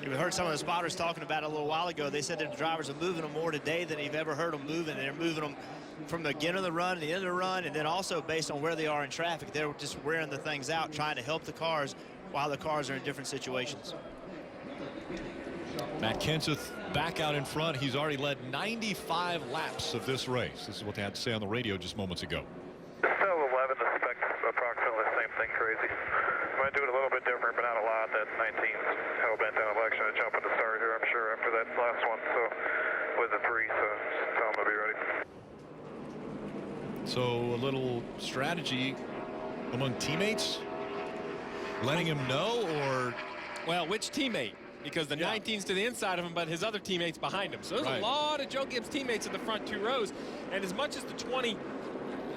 We heard some of the spotters talking about it a little while ago. They said that the drivers are moving them more today than you've ever heard them moving. They're moving them from the beginning of the run to the end of the run, and then also based on where they are in traffic. They're just wearing the things out, trying to help the cars while the cars are in different situations. Matt Kenseth back out in front. He's already led 95 laps of this race. This is what they had to say on the radio just moments ago. Still 11 to spec, approximately the same thing, crazy. Might do it a little bit different, but not a lot. That 19's hell-bent on election to jump at the start here, I'm sure, after that last one. So with the 3, so just tell them to be ready. So a little strategy among teammates, letting him know, or? Well, which teammate? Because the 19's to the inside of him, but his other teammates behind him. So there's a lot of Joe Gibbs teammates in the front 2 rows. And as much as the 20,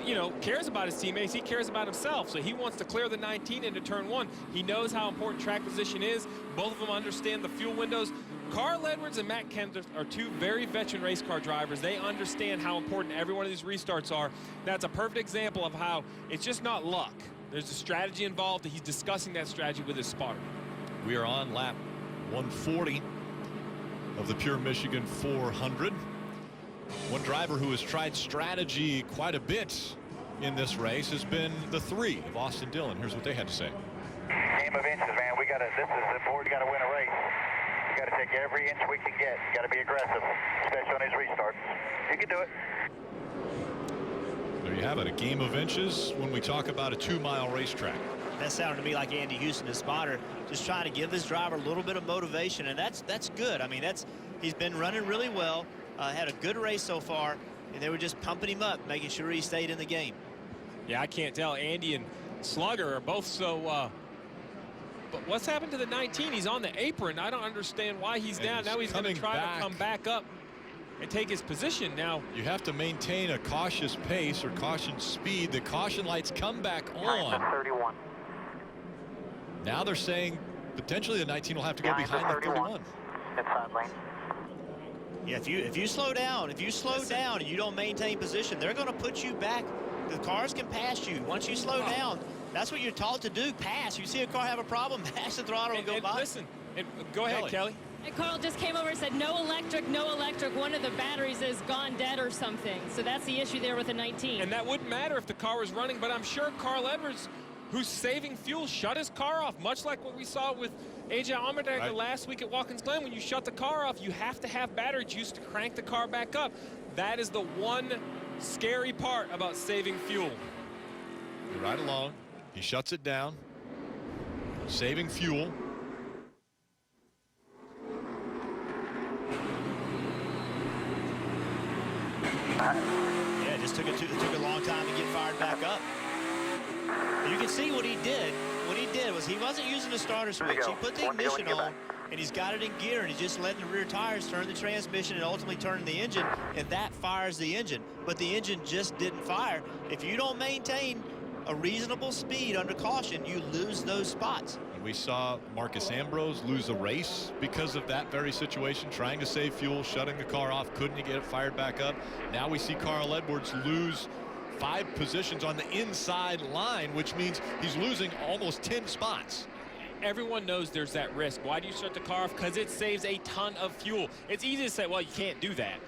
you know, cares about his teammates, he cares about himself. So he wants to clear the 19 into turn 1. He knows how important track position is. Both of them understand the fuel windows. Carl Edwards and Matt Kenseth are 2 very veteran race car drivers. They understand how important every one of these restarts are. That's a perfect example of how it's just not luck. There's a strategy involved, and he's discussing that strategy with his spotter. We are on lap 140 of the Pure Michigan 400. One driver who has tried strategy quite a bit in this race has been the 3 of Austin Dillon. Here's what they had to say. Game of inches, man. This is important. You got to win a race. You got to take every inch we can get. You got to be aggressive, especially on these restarts. You can do it. There you have it, a game of inches when we talk about a 2-mile racetrack. That sounded to me like Andy Houston, his spotter, just trying to give this driver a little bit of motivation, and that's good. I mean, he's been running really well, had a good race so far, and they were just pumping him up, making sure he stayed in the game. Yeah, I can't tell. Andy and Slugger are both so. But what's happened to the 19? He's on the apron. I don't understand why he's down. Now he's going to try to come back up and take his position. Now you have to maintain a cautious pace or caution speed. The caution lights come back on. 31. Now they're saying potentially the 19 will have to go behind the 31. Inside lane. Yeah, if you slow down, and you don't maintain position, they're going to put you back. The cars can pass you. Once you slow down, that's what you're taught to do, pass. You see a car have a problem, mash the throttle and go by. Listen, go ahead, Kelly. And Carl just came over and said, no electric, no electric. One of the batteries is gone dead or something. So that's the issue there with the 19. And that wouldn't matter if the car was running, but I'm sure Carl Edwards, who's saving fuel, shut his car off, much like what we saw with AJ Allmendinger last week at Watkins Glen. When you shut the car off, you have to have battery juice to crank the car back up. That is the one scary part about saving fuel. You're right along. He shuts it down, saving fuel. Yeah, it just took a long time to get fired back up. You can see what he did. What he did was he wasn't using the starter switch. He put the ignition on, and he's got it in gear, and he's just letting the rear tires turn the transmission and ultimately turning the engine, and that fires the engine. But the engine just didn't fire. If you don't maintain a reasonable speed under caution, you lose those spots. And we saw Marcus Ambrose lose a race because of that very situation, trying to save fuel, shutting the car off, couldn't get it fired back up. Now we see Carl Edwards lose 5 positions on the inside line, which means he's losing almost 10 spots. Everyone knows there's that risk. Why do you shut the car off? Because it saves a ton of fuel. It's easy to say, well, you can't do that.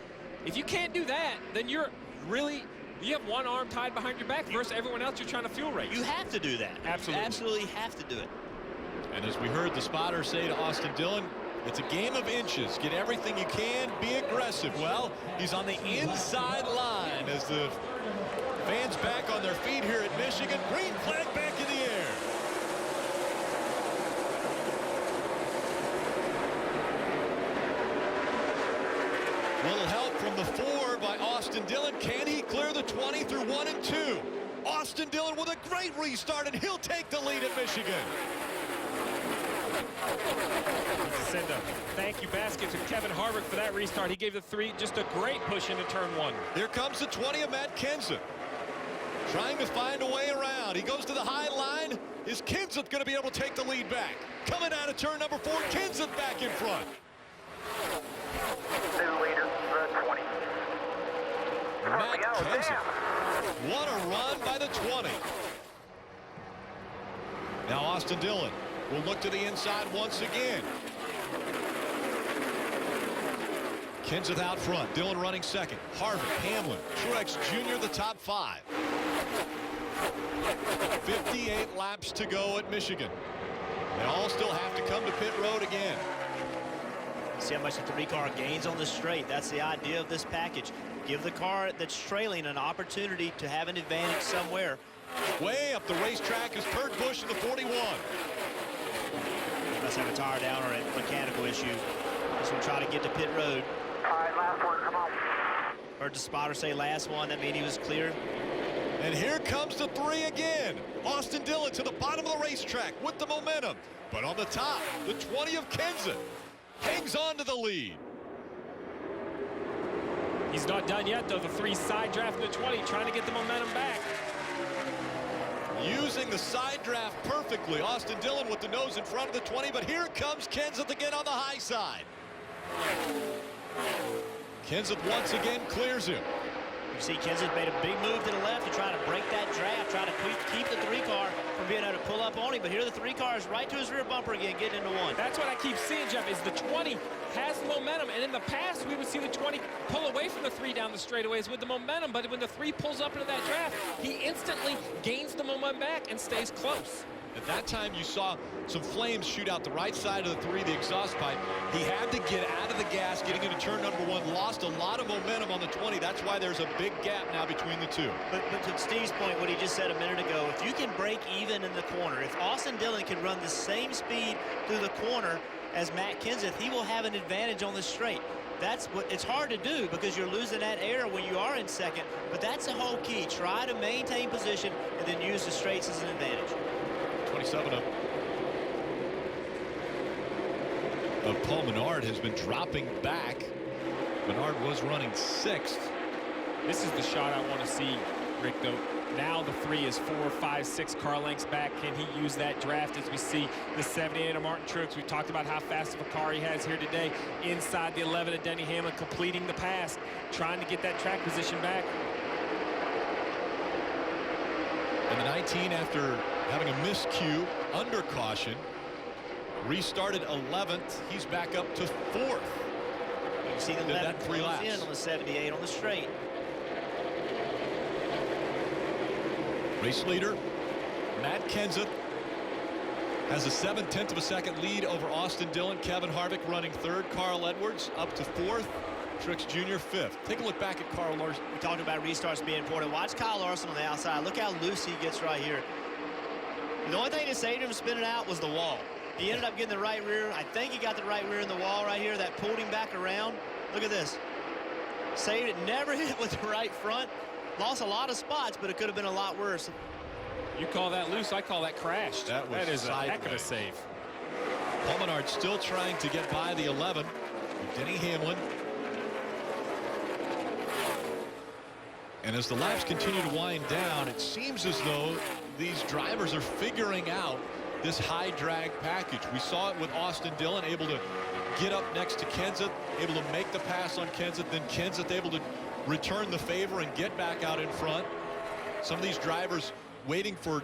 If you can't do that, then you have one arm tied behind your back versus everyone else you're trying to fuel race. You have to do that. Absolutely. You absolutely have to do it. And as we heard the spotter say to Austin Dillon, it's a game of inches. Get everything you can, be aggressive. Well, he's on the inside line as the Fans back on their feet here at Michigan. Green flag back in the air. Little help from the 4 by Austin Dillon. Can he clear the 20 through 1 and 2? Austin Dillon with a great restart, and he'll take the lead at Michigan. Send a thank you basket to Kevin Harvick for that restart. He gave the 3 just a great push into turn 1. Here comes the 20 of Matt Kenseth. Trying to find a way around. He goes to the high line. Is Kenseth going to be able to take the lead back? Coming out of turn number 4, Kenseth back in front. New leader, the 20. Matt Kenseth. What a run by the 20. Now Austin Dillon will look to the inside once again. Kenseth out front. Dillon running second. Harvick, Hamlin, Truex Jr. the top 5. 58 laps to go at Michigan. They all still have to come to pit road again. See how much the 3-car gains on the straight. That's the idea of this package. Give the car that's trailing an opportunity to have an advantage somewhere. Way up the racetrack is Kurt Busch in the 41. Must have a tire down or a mechanical issue. Just gonna try to get to pit road. All right, last one, come on. Heard the spotter say last one. That means he was clear. And here comes the 3 again. Austin Dillon to the bottom of the racetrack with the momentum. But on the top, the 20 of Kenseth hangs on to the lead. He's not done yet, though. The 3 side draft in the 20, trying to get the momentum back. Using the side draft perfectly. Austin Dillon with the nose in front of the 20, but here comes Kenseth again on the high side. Kenseth once again clears him. You see Kenseth made a big move to the left to try to break that draft, try to keep the 3-car from being able to pull up on him, but here the 3-car is right to his rear bumper again, getting into 1. That's what I keep seeing, Jeff, is the 20 has momentum, and in the past we would see the 20 pull away from the 3 down the straightaways with the momentum, but when the 3 pulls up into that draft, he instantly gains the momentum back and stays close. At that time, you saw some flames shoot out the right side of the 3, the exhaust pipe. He had to get out of the gas, getting into turn number 1, lost a lot of momentum on the 20. That's why there's a big gap now between the 2. But to Steve's point, what he just said a minute ago, if you can break even in the corner, if Austin Dillon can run the same speed through the corner as Matt Kenseth, he will have an advantage on the straight. That's what it's hard to do because you're losing that air when you are in second, but that's the whole key. Try to maintain position and then use the straights as an advantage. 27 of Paul Menard has been dropping back. Menard was running 6th. This is the shot I want to see, Rick, though. Now the 3 is 4, 5, 6 car lengths back. Can he use that draft as we see the 78 of Martin Truex? We talked about how fast of a car he has here today. Inside the 11 of Denny Hamlin, completing the pass, trying to get that track position back. And the 19, after having a miscue under caution, restarted 11th. He's back up to 4th. You can see the 11 3 laps in on the 78 on the straight. Race leader Matt Kenseth has a 7/10 of a second lead over Austin Dillon. Kevin Harvick running 3rd. Carl Edwards up to 4th. Truex Jr. 5th. Take a look back at Kyle Larson. We talked about restarts being important. Watch Kyle Larson on the outside. Look how loose he gets right here. The only thing that saved him spinning out was the wall. He ended up getting the right rear. I think he got the right rear in the wall right here. That pulled him back around. Look at this. Saved it. Never hit with the right front. Lost a lot of spots, but it could have been a lot worse. You call that loose, I call that crashed. That is a heck of a save. Paul Menard still trying to get by the 11. Denny Hamlin. And as the laps continue to wind down, it seems as though these drivers are figuring out this high drag package. We saw it with Austin Dillon, able to get up next to Kenseth, able to make the pass on Kenseth, then Kenseth able to return the favor and get back out in front. Some of these drivers waiting for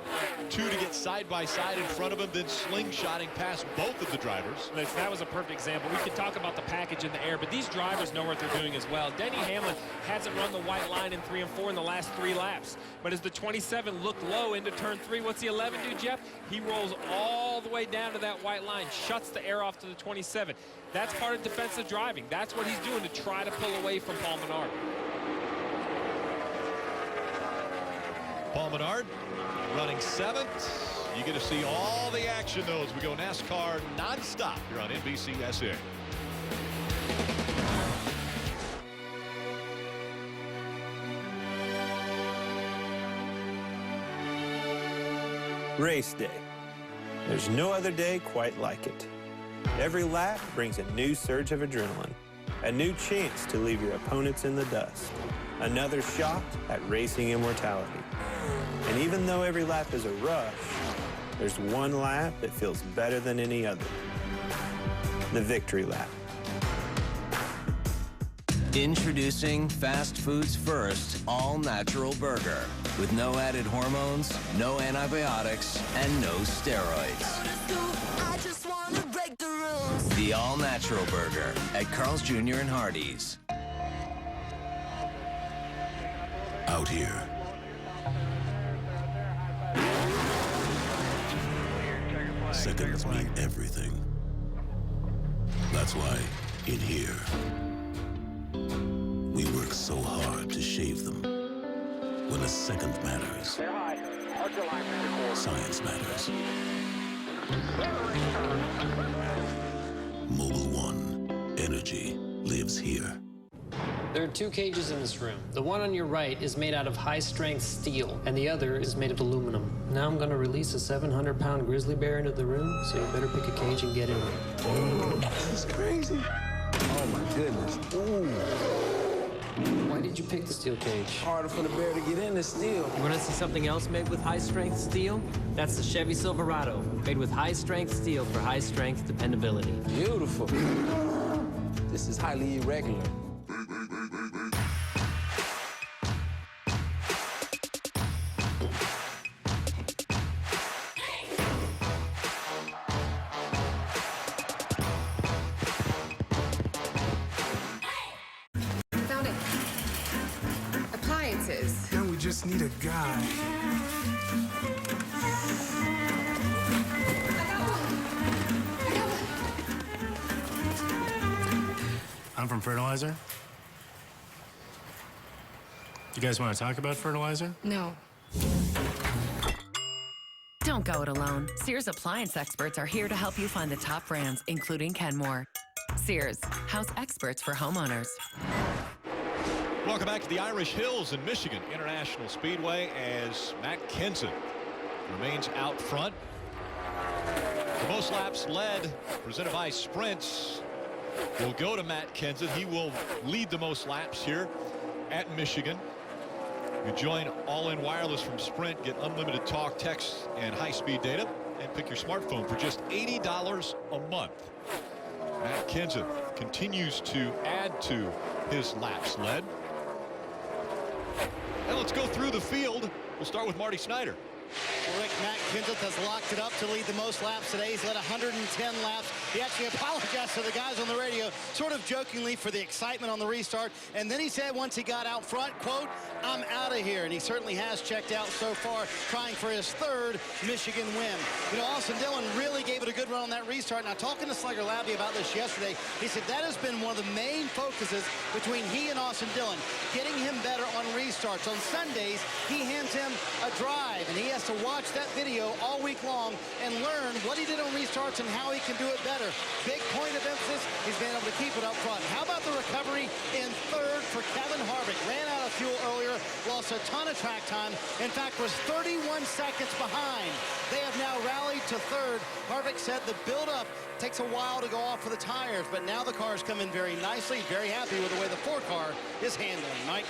2 to get side by side in front of him, then slingshotting past both of the drivers. That was a perfect example. We could talk about the package in the air, but these drivers know what they're doing as well. Denny Hamlin hasn't run the white line in 3 and 4 in the last 3 laps. But as the 27 looked low into turn 3, what's the 11 do, Jeff? He rolls all the way down to that white line, shuts the air off to the 27. That's part of defensive driving. That's what he's doing to try to pull away from Paul Menard. Paul Menard running 7th. You get to see all the action, though, as we go NASCAR nonstop here on NBCSN. Race day. There's no other day quite like it. Every lap brings a new surge of adrenaline, a new chance to leave your opponents in the dust, another shot at racing immortality. And even though every lap is a rush, there's one lap that feels better than any other. The victory lap. Introducing Fast Foods First All-Natural Burger. With no added hormones, no antibiotics, and no steroids. The All-Natural Burger at Carl's Jr. and Hardee's. Out here, seconds mean everything. That's why, in here, we work so hard to shave them. When a second matters, science matters. Mobil 1, energy lives here. There are 2 cages in this room. The one on your right is made out of high-strength steel, and the other is made of aluminum. Now I'm going to release a 700-pound grizzly bear into the room, so you better pick a cage and get in it. That's crazy. Oh, my goodness. Ooh. Why did you pick the steel cage? Harder for the bear to get in than steel. You want to see something else made with high-strength steel? That's the Chevy Silverado, made with high-strength steel for high-strength dependability. Beautiful. This is highly irregular. Found it. Appliances. Now we just need a guy. I'm from Fertilizer. You guys want to talk about fertilizer? No. Don't go it alone. Sears appliance experts are here to help you find the top brands, including Kenmore. Sears, house experts for homeowners. Welcome back to the Irish Hills in Michigan International Speedway as Matt Kenseth remains out front. The most laps led, presented by Sprints, will go to Matt Kenseth. He will lead the most laps here at Michigan. You join All-In Wireless from Sprint, get unlimited talk, text, and high-speed data, and pick your smartphone for just $80 a month. Matt Kenseth continues to add to his laps led. And let's go through the field. We'll start with Marty Snyder. Rick, Matt Kenseth has locked it up to lead the most laps today. He's led 110 laps. He actually apologized to the guys on the radio, sort of jokingly, for the excitement on the restart. And then he said once he got out front, quote, "I'm out of here." And he certainly has checked out so far, trying for his 3rd Michigan win. You know, Austin Dillon really gave it a good run on that restart. Now, talking to Slugger Labby about this yesterday, he said that has been one of the main focuses between he and Austin Dillon, getting him better on restarts. On Sundays, he hands him a drive, and he has to watch that video all week long and learn what he did on restarts and how he can do it better. Big point of emphasis, he's been able to keep it up front. How about the recovery in 3rd for Kevin Harvick? Ran out of fuel earlier, lost a ton of track time. In fact, was 31 seconds behind. They have now rallied to 3rd. Harvick said the build-up takes a while to go off for the tires, but now the cars come in very nicely. Very happy with the way the 4 car is handling. Mike?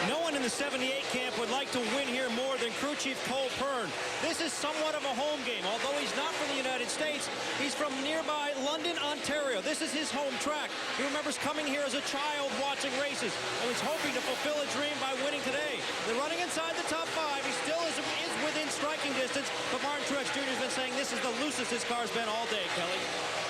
No one in the 78 camp would like to win here more than crew chief Cole Pearn. This is somewhat of a home game. Although he's not from the United States, he's from nearby London, Ontario. This is his home track. He remembers coming here as a child watching races, and he's hoping to fulfill a dream by winning today. They're running inside the top 5. He still is within striking distance, but Martin Truex Jr. has been saying this is the loosest his car's been all day, Kelly.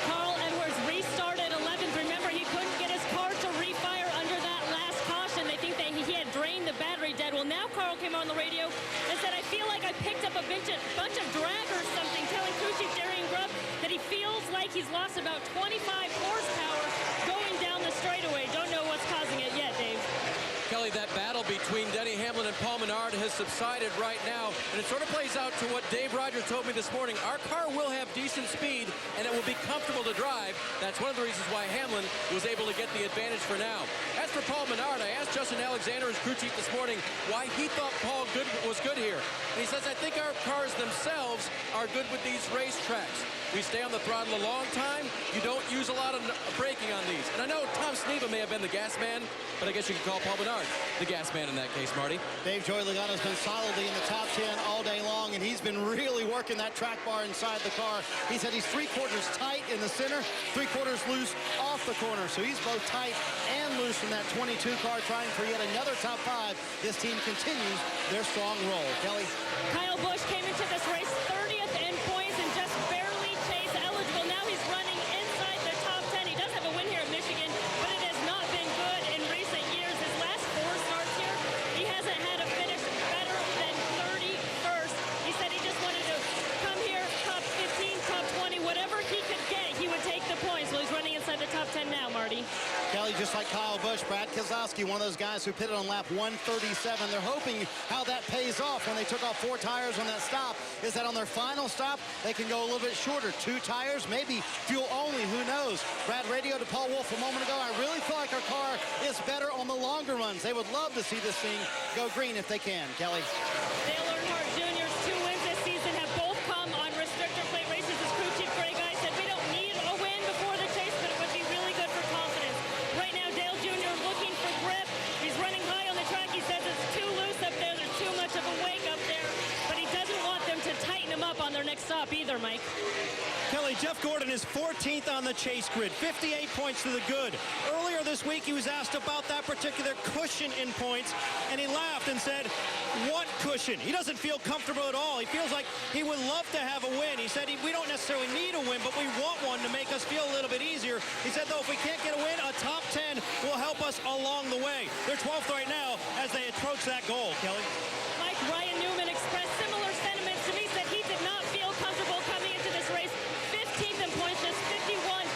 Carl Edwards restarted 11th. Remember, he couldn't get his car to refire under that last caution. They think that he had drained the battery dead. Well, now Carl came on the radio and said, "I feel like I picked up a bunch of drag or something," telling crew chief Darian Grubb that he feels like he's lost about 25 horsepower going down the straightaway. Don't know what's causing it yet, Dave. Kelly, that battle between Denny Hamlin and Paul Menard has subsided right now, and it sort of plays out to what Dave Rogers told me this morning. Our car will have decent speed, and it will be comfortable to drive. That's one of the reasons why Hamlin was able to get the advantage for now. As for Paul Menard, I asked Justin Alexander, his crew chief, this morning why he thought Paul was good here. And he says, I think our cars themselves are good with these racetracks. We stay on the throttle a long time. You don't use a lot of braking on these. And I know Tom Sneva may have been the gas man, but I guess you could call Paul Menard the gas man in that case, Marty. Dave Joey Logano's been solidly in the top 10 all day long, and he's been really working that track bar inside the car. He said he's 3/4 tight in the center, 3/4 loose off the corner. So he's both tight and loose from that 22 car, trying for yet another top 5. This team continues their strong roll. Kelly? Kyle Busch came into this race 30th in points and just barely chase eligible. Now he's running inside the top 10. He does have a win here at Michigan, but it has not been good in recent years. His last 4 starts here, he hasn't had a finish better than 31st. He said he just wanted to come here, top 15, top 20, whatever he could get, he would take the points. Well, he's running inside the top 10 now, Marty. Kelly, just like Kyle Busch, Brad Keselowski, one of those guys who pitted on lap 137. They're hoping how that pays off when they took off 4 tires on that stop, is that on their final stop, they can go a little bit shorter. 2 tires, maybe fuel only, who knows? Brad radioed to Paul Wolfe a moment ago. I really feel like our car is better on the longer runs. They would love to see this thing go green if they can. Kelly? Dale Earnhardt Jr.'s 2 wins this season have both come on restrictor plate races. His crew chief Greg Guy said we don't need a win before the chase, but it would be really good for confidence. Right now, Dale Jr. looking for grip. He's running high on the track. He says it's too loose up there. There's too much of a wake up there, but he doesn't want them to tighten him up on their next stop either, Mike. Kelly, Jeff Gordon is 14th on the chase grid, 58 points to the good. Earlier this week, he was asked about that particular cushion in points, and he laughed and said, what cushion? He doesn't feel comfortable at all. He feels like he would love to have a win. He said we don't necessarily need a win, but we want one to make us feel a little bit easier. He said, though, if we can't get a win, a top 10 will help us along the way. They're 12th right now as they approach that goal, Kelly. Mike, Ryan Newman expressed similar sentiments to me, said he did not feel comfortable coming into this race. 15th in points, just 51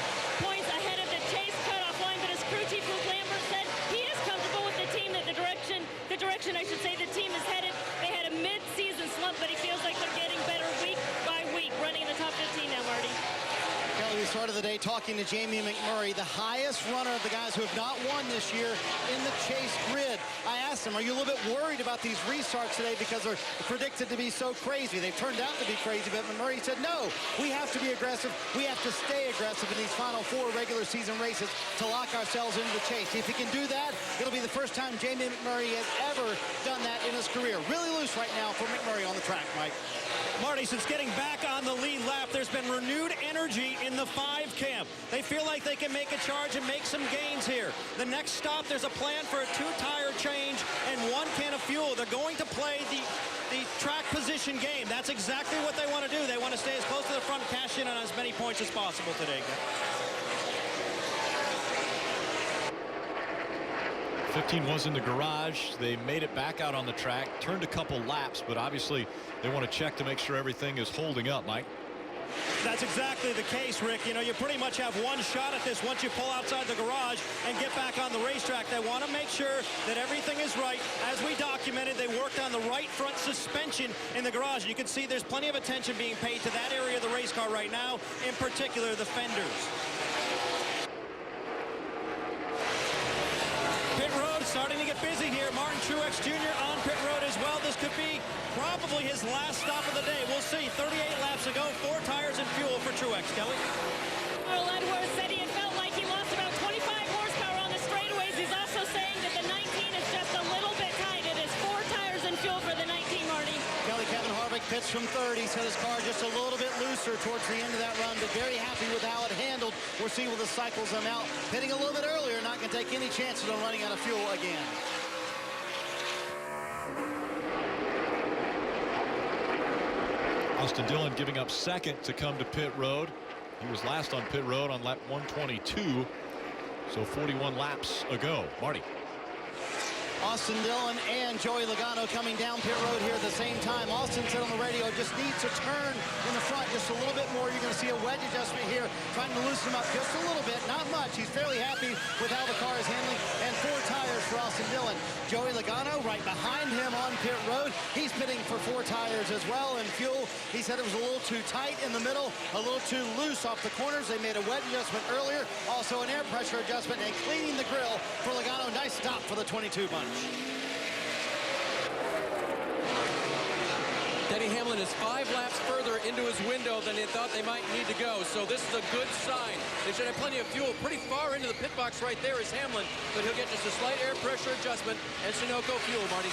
points ahead of the chase cutoff line, but his crew chief Luke Lambert said he is comfortable with the team, that the direction I should say the team is headed. They had a mid-season slump, but he feels like they're getting better week by week, running in the top 15 now, Marty. Kelly, we started the day talking to Jamie McMurray, the highest runner of the guys who have not won this year in the chase grid. I asked him, are you a little bit worried about these restarts today because they're predicted to be so crazy? They've turned out to be crazy, but McMurray said, no, we have to be aggressive. We have to stay aggressive in these final 4 regular season races to lock ourselves into the chase. If he can do that, it'll be the first time Jamie McMurray has ever done that in his career. Really loose right now for McMurray on the track, Mike. Marty, since getting back on the lead lap, there's been renewed energy in the 5 camp. They feel like they can make a charge and make some gains here. The next stop, there's a plan for a 2-tire change and 1 can of fuel. They're going to play the track position game. That's exactly what they want to do. They want to stay as close to the front, cash in on as many points as possible today. 15 was in the garage. They made it back out on the track, turned a couple laps, but obviously they want to check to make sure everything is holding up, Mike. That's exactly the case, Rick. You know, you pretty much have one shot at this once you pull outside the garage and get back on the racetrack. They want to make sure that everything is right. As we documented, they worked on the right front suspension in the garage. You can see there's plenty of attention being paid to that area of the race car right now, in particular the fenders. Pit road starting to get busy here. Martin Truex Jr. on pit road as well. This could be probably his last stop of the day. We'll see. 38 laps to go, 4 tires and fuel for Truex. Kelly? Earl Edwards said he had felt like he lost about 25 horsepower on the straightaways. He's also saying that the 19 is just a little bit tight. It is 4 tires and fuel for the 19, Marty. Kelly, Kevin Harvick pits from 30, said his car just a little bit looser towards the end of that run, but very happy with how it handled. We'll see where the cycles them out. Pitting a little bit earlier, not going to take any chances on running out of fuel again. Austin Dillon giving up second to come to pit road. He was last on pit road on lap 122. So 41 laps ago. Marty. Austin Dillon and Joey Logano coming down pit road here at the same time. Austin said on the radio, just needs to turn in the front just a little bit more. You're going to see a wedge adjustment here, trying to loosen him up just a little bit, not much. He's fairly happy with how the car is handling, and 4 tires for Austin Dillon. Joey Logano right behind him on pit road. He's pitting for 4 tires as well, and fuel, he said it was a little too tight in the middle, a little too loose off the corners. They made a wedge adjustment earlier, also an air pressure adjustment, and cleaning the grill for Logano. Nice stop for the 22 bunch. Denny Hamlin is 5 laps further into his window than they thought they might need to go. So this is a good sign. They should have plenty of fuel. Pretty far into the pit box right there is Hamlin, but he'll get just a slight air pressure adjustment and Sunoco fuel, Marty.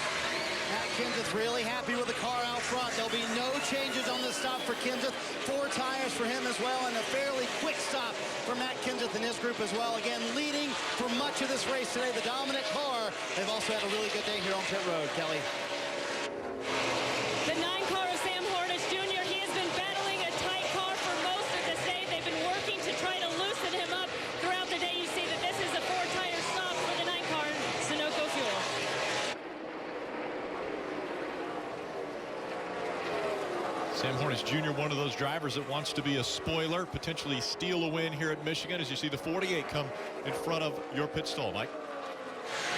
Matt Kenseth really happy with the car out front. There'll be no changes on this stop for Kenseth. 4 tires for him as well, and a fairly quick stop for Matt Kenseth and his group as well. Again, leading for much of this race today, the dominant car. They've also had a really good day here on pit road, Kelly. The 9 car of Sam Hornish Jr., he has been battling a tight car for most of this day. They've been working to try to loosen him up throughout the day. You see that this is a 4-tire stop for the 9 car, Sunoco fuel. Sam Hornish Jr., one of those drivers that wants to be a spoiler, potentially steal a win here at Michigan, as you see the 48 come in front of your pit stall, Mike.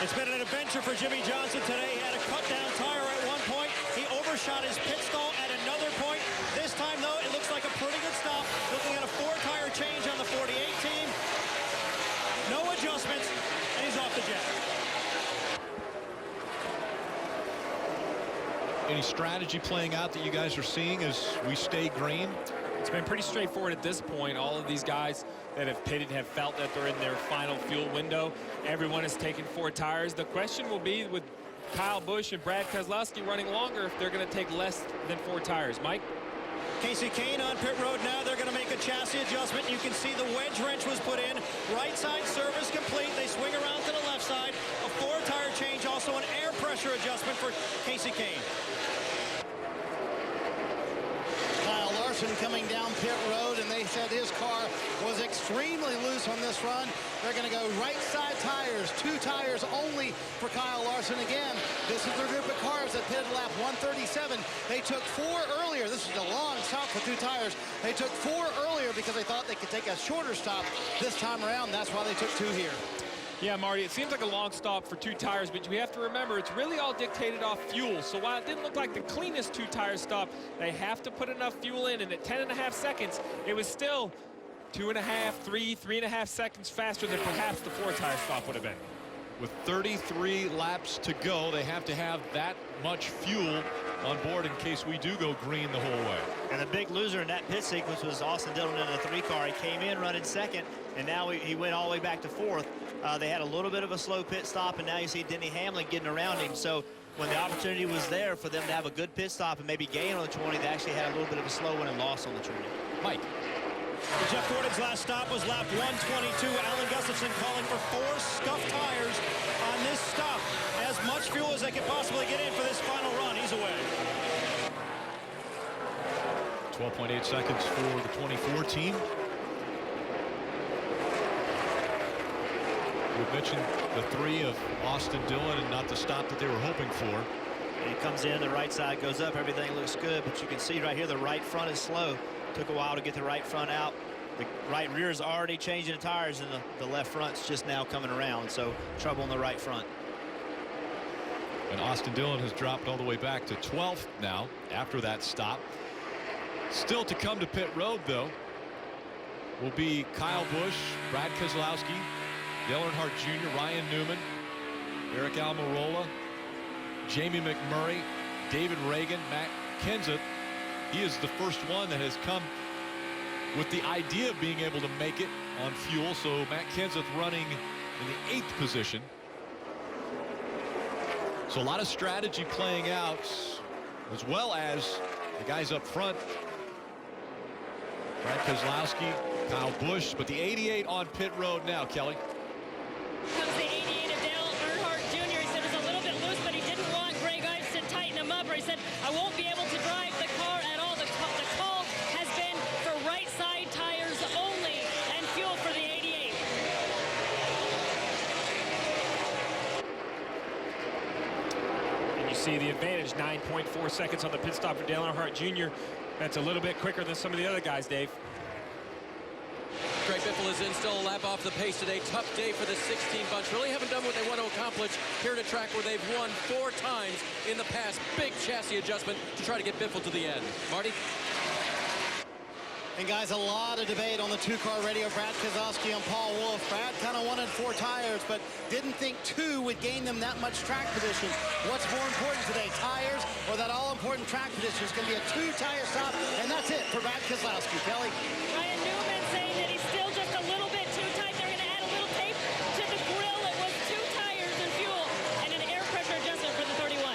It's been an adventure for Jimmy Johnson today. He had a cut-down tire at one point. He overshot his pit stall at another point. This time, though, it looks like a pretty good stop. Looking at a 4-tire change on the 48 team. No adjustments, and he's off the jet. Any strategy playing out that you guys are seeing as we stay green? It's been pretty straightforward at this point. All of these guys that have pitted have felt that they're in their final fuel window. Everyone has taken 4 tires. The question will be with Kyle Busch and Brad Keselowski running longer if they're going to take less than 4 tires. Mike? Kasey Kahne on pit road now. They're going to make a chassis adjustment. You can see the wedge wrench was put in. Right side service complete. They swing around to the left side. A 4-tire change, also an air pressure adjustment for Kasey Kahne. Kyle Larson coming down pit road, and they said his car was extremely loose on this run. They're going to go right side tires, 2 tires only for Kyle Larson. Again, this is their group of cars that pitted lap 137. They took 4 earlier. This is a long stop for 2 tires. They took 4 earlier because they thought they could take a shorter stop this time around. That's why they took 2 here. Yeah, Marty, it seems like a long stop for 2 tires, but you have to remember it's really all dictated off fuel. So while it didn't look like the cleanest 2-tire stop, they have to put enough fuel in, and at 10.5 seconds, it was still 2.5, 3.5 seconds faster than perhaps the 4-tire stop would have been. With 33 laps to go, they have to have that much fuel on board in case we do go green the whole way. And the big loser in that pit sequence was Austin Dillon in the 3 car. He came in running 2nd, and now he went all the way back to 4th. They had a little bit of a slow pit stop, and now you see Denny Hamlin getting around him. So when the opportunity was there for them to have a good pit stop and maybe gain on the 20, they actually had a little bit of a slow one and loss on the 20. Mike. Jeff Gordon's last stop was lap 122. Alan Gustafson calling for 4 scuffed tires on this stop. As much fuel as they could possibly get in for this final run. He's away. 12.8 seconds for the 24 team. We mentioned the 3 of Austin Dillon and not the stop that they were hoping for. And he comes in, the right side goes up, everything looks good, but you can see right here the right front is slow. Took a while to get the right front out. The right rear is already changing the tires, and the left front's just now coming around, so trouble in the right front. And Austin Dillon has dropped all the way back to 12th now after that stop. Still to come to pit road, though, will be Kyle Busch, Brad Keselowski, Dale Earnhardt Jr., Ryan Newman, Eric Almirola, Jamie McMurray, David Reagan, Matt Kenseth. He is the first one that has come with the idea of being able to make it on fuel. So Matt Kenseth running in the 8th position. So a lot of strategy playing out, as well as the guys up front. Brad Keselowski, Kyle Busch, but the 88 on pit road now, Kelly. Comes the 88 of Dale Earnhardt Jr. He said it was a little bit loose, but he didn't want Greg Ives to tighten him up, or he said, I won't be able to drive the car at all. The call has been for right side tires only and fuel for the 88. see the advantage, 9.4 seconds on the pit stop for Dale Earnhardt Jr. That's a little bit quicker than some of the other guys, Dave. Greg Biffle is in, still a lap off the pace today. Tough day for the 16 bunch. Really haven't done what they want to accomplish here at a track where they've won 4 times in the past. Big chassis adjustment to try to get Biffle to the end. Marty? And guys, a lot of debate on the 2-car radio. Brad Keselowski and Paul Wolfe. Brad kind of wanted 4 tires, but didn't think 2 would gain them that much track position. What's more important today, tires or that all-important track position? It's going to be a 2-tire stop, and that's it for Brad Keselowski. Kelly? Ryan Newman saying that he's still just a little bit too tight. They're going to add a little tape to the grill. It was 2 tires and fuel and an air pressure adjustment for the 31.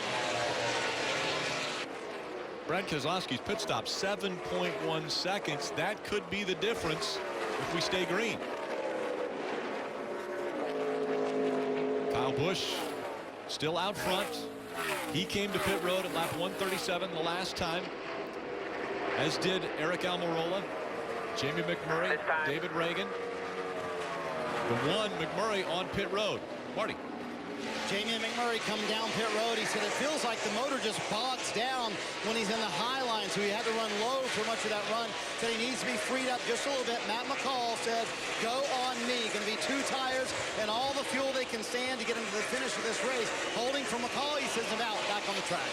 Brad Keselowski's pit stop, 7.1 seconds. That could be the difference if we stay green. Kyle Busch still out front. He came to pit road at lap 137 the last time, as did Eric Almirola, Jamie McMurray, David Reagan. The one McMurray on pit road. Marty. Jamie McMurray coming down pit road. He said it feels like the motor just bogs down when he's in the high line, so he had to run low for much of that run. Said he needs to be freed up just a little bit. Matt McCall said, go on me. Going to be 2 tires and all the fuel they can stand to get into the finish of this race. Holding from McCall, he sends him out back on the track.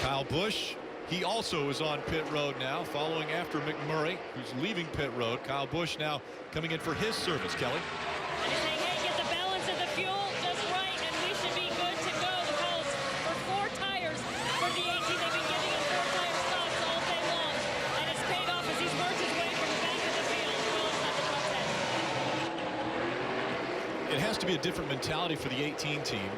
Kyle Busch, he also is on pit road now, following after McMurray, who's leaving pit road. Kyle Busch now coming in for his service, Kelly. And he's saying, hey, get the balance of the fuel just right, and we should be good to go. The calls for 4 tires for the 18. They've been giving him 4-tire stops all day long, and it's paid off as he's worked his way from the back of the field well inside the top 10. It has to be a different mentality for the 18 team.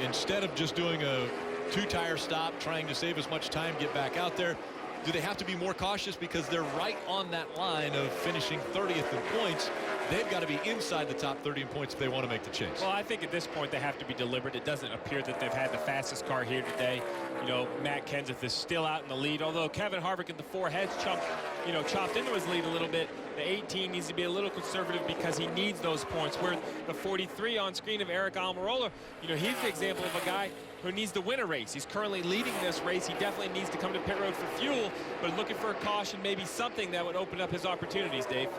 Instead of just doing a 2-tire stop, trying to save as much time, get back out there, do they have to be more cautious because they're right on that line of finishing 30th in points? They've got to be inside the top 30 in points if they want to make the chase. Well, I think at this point they have to be deliberate. It doesn't appear that they've had the fastest car here today. You know, Matt Kenseth is still out in the lead, although Kevin Harvick in the 4 has chopped into his lead a little bit. The 18 needs to be a little conservative because he needs those points, where the 43 on screen of Eric Almirola, you know, he's the example of a guy who needs to win a race. He's currently leading this race. He definitely needs to come to pit road for fuel, but looking for a caution, maybe something that would open up his opportunities, Dave.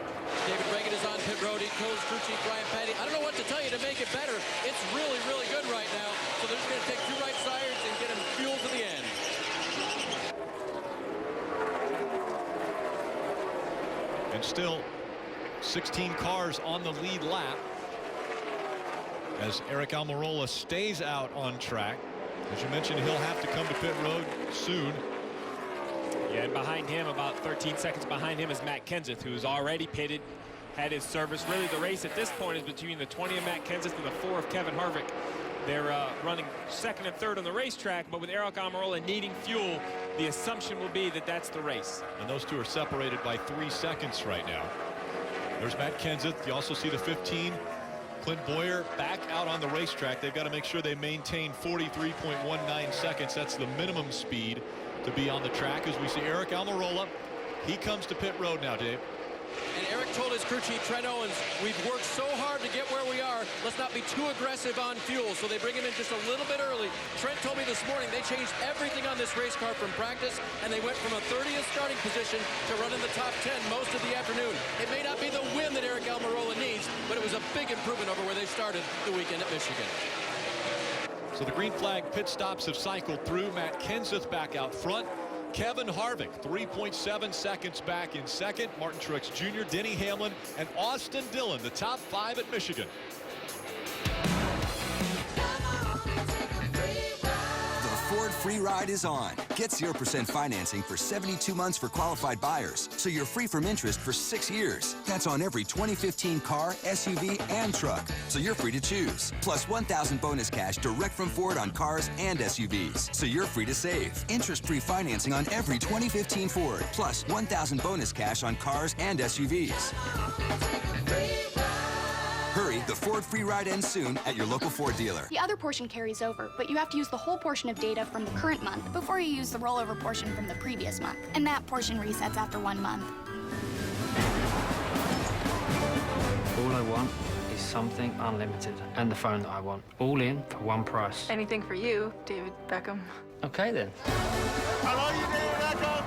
David Reagan is on pit road. He calls crew chief Brian Patty. I don't know what to tell you to make it better. It's really, really good right now. So they're just going to take 2 right tires and get him fuel to the end. And still 16 cars on the lead lap as Eric Almirola stays out on track. As you mentioned, he'll have to come to pit road soon. Yeah, and behind him, about 13 seconds behind him, is Matt Kenseth, who's already pitted, had his service. Really, the race at this point is between the 20 of Matt Kenseth and the 4 of Kevin Harvick. They're running 2nd and 3rd on the racetrack, but with Eric Almirola needing fuel, the assumption will be that that's the race. And those 2 are separated by 3 seconds right now. There's Matt Kenseth. You also see the 15. Clint Bowyer back out on the racetrack. They've got to make sure they maintain 43.19 seconds. That's the minimum speed to be on the track. As we see Eric Almirola, he comes to pit road now, Dave. And Eric told his crew chief, Trent Owens, we've worked so hard to get where we are. Let's not be too aggressive on fuel. So they bring him in just a little bit early. Trent told me this morning they changed everything on this race car from practice, and they went from a 30th starting position to run in the top 10 most of the afternoon. It may not be the win that Eric Almirola needs, but it was a big improvement over where they started the weekend at Michigan. So the green flag pit stops have cycled through. Matt Kenseth back out front. Kevin Harvick 3.7 seconds back in 2nd. Martin Truex Jr., Denny Hamlin, and Austin Dillon, the top 5 at Michigan. The Ford Free Ride is on. Get 0% financing for 72 months for qualified buyers, so you're free from interest for 6 years. That's on every 2015 car, SUV, and truck, so you're free to choose. Plus $1,000 bonus cash direct from Ford on cars and SUVs, so you're free to save. Interest-free financing on every 2015 Ford, plus $1,000 bonus cash on cars and SUVs. Hurry, the Ford Free Ride ends soon at your local Ford dealer. The other portion carries over, but you have to use the whole portion of data from the current month before you use the rollover portion from the previous month. And that portion resets after 1 month. All I want is something unlimited and the phone that I want. All in for one price. Anything for you, David Beckham. Okay, then.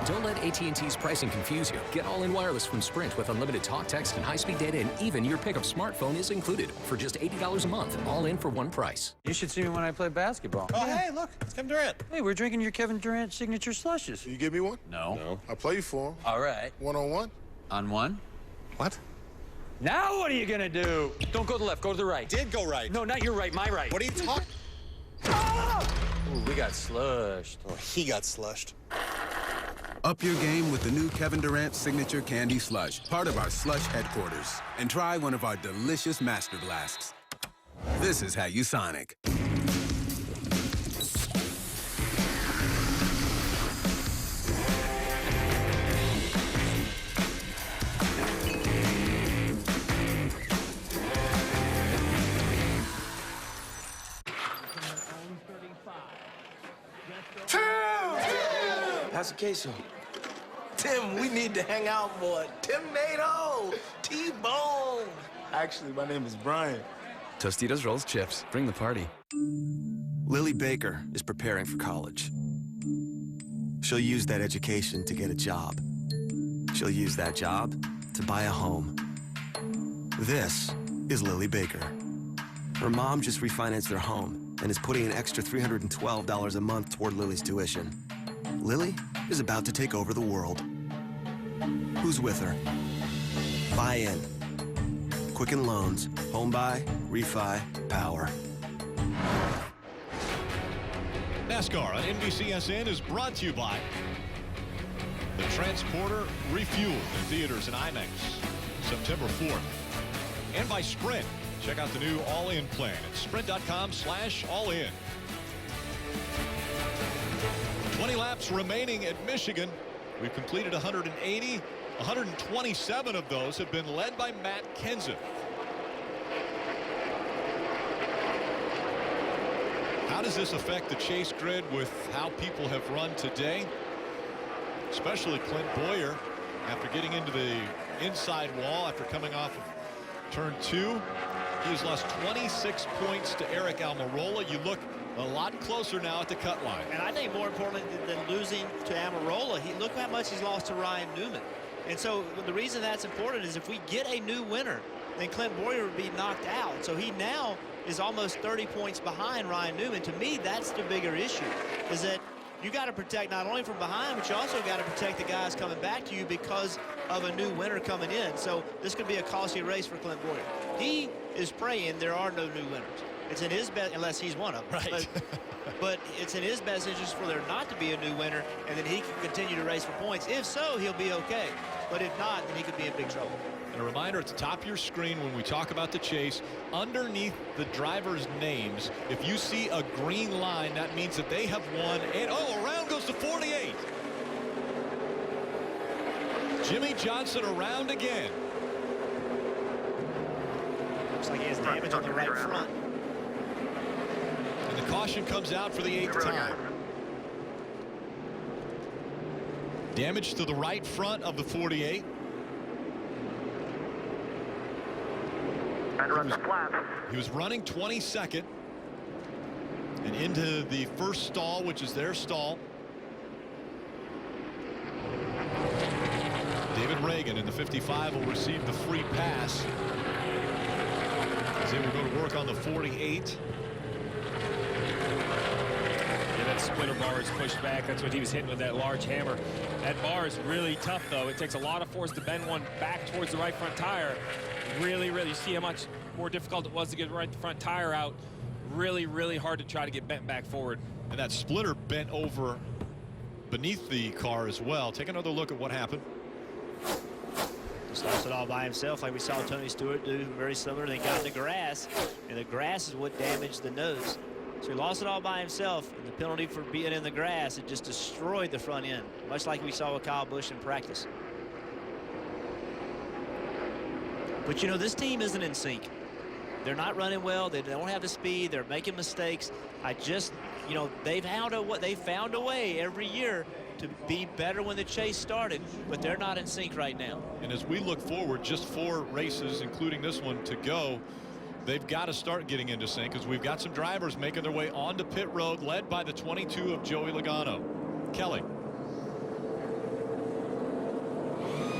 Don't let AT&T's pricing confuse you. Get all-in wireless from Sprint with unlimited talk, text, and high-speed data, and even your pickup smartphone is included for just $80 a month, all in for one price. You should see me when I play basketball. Oh, hey, look, it's Kevin Durant. Hey, we're drinking your Kevin Durant signature slushes. Can you give me one? No. I play for him. All right. One-on-one? On one? What? Now what are you gonna do? Don't go to the left, go to the right. Did go right. No, not your right, my right. What are you talking? Ooh, we got slushed. Oh, he got slushed. Up your game with the new Kevin Durant Signature Candy Slush, part of our Slush headquarters. And try one of our delicious Master Blasts. This is how you Sonic. How's the queso? Tim, we need to hang out more. Tim Nato, T-Bone. Actually, my name is Brian. Tostitos rolls chips. Bring the party. Lily Baker is preparing for college. She'll use that education to get a job. She'll use that job to buy a home. This is Lily Baker. Her mom just refinanced their home and is putting an extra $312 a month toward Lily's tuition. Lily is about to take over the world. Who's with her? Buy in. Quicken Loans. Home buy, refi, power. NASCAR on NBCSN is brought to you by The Transporter Refueled in theaters and IMAX September 4th. And by Sprint. Check out the new All-In plan at sprint.com/all-in. 20 laps remaining at Michigan. We've completed 180. 127 of those have been led by Matt Kenseth. How does this affect the chase grid with how people have run today? Especially Clint Bowyer after getting into the inside wall after coming off of turn 2. He has lost 26 points to Eric Almirola. You look a lot closer now at the cut line. And I think more importantly than losing to Almirola, look how much he's lost to Ryan Newman. And so the reason that's important is if we get a new winner, then Clint Bowyer would be knocked out. So he now is almost 30 points behind Ryan Newman. To me, that's the bigger issue, is that you got to protect not only from behind, but you also got to protect the guys coming back to you because of a new winner coming in. So this could be a costly race for Clint Bowyer. He is praying there are no new winners. It's in his best, unless he's one of them. Right. But it's in his best interest for there not to be a new winner, and then he can continue to race for points. If so, he'll be okay. But if not, then he could be in big trouble. And a reminder at the top of your screen when we talk about the chase, underneath the drivers' names, if you see a green line, that means that they have won. And around goes to 48. Jimmy Johnson around again. Looks like he has damage on the right front. And the caution comes out for the 8th time. Damage to the right front of the 48. And runs flat. He was running 22nd and into the first stall, which is their stall. David Reagan in the 55 will receive the free pass as they will go to work on the 48. Yeah, that splitter bar is pushed back. That's what he was hitting with that large hammer. That bar is really tough, though. It takes a lot of force to bend one back towards the right front tire. Really, you see how much more difficult it was to get the right front tire out. Really hard to try to get bent back forward. And that splitter bent over beneath the car as well. Take another look at what happened. Just lost it all by himself, like we saw Tony Stewart do, very similar. They got in the grass, and the grass is what damaged the nose. So he lost it all by himself, and the penalty for being in the grass, it just destroyed the front end, much like we saw with Kyle Busch in practice. But you know, this team isn't in sync. They're not running well. They don't have the speed. They're making mistakes. You know, they've found a way every year to be better when the chase started, but they're not in sync right now. And as we look forward, just 4 races, including this one, to go, they've got to start getting into sync, because we've got some drivers making their way onto pit road, led by the 22 of Joey Logano. Kelly.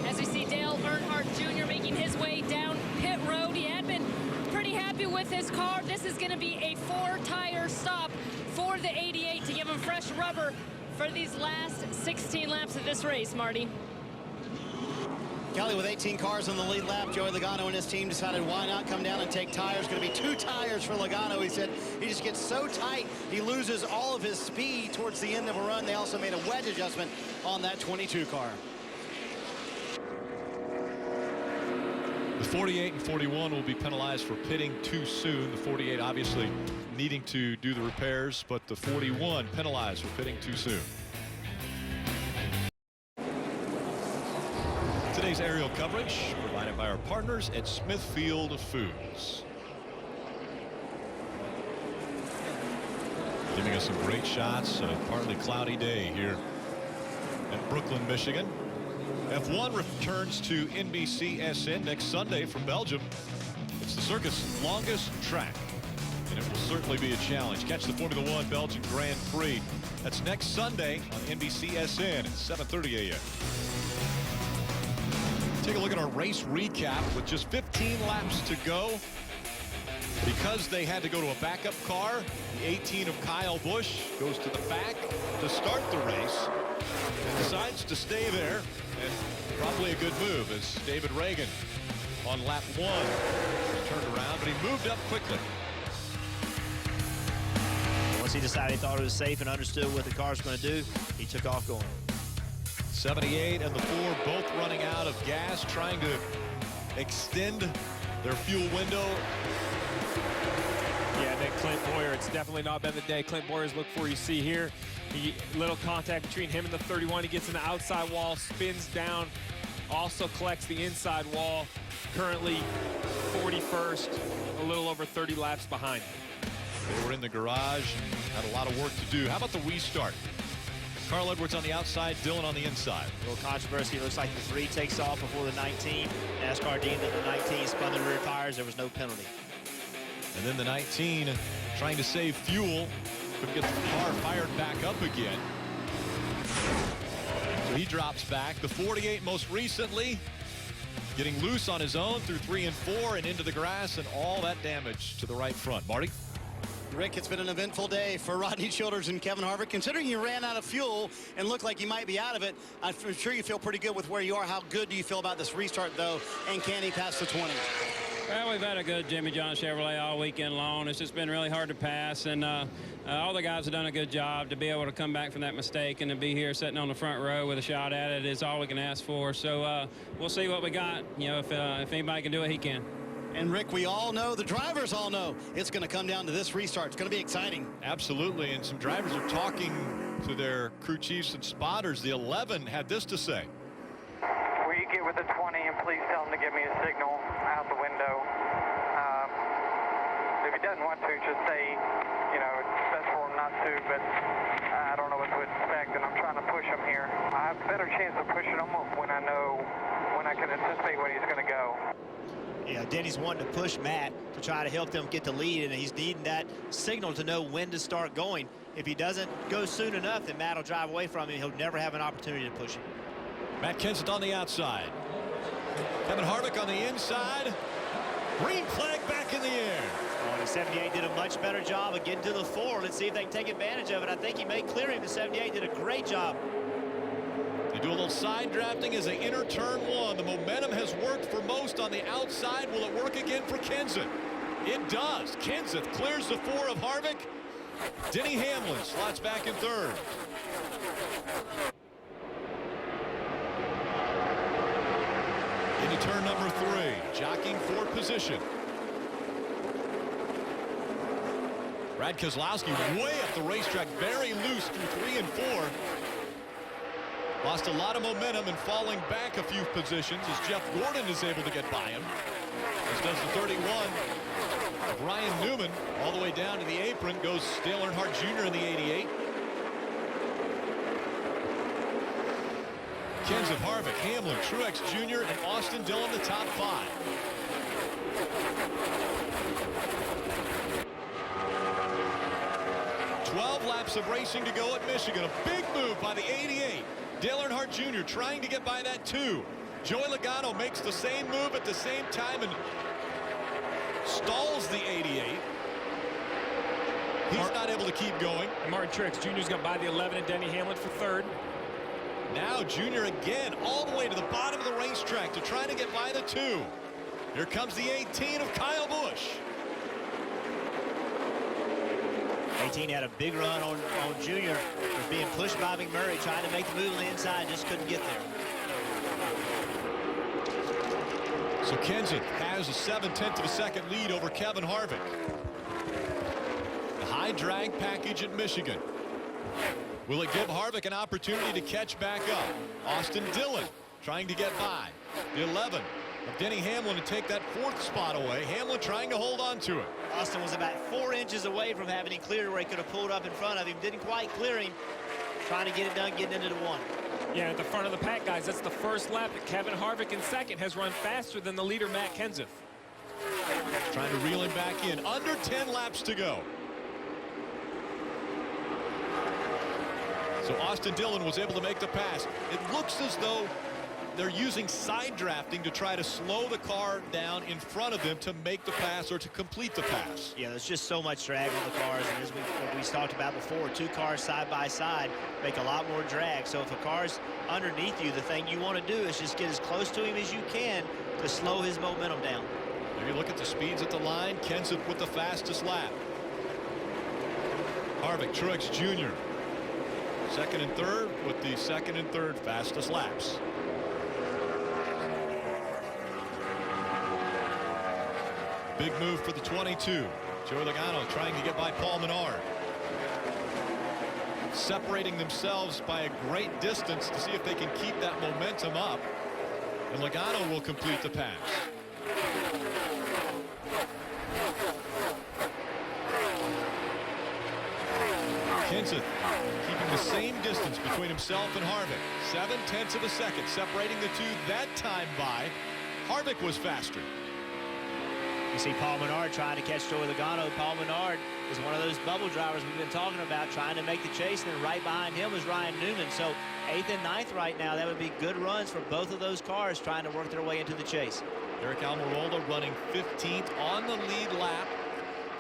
As we see Dale Earnhardt Jr. making his way down pit road, he had been pretty happy with his car. This is going to be a 4-tire stop for the 88 to give him fresh rubber for these last 16 laps of this race, Marty. Kelly, with 18 cars on the lead lap, Joey Logano and his team decided why not come down and take tires. Going to be 2 tires for Logano. He said he just gets so tight, he loses all of his speed towards the end of a run. They also made a wedge adjustment on that 22 car. The 48 and 41 will be penalized for pitting too soon. The 48 obviously needing to do the repairs, but the 41 penalized for pitting too soon. Today's aerial coverage provided by our partners at Smithfield Foods. Giving us some great shots. A partly cloudy day here in Brooklyn, Michigan. F1 returns to NBCSN next Sunday from Belgium. It's the circuit's longest track, and it will certainly be a challenge. Catch the Formula One Belgian Grand Prix. That's next Sunday on NBCSN at 7:30 a.m. Take a look at our race recap with just 15 laps to go. Because they had to go to a backup car, the 18 of Kyle Busch goes to the back to start the race and decides to stay there. And probably a good move, as David Reagan on lap 1 turned around, but he moved up quickly. Once he decided he thought it was safe and understood what the car was going to do, he took off going. 78 and the 4 both running out of gas, trying to extend their fuel window. Yeah, then Clint Bowyer, it's definitely not been the day Clint Bowyer's looked for. You see here, little contact between him and the 31. He gets in the outside wall, spins down, also collects the inside wall. Currently 41st, a little over 30 laps behind. They were in the garage and had a lot of work to do. How about the restart? Carl Edwards on the outside, Dillon on the inside. A little controversy. It looks like the 3 takes off before the 19. NASCAR deemed that the 19 spun the rear tires. There was no penalty. And then the 19 trying to save fuel. Couldn't get the car fired back up again. So he drops back. The 48 most recently getting loose on his own through 3 and 4 and into the grass, and all that damage to the right front. Marty? Rick, it's been an eventful day for Rodney Childers and Kevin Harvick. Considering you ran out of fuel and looked like you might be out of it, I'm sure you feel pretty good with where you are. How good do you feel about this restart, though, and can he pass the 20? Well, we've had a good Jimmy John Chevrolet all weekend long. It's just been really hard to pass, and all the guys have done a good job. To be able to come back from that mistake and to be here sitting on the front row with a shot at it is all we can ask for. So we'll see what we got. You know, if anybody can do it, he can. And Rick, we all know, the drivers all know, it's going to come down to this restart. It's going to be exciting. Absolutely, and some drivers are talking to their crew chiefs and spotters. The 11 had this to say. Will you get with the 20 and please tell him to give me a signal out the window? If he doesn't want to, just say, you know, it's best for him not to, but I don't know what to expect, and I'm trying to push him here. I have a better chance of pushing him when I know, when I can anticipate when he's going to go. Yeah, Denny's wanting to push Matt to try to help them get the lead, and he's needing that signal to know when to start going. If he doesn't go soon enough, then Matt will drive away from him. He'll never have an opportunity to push him. Matt Kenseth on the outside. Kevin Harvick on the inside. Green flag back in the air. The 78 did a much better job of getting to the 4. Let's see if they can take advantage of it. I think he may clear him. The 78 did a great job. They do a little side drafting as they enter turn 1. The momentum has worked for most on the outside. Will it work again for Kenseth? It does. Kenseth clears the 4 of Harvick. Denny Hamlin slots back in 3rd. Into turn number 3, jockeying for position. Brad Keselowski way up the racetrack, very loose through 3 and 4. Lost a lot of momentum and falling back a few positions as Jeff Gordon is able to get by him. As does the 31 of Ryan Newman. All the way down to the apron goes Dale Earnhardt Jr. in the 88. Kenseth, Harvick, Hamlin, Truex Jr. and Austin Dillon the top 5. Laps of racing to go at Michigan. A big move by the 88. Dale Earnhardt Jr. trying to get by that 2. Joey Logano makes the same move at the same time and stalls the 88. He's not able to keep going. Martin Truex Jr.'s got by the 11 and Denny Hamlin for 3rd. Now Jr. again all the way to the bottom of the racetrack to try to get by the 2. Here comes the 18 of Kyle Busch. 18 had a big run on Junior. Was being pushed by McMurray, trying to make the move on the inside, just couldn't get there. So Kenseth has a 7/10 of a second lead over Kevin Harvick. The high drag package at Michigan. Will it give Harvick an opportunity to catch back up? Austin Dillon trying to get by. The 11 of Denny Hamlin to take that 4th spot away. Hamlin trying to hold on to it. Austin was about 4 inches away from having him cleared where he could have pulled up in front of him. Didn't quite clear him. Trying to get it done, getting into the 1. Yeah, at the front of the pack, guys, that's the first lap that Kevin Harvick in 2nd has run faster than the leader, Matt Kenseth. Trying to reel him back in. Under 10 laps to go. So Austin Dillon was able to make the pass. It looks as though they're using side drafting to try to slow the car down in front of them to make the pass or to complete the pass. Yeah, there's just so much drag on the cars, and as we talked about before, 2 cars side by side make a lot more drag. So if a car's underneath you, the thing you want to do is just get as close to him as you can to slow his momentum down. There you look at the speeds at the line. Kenseth with the fastest lap. Harvick, Truex Jr. 2nd and 3rd with the 2nd and 3rd fastest laps. Big move for the 22. Joey Logano trying to get by Paul Menard. Separating themselves by a great distance to see if they can keep that momentum up. And Logano will complete the pass. Kenseth keeping the same distance between himself and Harvick. 7/10 of a second separating the 2 that time by. Harvick was faster. You see Paul Menard trying to catch Joey Logano. Paul Menard is one of those bubble drivers we've been talking about, trying to make the chase, and then right behind him is Ryan Newman. So 8th and 9th right now, that would be good runs for both of those cars trying to work their way into the chase. Eric Almirola running 15th on the lead lap.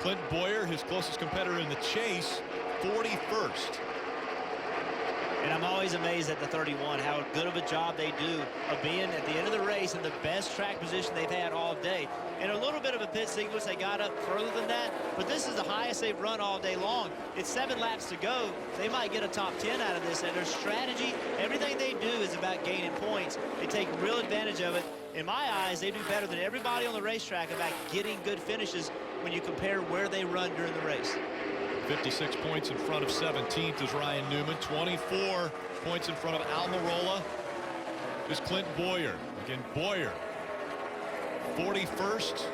Clint Boyer, his closest competitor in the chase, 41st. And I'm always amazed at the 31, how good of a job they do of being at the end of the race in the best track position they've had all day. And a little bit of a pit sequence, they got up further than that, but this is the highest they've run all day long. It's 7 laps to go. They might get a top 10 out of this, and their strategy, everything they do is about gaining points. They take real advantage of it. In my eyes, they do better than everybody on the racetrack about getting good finishes when you compare where they run during the race. 56 points in front of 17th is Ryan Newman. 24 points in front of Almirola is Clint Boyer. Again, Boyer 41st.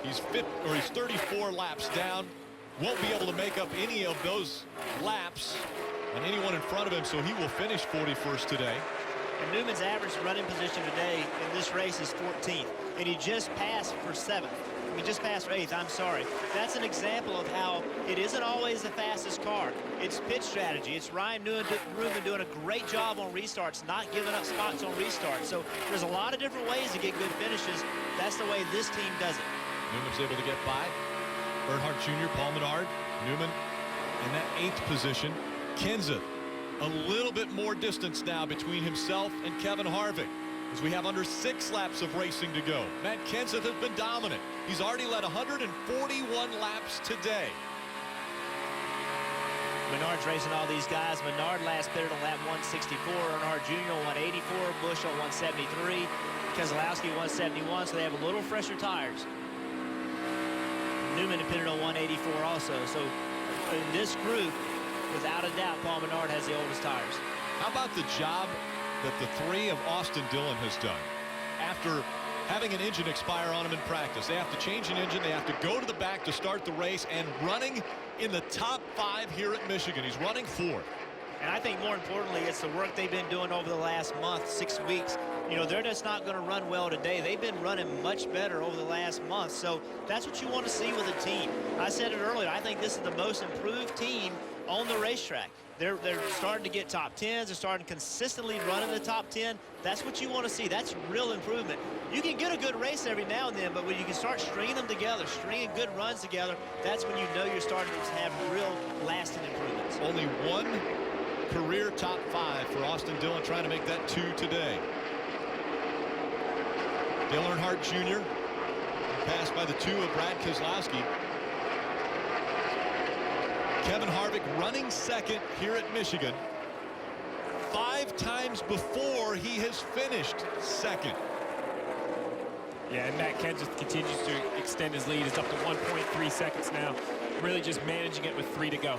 He's 34 laps down. Won't be able to make up any of those laps on anyone in front of him, so he will finish 41st today. And Newman's average running position today in this race is 14th, and he just passed for 7th. He just passed for 8th, I'm sorry. That's an example of how it isn't always the fastest car. It's pit strategy. It's Ryan Newman doing a great job on restarts, not giving up spots on restarts. So there's a lot of different ways to get good finishes. That's the way this team does it. Newman's able to get by Earnhardt Jr., Paul Menard. Newman in that 8th position. Kenseth, a little bit more distance now between himself and Kevin Harvick, as we have under 6 laps of racing to go. Matt Kenseth has been dominant. He's already led 141 laps today. Menard's racing all these guys. Menard last pitted on lap 164. Earnhardt Jr. on 184. Busch on 173. Keselowski 171, so they have a little fresher tires. Newman pitted on 184 also. So in this group, without a doubt, Paul Menard has the oldest tires. How about the job that the 3 of Austin Dillon has done? After having an engine expire on him in practice, they have to change an engine, they have to go to the back to start the race, and running in the top 5 here at Michigan. He's running 4th. And I think more importantly, it's the work they've been doing over the last month, 6 weeks. You know, they're just not going to run well today. They've been running much better over the last month. So that's what you want to see with a team. I said it earlier, I think this is the most improved team on the racetrack. They're starting to get top 10s. They're starting to consistently run in the top 10. That's what you want to see. That's real improvement. You can get a good race every now and then, but when you can start stringing them together, stringing good runs together, that's when you know you're starting to have real lasting improvements. Only one career top 5 for Austin Dillon, trying to make that 2 today. Dale Earnhardt Jr. passed by the 2 of Brad Keselowski. Kevin Harvick running second here at Michigan. 5 times before he has finished second. Yeah, and Matt Kenseth continues to extend his lead. It's up to 1.3 seconds now. Really just managing it with 3 to go.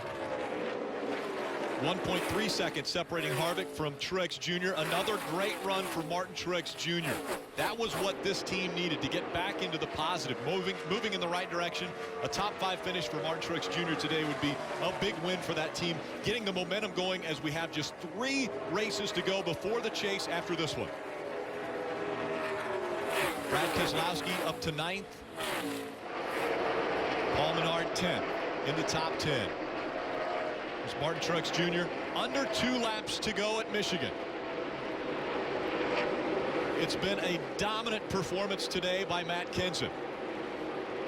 1.3 seconds separating Harvick from Truex Jr. Another great run for Martin Truex Jr. That was what this team needed to get back into the positive, moving in the right direction. A top 5 finish for Martin Truex Jr. today would be a big win for that team, getting the momentum going as we have just 3 races to go before the chase after this one. Brad Keselowski up to 9th. Paul Menard 10th in the top 10. It's Martin Truex Jr. under 2 laps to go at Michigan. It's been a dominant performance today by Matt Kenseth.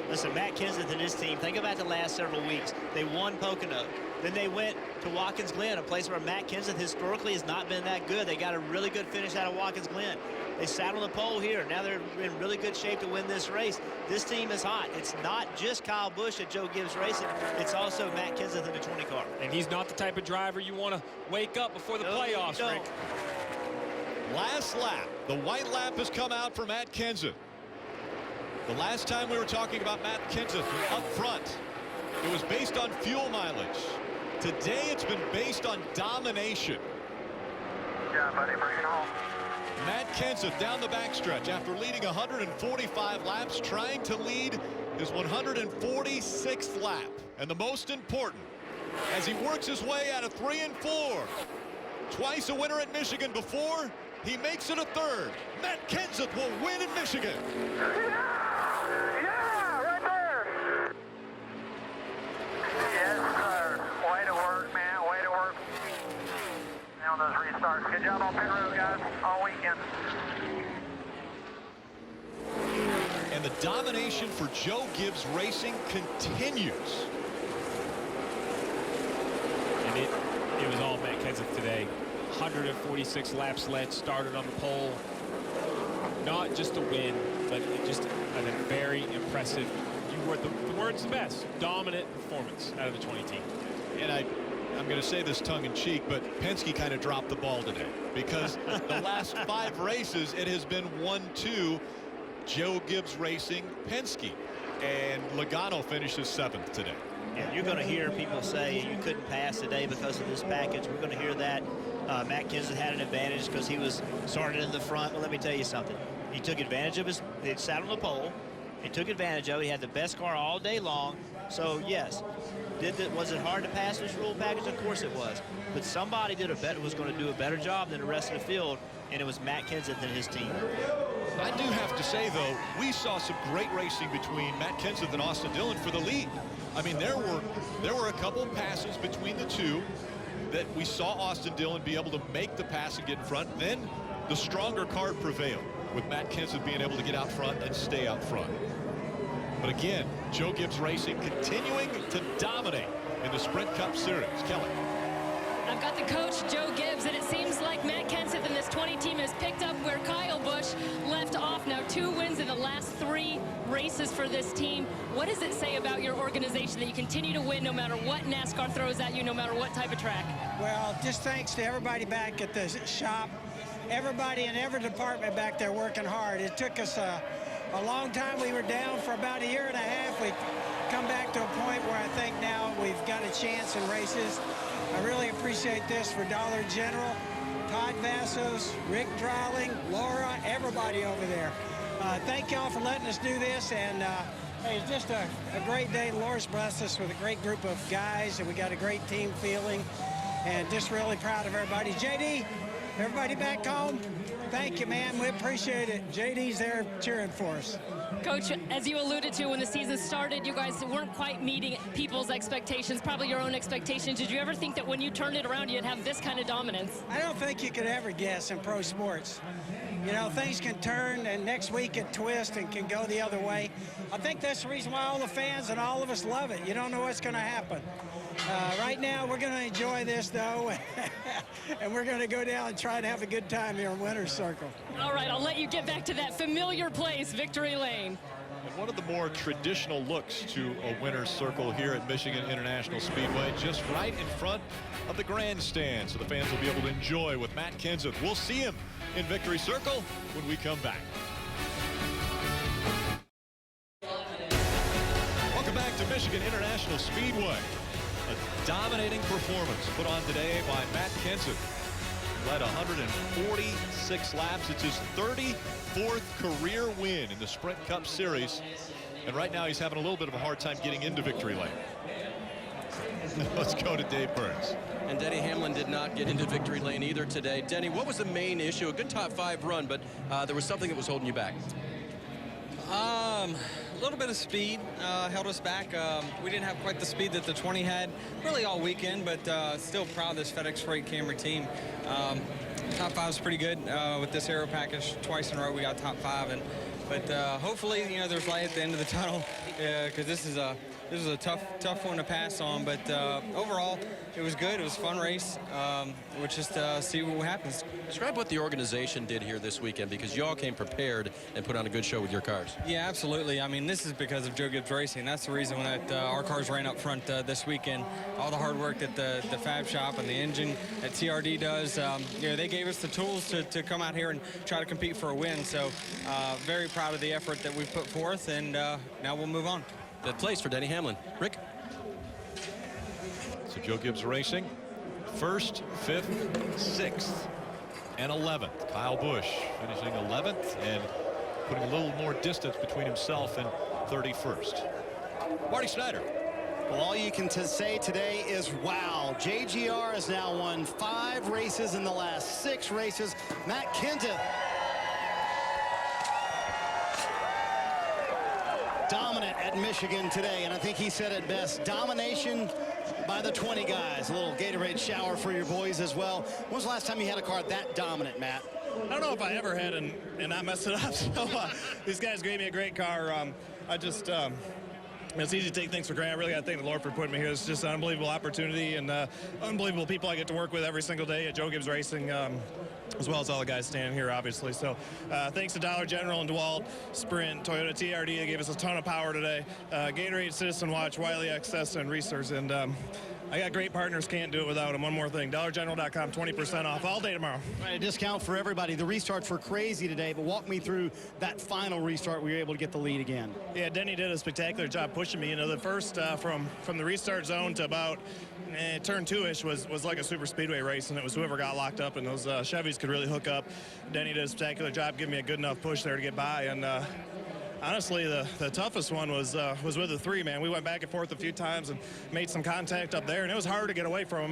Listen, Matt Kenseth and his team, think about the last several weeks. They won Pocono. Then they went to Watkins Glen, a place where Matt Kenseth historically has not been that good. They got a really good finish out of Watkins Glen. They sat on the pole here. Now they're in really good shape to win this race. This team is hot. It's not just Kyle Busch at Joe Gibbs Racing. It's also Matt Kenseth in the 20 car. And he's not the type of driver you want to wake up before the playoffs, Rick. Last lap. The white lap has come out for Matt Kenseth. The last time we were talking about Matt Kenseth up front, it was based on fuel mileage. Today it's been based on domination. Yeah, buddy, bring it home. Matt Kenseth down the backstretch after leading 145 laps, trying to lead his 146th lap. And the most important, as he works his way out of 3 and 4. Twice a winner at Michigan before, he makes it a 3rd. Matt Kenseth will win in Michigan. Yeah, right there. Yes, sir. Way to work, man. Way to work. Now on those restarts. Good job on pit road, guys, all weekend. And the domination for Joe Gibbs Racing continues. And it was all Matt Kenseth today. 146 laps led, started on the pole. Not just a win, but just a very impressive, the word's the best, dominant performance out of the 20 team. And I'm going to say this tongue-in-cheek, but Penske kind of dropped the ball today, because the last 5 races, it has been 1-2, Joe Gibbs Racing, Penske. And Logano finishes 7th today. Yeah, you're going to hear people say you couldn't pass today because of this package. We're going to hear that. Matt Kenseth had an advantage because he was started in the front. Well, let me tell you something. He took advantage of he sat on the pole. He took advantage of it. He had the best car all day long. So, yes, was it hard to pass this rule package? Of course it was. But somebody was going to do a better job than the rest of the field, and it was Matt Kenseth and his team. I do have to say, though, we saw some great racing between Matt Kenseth and Austin Dillon for the lead. I mean, there were a couple passes between the two that we saw Austin Dillon be able to make the pass and get in front. Then the stronger car prevailed, with Matt Kenseth being able to get out front and stay out front. But again, Joe Gibbs Racing continuing to dominate in the Sprint Cup Series. Kelly. I've got the coach, Joe Gibbs, and it seems like Matt Kenseth and this 20 team has picked up where Kyle Busch left off. Now 2 wins in the last 3 races for this team. What does it say about your organization that you continue to win no matter what NASCAR throws at you, no matter what type of track? Well, just thanks to everybody back at the shop, everybody in every department back there working hard. It took us a long time. We were down for about 1.5 years. We've come back to a point where I think now we've got a chance in races. I really appreciate this for Dollar General, Todd Vassos, Rick Dreiling, Laura, everybody over there. Thank y'all for letting us do this, and hey, it's just a great day. Laura's blessed us with a great group of guys, and we got a great team feeling. and just really proud of everybody. JD, everybody back home, thank you, man. We appreciate it. JD's there cheering for us. Coach, as you alluded to, when the season started, you guys weren't quite meeting people's expectations, probably your own expectations. Did you ever think that when you turned it around, you'd have this kind of dominance? I don't think you could ever guess in pro sports. You know, things can turn, and next week it twist and can go the other way. I think that's the reason why all the fans and all of us love it. You don't know what's going to happen. Right now, we're going to enjoy this, though, and we're going to go down and try to have a good time here in Winner's Circle. All right, I'll let you get back to that familiar place, Victory Lane. And one of the more traditional looks to a Winner's Circle here at Michigan International Speedway, just right in front of the grandstand, so the fans will be able to enjoy with Matt Kenseth. We'll see him in Victory Circle when we come back. Welcome back to Michigan International Speedway. A dominating performance put on today by Matt Kenseth. Led 146 laps. It's his 34th career win in the Sprint Cup Series. And right now he's having a little bit of a hard time getting into victory lane. Let's go to Dave Burns. And Denny Hamlin did not get into victory lane either today. Denny, what was the main issue? A good top 5 run, but there was something that was holding you back. A little bit of speed held us back. We didn't have quite the speed that the 20 had really all weekend, but still proud of this FedEx Freight Camry team. Top 5 is pretty good with this aero package. Twice in a row we got top 5, but hopefully, you know, there's light at the end of the tunnel, because this is a tough one to pass on. But overall, it was good. It was a fun race. We'll just see what happens. Describe what the organization did here this weekend, because you all came prepared and put on a good show with your cars. Yeah, absolutely. I mean, this is because of Joe Gibbs Racing. That's the reason that our cars ran up front this weekend. All the hard work that the Fab Shop and the engine at TRD does, you know, they gave us the tools to come out here and try to compete for a win. So very proud of the effort that we've put forth, and now we'll move on. That place for Denny Hamlin. Rick? So Joe Gibbs Racing, 1st, 5th, 6th, and 11th. Kyle Busch finishing 11th and putting a little more distance between himself and 31st. Marty Snyder. Well, all you can say today is wow. JGR has now won 5 races in the last 6 races. Matt Kenseth, dominant at Michigan today, and I think he said it best. Domination by the 20 guys. A little Gatorade shower for your boys as well. When was the last time you had a car that dominant, Matt? I don't know if I ever had and not messed it up. So these guys gave me a great car. It's easy to take things for granted. I really got to thank the Lord for putting me here. It's just an unbelievable opportunity and unbelievable people I get to work with every single day at Joe Gibbs Racing, as well as all the guys standing here, obviously. So thanks to Dollar General and DeWalt, Sprint, Toyota TRD. They gave us a ton of power today. Gatorade, Citizen Watch, Wiley XS, and Reesers. And I got great partners. Can't do it without them. One more thing. DollarGeneral.com, 20% off all day tomorrow. Right, a discount for everybody. The restarts were crazy today, but walk me through that final restart. We were able to get the lead again. Yeah, Denny did a spectacular job pushing me. You know, the first from the restart zone to about turn 2-ish was like a super speedway race, and it was whoever got locked up, and those Chevys could really hook up. Denny did a spectacular job giving me a good enough push there to get by, and honestly, the toughest one was with the 3, man. We went back and forth a few times and made some contact up there, and it was hard to get away from him.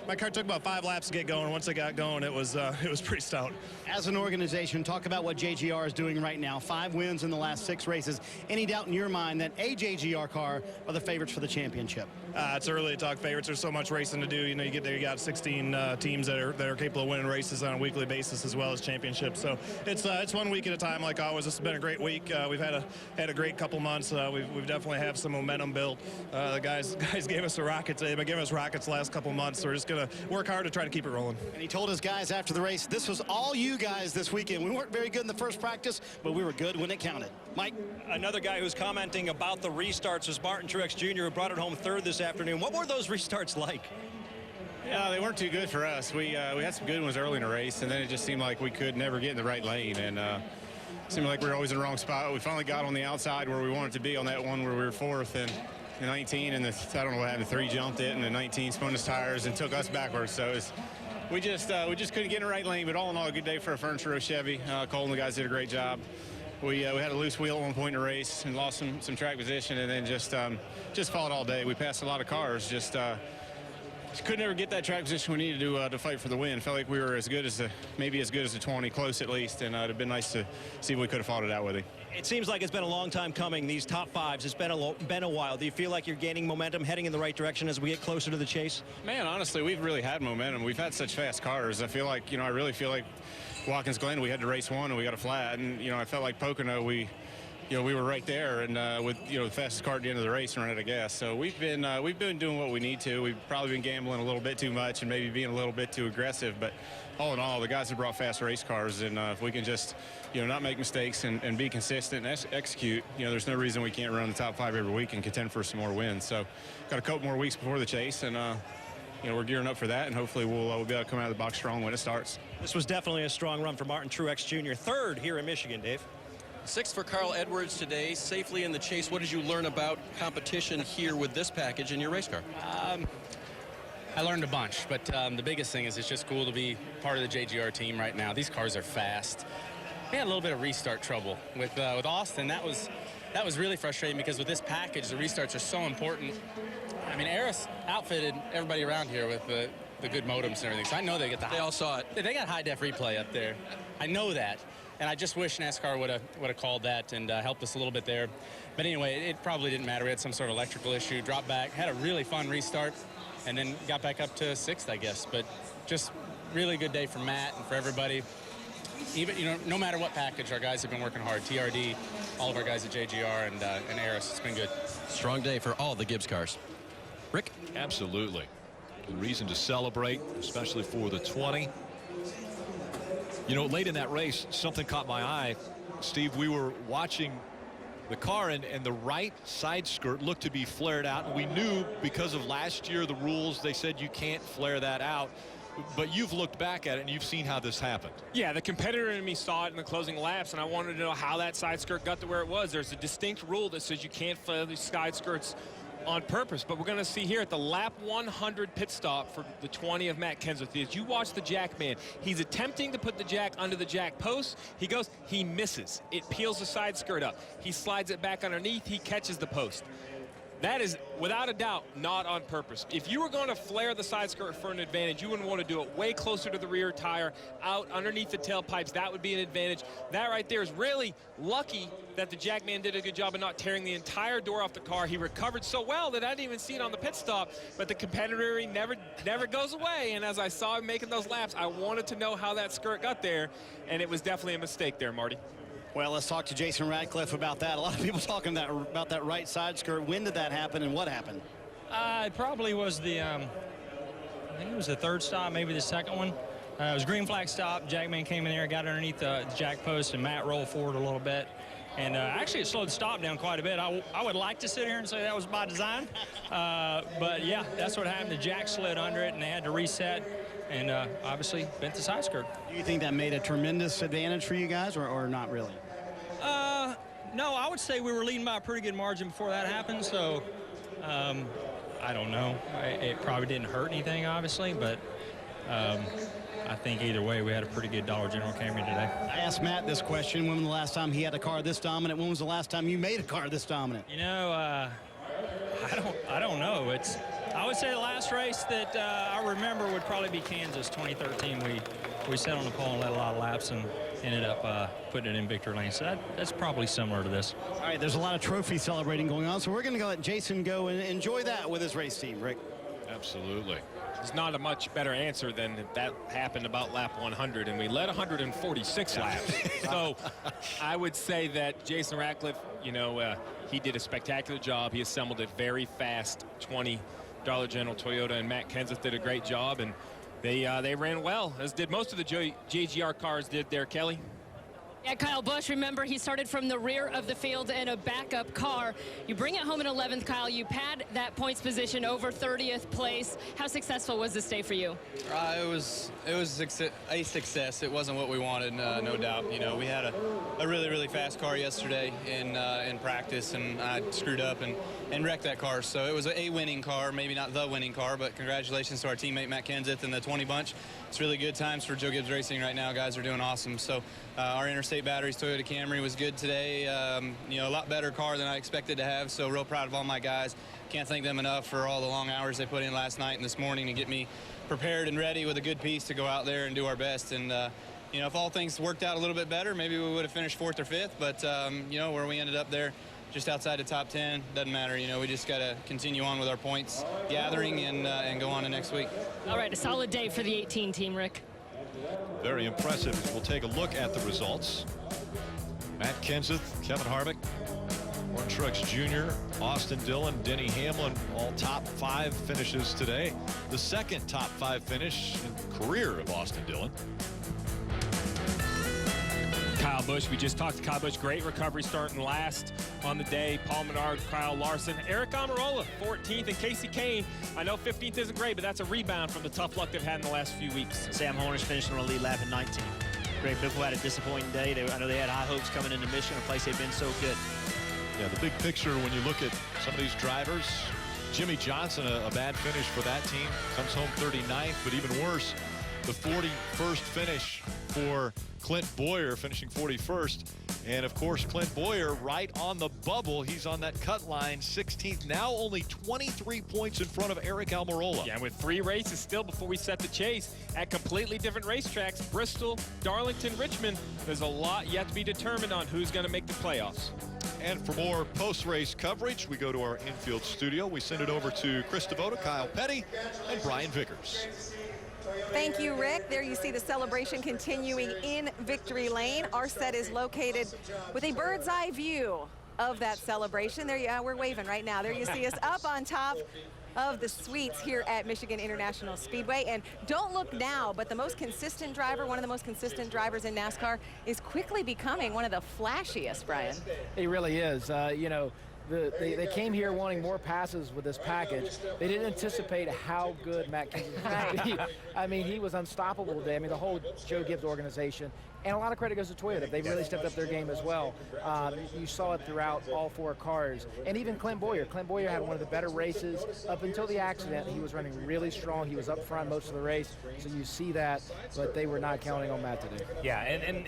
My car took about 5 laps to get going. Once it got going, it was pretty stout. As an organization, talk about what JGR is doing right now. 5 wins in the last 6 races. Any doubt in your mind that a JGR car are the favorites for the championship? It's early to talk favorites. There's so much racing to do. You know, you get there, you got 16 teams that are capable of winning races on a weekly basis as well as championships. So it's one week at a time, like always. This has been a great week. We've had a great couple months. We've definitely have some momentum built. The guys gave us a rocket today. They've been giving us rockets the last couple months. So we're just gonna work hard to try to keep it rolling. And he told his guys after the race, this was all you guys this weekend. We weren't very good in the first practice, but we were good when it counted. Mike? Another guy who's commenting about the restarts was Martin Truex Jr., who brought it home 3rd this afternoon. What were those restarts like? Yeah, they weren't too good for us. We had some good ones early in the race, and then it just seemed like we could never get in the right lane, and seemed like we were always in the wrong spot. We finally got on the outside where we wanted to be on that one where we were 4th and 19, and I don't know what happened. The 3 jumped it, and the 19 spun his tires and took us backwards. So we just couldn't get in the right lane. But all in all, a good day for a Furniture Row Chevy. Cole and the guys did a great job. We had a loose wheel at one point in the race and lost some track position, and then just fought all day. We passed a lot of cars. Just could never get that track position we needed to fight for the win. Felt like we were as good as maybe as good as the 20, close at least, and it'd have been nice to see if we could have fought it out with him. It seems like it's been a long time coming, these top fives. It's been a while. Do you feel like you're gaining momentum, heading in the right direction as we get closer to the chase? Man, honestly, we've really had momentum. We've had such fast cars. I feel like, I really feel like Watkins Glen, we had to race one and we got a flat. And, I felt like Pocono, we were right there and with, the fastest car at the end of the race and ran out of gas. So we've been doing what we need to. We've probably been gambling a little bit too much and maybe being a little bit too aggressive. But all in all, the guys have brought fast race cars. And if we can just, not make mistakes and be consistent and execute, there's no reason we can't run the top 5 every week and contend for some more wins. So got a couple more weeks before the chase and, we're gearing up for that, and hopefully we'll be able to come out of the box strong when it starts. This was definitely a strong run for Martin Truex Jr., third here in Michigan, Dave. 6th for Carl Edwards today, safely in the chase. What did you learn about competition here with this package in your race car? I learned a bunch, but the biggest thing is it's just cool to be part of the JGR team right now. These cars are fast. We had a little bit of restart trouble with Austin. That was really frustrating because with this package, the restarts are so important. I mean, Eris outfitted everybody around here with the good modems and everything, so I know they get the. They all saw it. They got high def replay up there. I know that, and I just wish NASCAR would have called that and helped us a little bit there. But anyway, it probably didn't matter. We had some sort of electrical issue, dropped back, had a really fun restart, and then got back up to 6th, I guess. But just really good day for Matt and for everybody. Even no matter what package, our guys have been working hard. TRD, all of our guys at JGR and Eris, it's been good. Strong day for all the Gibbs cars. Rick? Absolutely. The reason to celebrate, especially for the 20. Late in that race, something caught my eye. Steve, we were watching the car and the right side skirt looked to be flared out. And we knew because of last year, the rules, they said you can't flare that out. But you've looked back at it and you've seen how this happened. Yeah, the competitor in me saw it in the closing laps, and I wanted to know how that side skirt got to where it was. There's a distinct rule that says you can't flare these side skirts on purpose, but we're going to see here at the lap 100 pit stop for the 20 of Matt Kenseth. As you watch the jack man, he's attempting to put the jack under the jack post. He misses. It peels the side skirt up. He slides it back underneath. He catches the post. That is, without a doubt, not on purpose. If you were going to flare the side skirt for an advantage, you wouldn't want to do it way closer to the rear tire, out underneath the tailpipes. That would be an advantage. That right there is really lucky that the jackman did a good job of not tearing the entire door off the car. He recovered so well that I didn't even see it on the pit stop, but the competitor never goes away. And as I saw him making those laps, I wanted to know how that skirt got there, and it was definitely a mistake there, Marty. Well, let's talk to Jason Ratcliffe about that. A lot of people talking about that right side skirt. When did that happen and what happened? It probably was I think it was the third stop, maybe the second one. It was green flag stop. Jackman came in there, got underneath the jack post, and Matt rolled forward a little bit. And actually, it slowed the stop down quite a bit. I would like to sit here and say that was by design. But, yeah, that's what happened. The jack slid under it, and they had to reset. And obviously bent the side skirt. Do you think that made a tremendous advantage for you guys or not really? No, I would say we were leading by a pretty good margin before that happened. So I don't know. It probably didn't hurt anything, obviously, but I think either way we had a pretty good Dollar General Camry today. I asked Matt this question. When was the last time he had a car this dominant? When was the last time you made a car this dominant? I don't know. I would say the last race that I remember would probably be Kansas 2013. We sat on the pole and led a lot of laps and ended up putting it in victory lane. So that's probably similar to this. All right, there's a lot of trophy celebrating going on, so we're going to go let Jason go and enjoy that with his race team. Rick? Absolutely. There's not a much better answer than that happened about lap 100, and we led 146 laps. So I would say that Jason Ratcliffe, he did a spectacular job. He assembled a very fast 20 Dollar General Toyota, and Matt Kenseth did a great job, and they ran well, as did most of the JGR cars did there, Kelly. Yeah, Kyle Busch, remember, he started from the rear of the field in a backup car. You bring it home in 11th, Kyle. You pad that points position over 30th place. How successful was this day for you? It was a success. It wasn't what we wanted, no doubt. We had a really, really fast car yesterday in practice, and I screwed up and wrecked that car. So it was a winning car, maybe not the winning car, but congratulations to our teammate Matt Kenseth and the 20 bunch. It's really good times for Joe Gibbs Racing right now. Guys are doing awesome. So Our interstate batteries Toyota Camry was good today. You know, a lot better car than I expected to have, so real proud of all my guys. Can't thank them enough for all the long hours they put in last night and this morning to get me prepared and ready with a good piece to go out there and do our best. And you know, if all things worked out a little bit better, maybe we would have finished 4th or 5th, but you know, where we ended up there, just outside the top 10, doesn't matter. You know, we just got to continue on with our points gathering and go on to next week. All right, a solid day for the 18 team, Rick. Very impressive. We'll take a look at the results. Matt Kenseth, Kevin Harvick, Warren Truex Jr., Austin Dillon, Denny Hamlin, all top 5 finishes today. The second top 5 finish in the career of Austin Dillon. Kyle Busch, we just talked to Kyle Busch. Great recovery starting last on the day. Paul Menard, Kyle Larson, Eric Almirola, 14th, and Casey Kane. I know 15th isn't great, but that's a rebound from the tough luck they've had in the last few weeks. Sam Hornish finishing on a lead lap in 19. Greg Biffle had a disappointing day. I know they had high hopes coming into Michigan, a place they've been so good. Yeah, the big picture when you look at some of these drivers, Jimmy Johnson, a bad finish for that team, comes home 39th, but even worse, the 41st finish for Clint Bowyer, finishing 41st. And of course, Clint Bowyer right on the bubble. He's on that cut line, 16th, now only 23 points in front of Eric Almirola. Yeah, and with 3 races still before we set the chase at completely different racetracks, Bristol, Darlington, Richmond, there's a lot yet to be determined on who's going to make the playoffs. And for more post-race coverage, we go to our infield studio. We send it over to Chris Devoto, Kyle Petty, and Brian Vickers. Thank you, Rick. There you see the celebration continuing in Victory Lane. Our set is located with a bird's eye view of that celebration. There you are. We're waving right now. There you see us up on top of the suites here at Michigan International Speedway. And don't look now, but the most consistent driver, one of the most consistent drivers in NASCAR, is quickly becoming one of the flashiest, Brian. He really is. You know, they came here wanting more passes with this package. They didn't anticipate how good Matt Kenseth was going to be. I mean, he was unstoppable today. I mean, the whole Joe Gibbs organization. And a lot of credit goes to Toyota. They've really stepped up their game as well. You saw it throughout all 4 cars. And even Clint Bowyer. Clint Bowyer had one of the better races. Up until the accident, he was running really strong. He was up front most of the race. So you see that, but they were not counting on Matt today. Yeah, and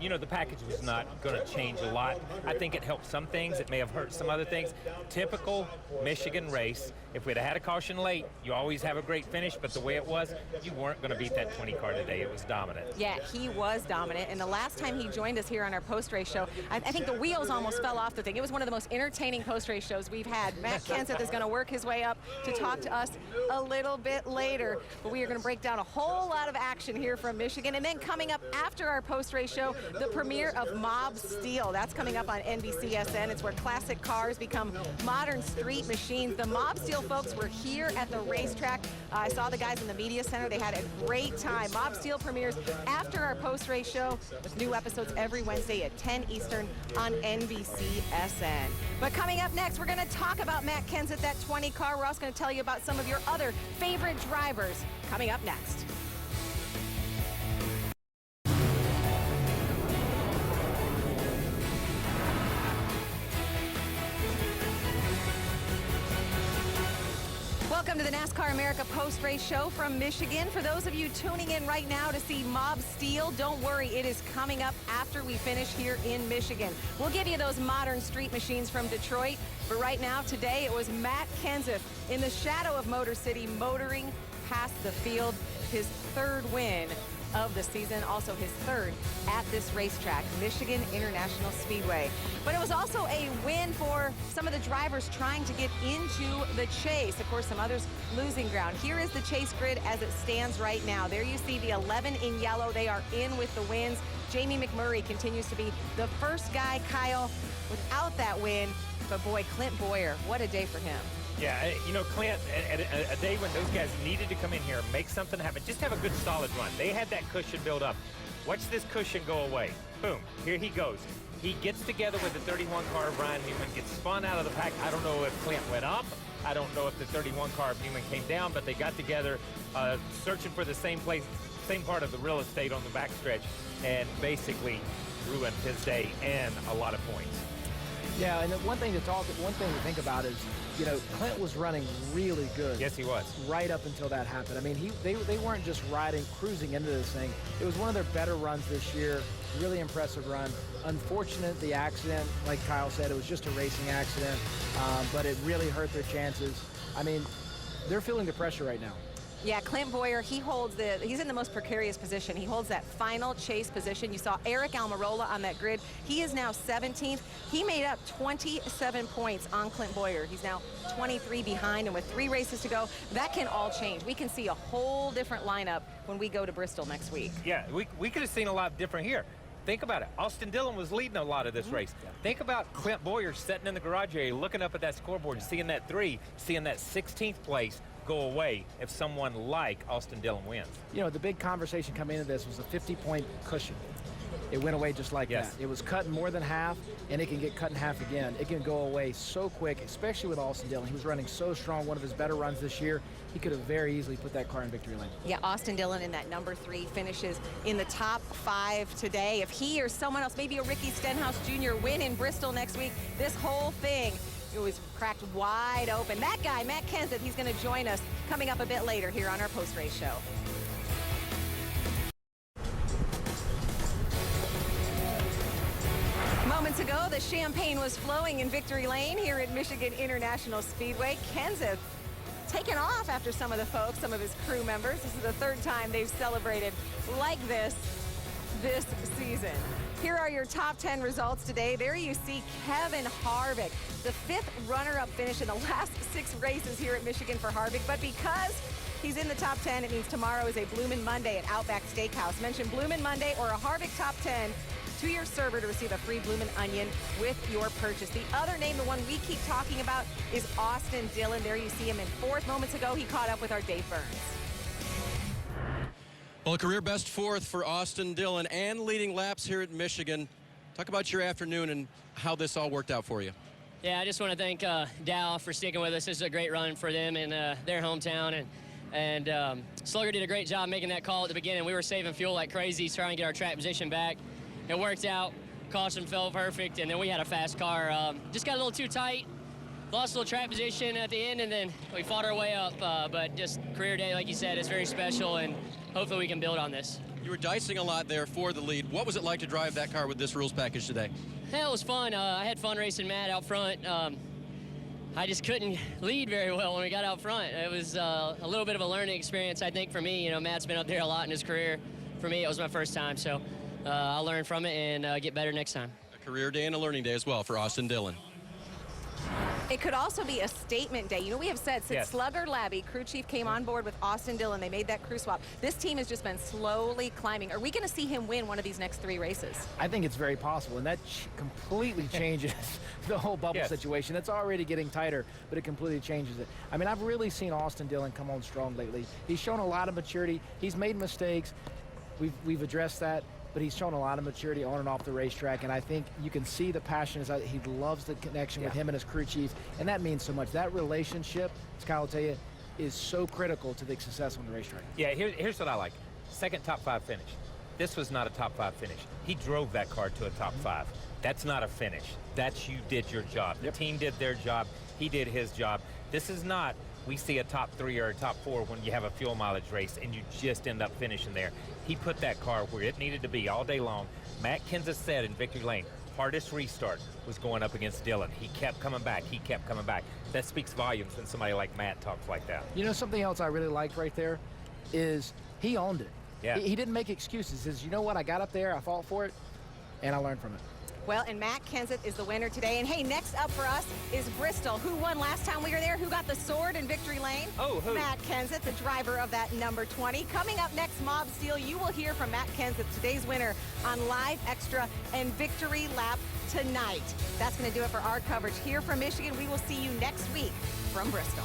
you know, the package was not going to change a lot. I think it helped some things. It may have hurt some other things. Typical Michigan race. If we'd have had a caution late, you always have a great finish, but the way it was, you weren't going to beat that 20 car today. It was dominant. Yeah, he was dominant. And the last time he joined us here on our post-race show, I think the wheels almost fell off the thing. It was one of the most entertaining post-race shows we've had. Matt Kenseth is going to work his way up to talk to us a little bit later. But we are going to break down a whole lot of action here from Michigan. And then coming up after our post-race show, the premiere of Mob Steel. That's coming up on NBCSN. It's where classic cars become modern street machines. The Mob Steel folks were here at the racetrack. I saw the guys in the media center. They had a great time. Mob Steel premieres after our post-race show with new episodes every Wednesday at 10 Eastern on NBCSN. But coming up next, we're going to talk about Matt Kenseth, that 20 car. We're also going to tell you about some of your other favorite drivers coming up next. Welcome to the NASCAR America post-race show from Michigan. For those of you tuning in right now to see Mob Steel, don't worry, it is coming up after we finish here in Michigan. We'll give you those modern street machines from Detroit, but right now, today, it was Matt Kenseth in the shadow of Motor City, motoring past the field, his 3rd win of the season, also his 3rd at this racetrack, Michigan International Speedway. But it was also a win for some of the drivers trying to get into the chase. Of course, some others losing ground. Here is the chase grid as it stands right now. There you see the 11 in yellow. They are in with the wins. Jamie McMurray continues to be the first guy, Kyle, without that win. But boy, Clint Bowyer, what a day for him. Yeah, you know, Clint, a day when those guys needed to come in here, make something happen, just have a good solid run. They had that cushion build up. Watch this cushion go away. Boom, here he goes. He gets together with the 31 car of Ryan Newman, gets spun out of the pack. I don't know if Clint went up. I don't know if the 31 car of Newman came down, but they got together searching for the same place, same part of the real estate on the backstretch, and basically ruined his day and a lot of points. Yeah, and one thing to think about is, you know, Clint was running really good. Yes, he was. Right up until that happened. I mean, they weren't just cruising into this thing. It was one of their better runs this year. Really impressive run. Unfortunate, the accident, like Kyle said, it was just a racing accident, but it really hurt their chances. I mean, they're feeling the pressure right now. Yeah, Clint Bowyer, he's in the most precarious position. He holds that final chase position. You saw Eric Almirola on that grid. He is now 17th. He made up 27 points on Clint Bowyer. He's now 23 behind, and with 3 races to go, that can all change. We can see a whole different lineup when we go to Bristol next week. Yeah, we could have seen a lot different here. Think about it. Austin Dillon was leading a lot of this race. Think about Clint Bowyer sitting in the garage area, looking up at that scoreboard, seeing that 3, seeing that 16th place go away if someone like Austin Dillon wins. You know, the big conversation coming into this was a 50-point cushion. It went away just like that. It was cut in more than half, and it can get cut in half again. It can go away so quick, especially with Austin Dillon. He was running so strong, one of his better runs this year. He could have very easily put that car in victory lane. Yeah, Austin Dillon in that number 3 finishes in the top 5 today. If he or someone else, maybe a Ricky Stenhouse Jr. win in Bristol next week, this whole thing, it was cracked wide open. That guy, Matt Kenseth, he's going to join us coming up a bit later here on our post-race show. Moments ago, the champagne was flowing in victory lane here at Michigan International Speedway. Kenseth taken off after some of his crew members. This is the 3rd time they've celebrated like this season. Here are your top 10 results today. There you see Kevin Harvick, the 5th runner-up finish in the last 6 races here at Michigan for Harvick. But because he's in the top 10, it means tomorrow is a Bloomin' Monday at Outback Steakhouse. Mention Bloomin' Monday or a Harvick top 10 to your server to receive a free Bloomin' Onion with your purchase. The other name, the one we keep talking about, is Austin Dillon. There you see him in 4th. Moments ago, he caught up with our Dave Burns. Well, a career best 4th for Austin Dillon and leading laps here at Michigan. Talk about your afternoon and how this all worked out for you. Yeah, I just want to thank Dow for sticking with us. This is a great run for them in their hometown. And Slugger did a great job making that call at the beginning. We were saving fuel like crazy, trying to get our track position back. It worked out. Caution fell perfect, and then we had a fast car. Just got a little too tight. Lost a little track position at the end, and then we fought our way up. But just career day, like you said, is very special, and hopefully we can build on this. You were dicing a lot there for the lead. What was it like to drive that car with this rules package today? Yeah, it was fun. I had fun racing Matt out front. I just couldn't lead very well when we got out front. It was a little bit of a learning experience, I think, for me. You know, Matt's been up there a lot in his career. For me, it was my first time, so I'll learn from it and get better next time. A career day and a learning day as well for Austin Dillon. It could also be a statement day. You know, we have said since Slugger Labbe, crew chief, came on board with Austin Dillon, they made that crew swap. This team has just been slowly climbing. Are we going to see him win one of these next 3 races? I think it's very possible, and that completely changes the whole bubble situation. It's already getting tighter, but it completely changes it. I mean, I've really seen Austin Dillon come on strong lately. He's shown a lot of maturity. He's made mistakes. We've addressed that. But he's shown a lot of maturity on and off the racetrack, and I think you can see the passion. He loves the connection with him and his crew chief, and that means so much. That relationship, as Kyle will tell you, is so critical to the success on the racetrack. Yeah, here's what I like. 2nd top 5 finish. This was not a top 5 finish. He drove that car to a top 5. That's not a finish. That's you did your job. The team did their job. He did his job. This is not we see a top 3 or a top 4 when you have a fuel mileage race and you just end up finishing there. He put that car where it needed to be all day long. Matt Kenseth said in victory lane, hardest restart was going up against Dillon. He kept coming back. He kept coming back. That speaks volumes when somebody like Matt talks like that. You know, something else I really liked right there is he owned it. Yeah. He didn't make excuses. He says, you know what, I got up there, I fought for it, and I learned from it. Well, and Matt Kenseth is the winner today. And hey, next up for us is Bristol. Who won last time we were there? Who got the sword in victory lane? Oh, who? Matt Kenseth, the driver of that number 20. Coming up next, Mob Steel, you will hear from Matt Kenseth, today's winner, on Live Extra and Victory Lap tonight. That's going to do it for our coverage here from Michigan. We will see you next week from Bristol.